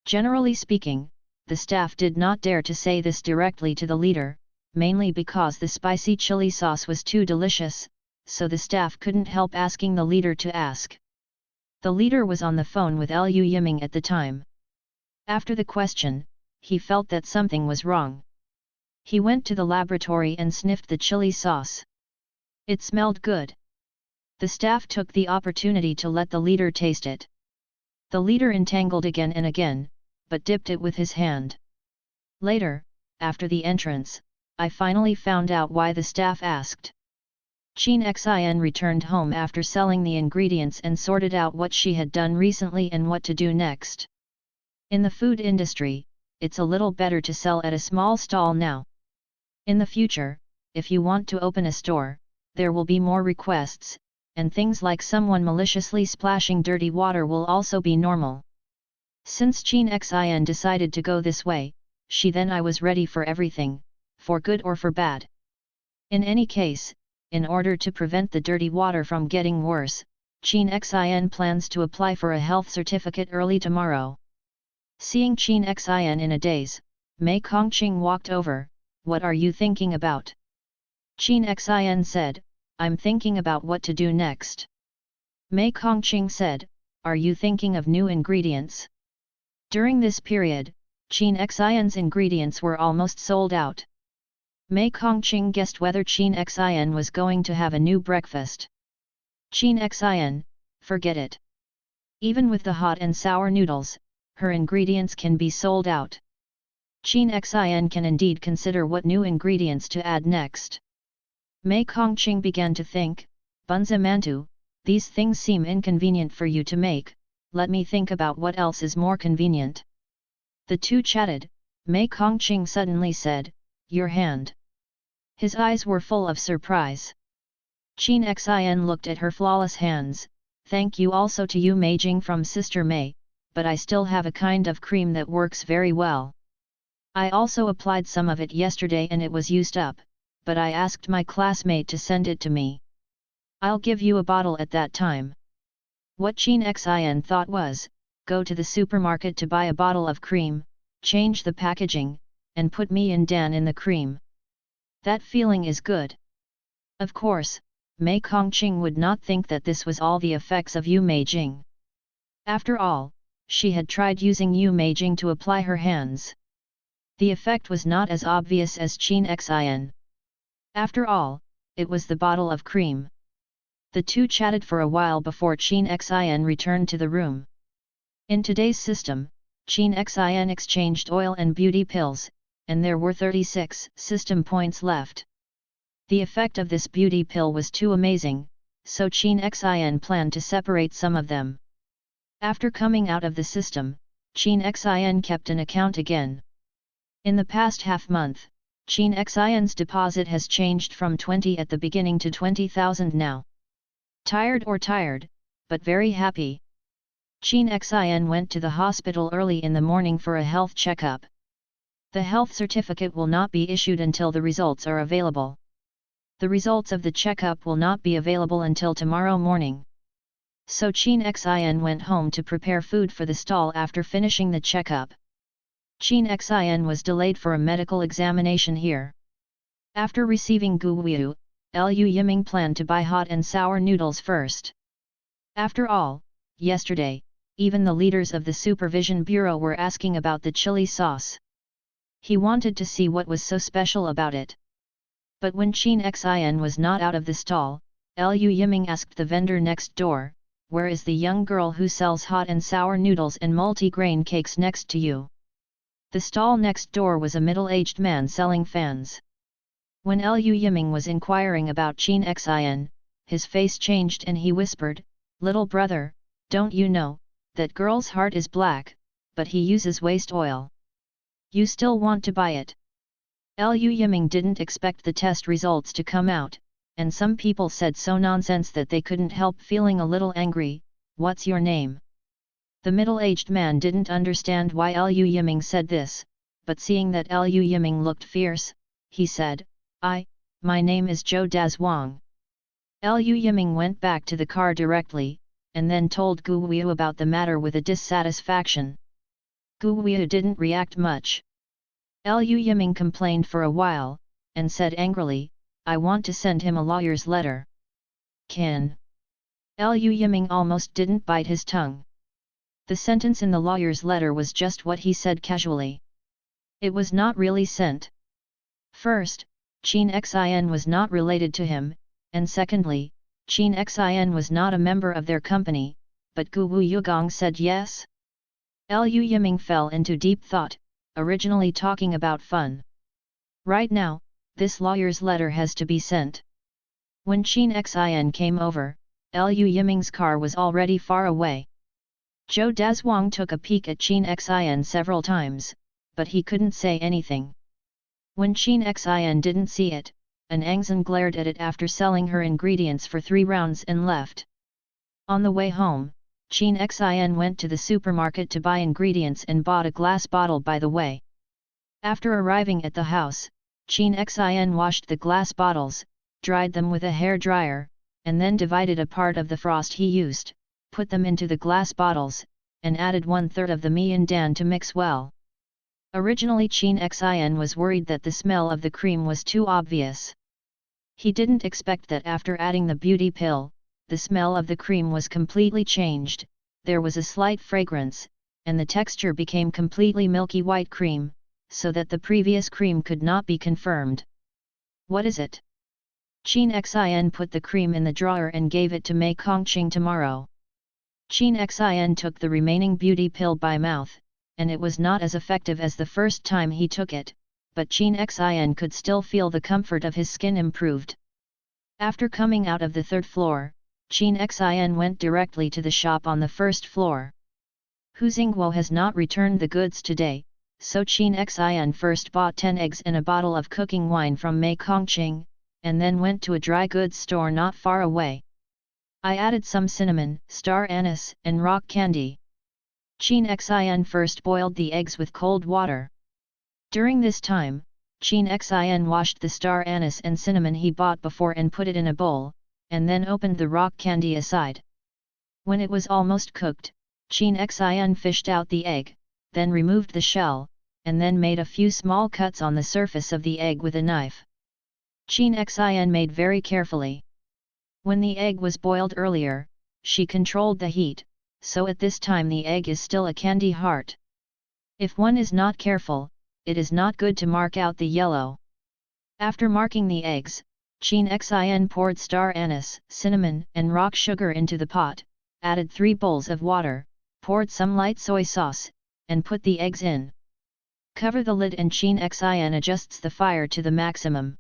Generally speaking, the staff did not dare to say this directly to the leader, mainly because the spicy chili sauce was too delicious, so the staff couldn't help asking the leader to ask. The leader was on the phone with Liu Yiming at the time. After the question, he felt that something was wrong. He went to the laboratory and sniffed the chili sauce. It smelled good. The staff took the opportunity to let the leader taste it. The leader entangled again and again, but dipped it with his hand. Later, after the entrance, I finally found out why the staff asked. Qin Xin returned home after selling the ingredients and sorted out what she had done recently and what to do next. In the food industry, it's a little better to sell at a small stall now. In the future, if you want to open a store, there will be more requests, and things like someone maliciously splashing dirty water will also be normal. Since Qin Xin decided to go this way, I was ready for everything, for good or for bad. In any case, in order to prevent the dirty water from getting worse, Qin Xin plans to apply for a health certificate early tomorrow. Seeing Qin Xin in a daze, Mei Kongqing walked over. "What are you thinking about?" Qin Xin said, "I'm thinking about what to do next." Mei Kongqing said, "Are you thinking of new ingredients?" During this period, Qin Xin's ingredients were almost sold out. Mei Kongqing guessed whether Qin Xin was going to have a new breakfast. Qin Xin, forget it. Even with the hot and sour noodles, her ingredients can be sold out. Qin Xin can indeed consider what new ingredients to add next. Mei Kongqing began to think, "Bunzi mantu, these things seem inconvenient for you to make, let me think about what else is more convenient." The two chatted. Mei Kongqing suddenly said, "Your hand." His eyes were full of surprise. Qin Xin looked at her flawless hands. "Thank you also to you Mei Jing from Sister Mei, but I still have a kind of cream that works very well. I also applied some of it yesterday and it was used up, but I asked my classmate to send it to me. I'll give you a bottle at that time." What Qin Xin thought was, go to the supermarket to buy a bottle of cream, change the packaging, and put me and Dan in the cream. That feeling is good. Of course, Mei Kongqing would not think that this was all the effects of Yu Meijing. After all, she had tried using Yu Meijing to apply her hands. The effect was not as obvious as Qin Xin. After all, it was the bottle of cream. The two chatted for a while before Qin Xin returned to the room. In today's system, Qin Xin exchanged oil and beauty pills, and there were 36 system points left. The effect of this beauty pill was too amazing, so Qin Xin planned to separate some of them. After coming out of the system, Qin Xin kept an account again. In the past half-month, Qin Xin's deposit has changed from 20 at the beginning to 20,000 now. Tired, but very happy. Qin Xin went to the hospital early in the morning for a health checkup. The health certificate will not be issued until the results are available. The results of the checkup will not be available until tomorrow morning. So Qin Xin went home to prepare food for the stall after finishing the checkup. Qin Xin was delayed for a medical examination here. After receiving Guwu, Lu Yiming planned to buy hot and sour noodles first. After all, yesterday, even the leaders of the Supervision Bureau were asking about the chili sauce. He wanted to see what was so special about it. But when Qin Xin was not out of the stall, Lu Yiming asked the vendor next door, "Where is the young girl who sells hot and sour noodles and multi-grain cakes next to you?" The stall next door was a middle-aged man selling fans. When Lu Yiming was inquiring about Qin Xin, his face changed and he whispered, "Little brother, don't you know, that girl's heart is black, but he uses waste oil. You still want to buy it?" Lu Yiming didn't expect the test results to come out, and some people said so nonsense that they couldn't help feeling a little angry. "What's your name?" The middle-aged man didn't understand why Lu Yiming said this, but seeing that Lu Yiming looked fierce, he said, My name is Zhou Dazhuang." Lu Yiming went back to the car directly, and then told Guwu about the matter with a dissatisfaction. Guwu didn't react much. Lu Yiming complained for a while, and said angrily, "I want to send him a lawyer's letter." Can. Lu Yiming almost didn't bite his tongue. The sentence in the lawyer's letter was just what he said casually. It was not really sent. First, Qin Xin was not related to him, and secondly, Qin Xin was not a member of their company, but Guwu Yugong said yes? Lu Yiming fell into deep thought, originally talking about fun. Right now, this lawyer's letter has to be sent. When Qin Xin came over, Lu Yiming's car was already far away. Zhou Dazhuang took a peek at Qin Xin several times, but he couldn't say anything. When Qin Xin didn't see it, an Angzan glared at it after selling her ingredients for 3 rounds and left. On the way home, Qin Xin went to the supermarket to buy ingredients and bought a glass bottle by the way. After arriving at the house, Qin Xin washed the glass bottles, dried them with a hair dryer, and then divided a part of the frost he used, put them into the glass bottles, and added 1/3 of the mian to mix well. Originally Qin Xin was worried that the smell of the cream was too obvious. He didn't expect that after adding the beauty pill, the smell of the cream was completely changed, there was a slight fragrance, and the texture became completely milky white cream, so that the previous cream could not be confirmed. What is it? Qin Xin put the cream in the drawer and gave it to Mei Kongqing tomorrow. Qin Xin took the remaining beauty pill by mouth, and it was not as effective as the first time he took it, but Qin Xin could still feel the comfort of his skin improved. After coming out of the 3rd floor, Qin Xin went directly to the shop on the 1st floor. Hu Xingguo has not returned the goods today, so Qin Xin first bought 10 eggs and a bottle of cooking wine from Mei Kongqing, and then went to a dry goods store not far away. I added some cinnamon, star anise, and rock candy. Qin Xin first boiled the eggs with cold water. During this time, Qin Xin washed the star anise and cinnamon he bought before and put it in a bowl, and then opened the rock candy aside. When it was almost cooked, Qin Xin fished out the egg, then removed the shell, and then made a few small cuts on the surface of the egg with a knife. Qin Xin made very carefully. When the egg was boiled earlier, she controlled the heat, so at this time the egg is still a candy heart. If one is not careful, it is not good to mark out the yellow. After marking the eggs, Qin Xin poured star anise, cinnamon, and rock sugar into the pot, added 3 bowls of water, poured some light soy sauce, and put the eggs in. Cover the lid and Qin Xin adjusts the fire to the maximum.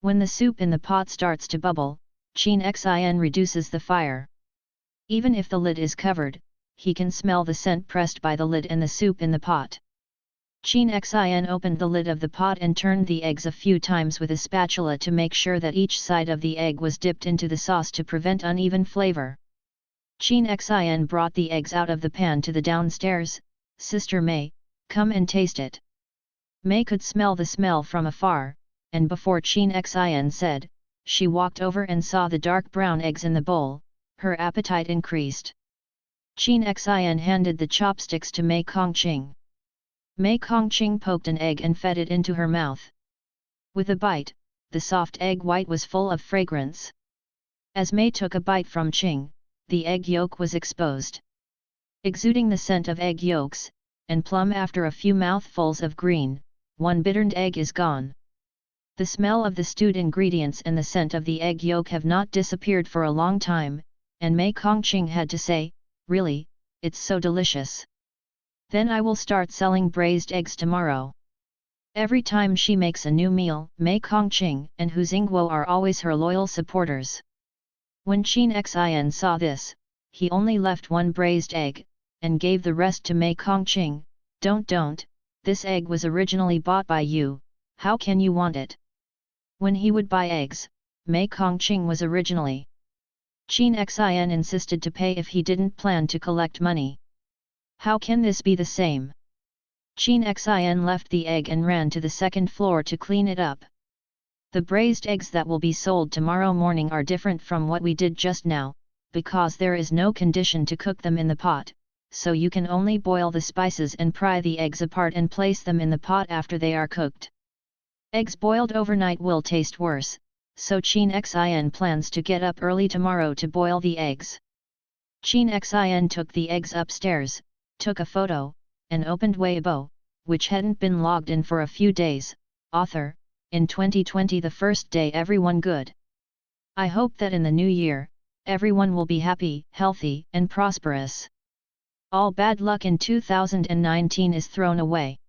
When the soup in the pot starts to bubble, Qin Xin reduces the fire. Even if the lid is covered, he can smell the scent pressed by the lid and the soup in the pot. Qin Xin opened the lid of the pot and turned the eggs a few times with a spatula to make sure that each side of the egg was dipped into the sauce to prevent uneven flavor. Qin Xin brought the eggs out of the pan to the downstairs. Sister Mei, come and taste it. Mei could smell the smell from afar, and before Qin Xin said, she walked over and saw the dark brown eggs in the bowl. Her appetite increased. Qin Xin handed the chopsticks to Mei Kongqing. Mei Kongqing poked an egg and fed it into her mouth. With a bite, the soft egg white was full of fragrance. As Mei took a bite from Qing, the egg yolk was exposed. Exuding the scent of egg yolks, and plum after a few mouthfuls of green, 1 bittered egg is gone. The smell of the stewed ingredients and the scent of the egg yolk have not disappeared for a long time, and Mei Kongqing had to say, really, it's so delicious. Then I will start selling braised eggs tomorrow. Every time she makes a new meal, Mei Kongqing and Hu Xingguo are always her loyal supporters. When Qin Xin saw this, he only left 1 braised egg, and gave the rest to Mei Kongqing. Don't, this egg was originally bought by you, how can you want it? When he would buy eggs, Mei Kongqing was originally. Qin Xin insisted to pay if he didn't plan to collect money. How can this be the same? Qin Xin left the egg and ran to the 2nd floor to clean it up. The braised eggs that will be sold tomorrow morning are different from what we did just now, because there is no condition to cook them in the pot, so you can only boil the spices and pry the eggs apart and place them in the pot after they are cooked. Eggs boiled overnight will taste worse, so Qin Xin plans to get up early tomorrow to boil the eggs. Qin Xin took the eggs upstairs, took a photo, and opened Weibo, which hadn't been logged in for a few days. Author, in 2020 the first day everyone good. I hope that in the new year, everyone will be happy, healthy, and prosperous. All bad luck in 2019 is thrown away.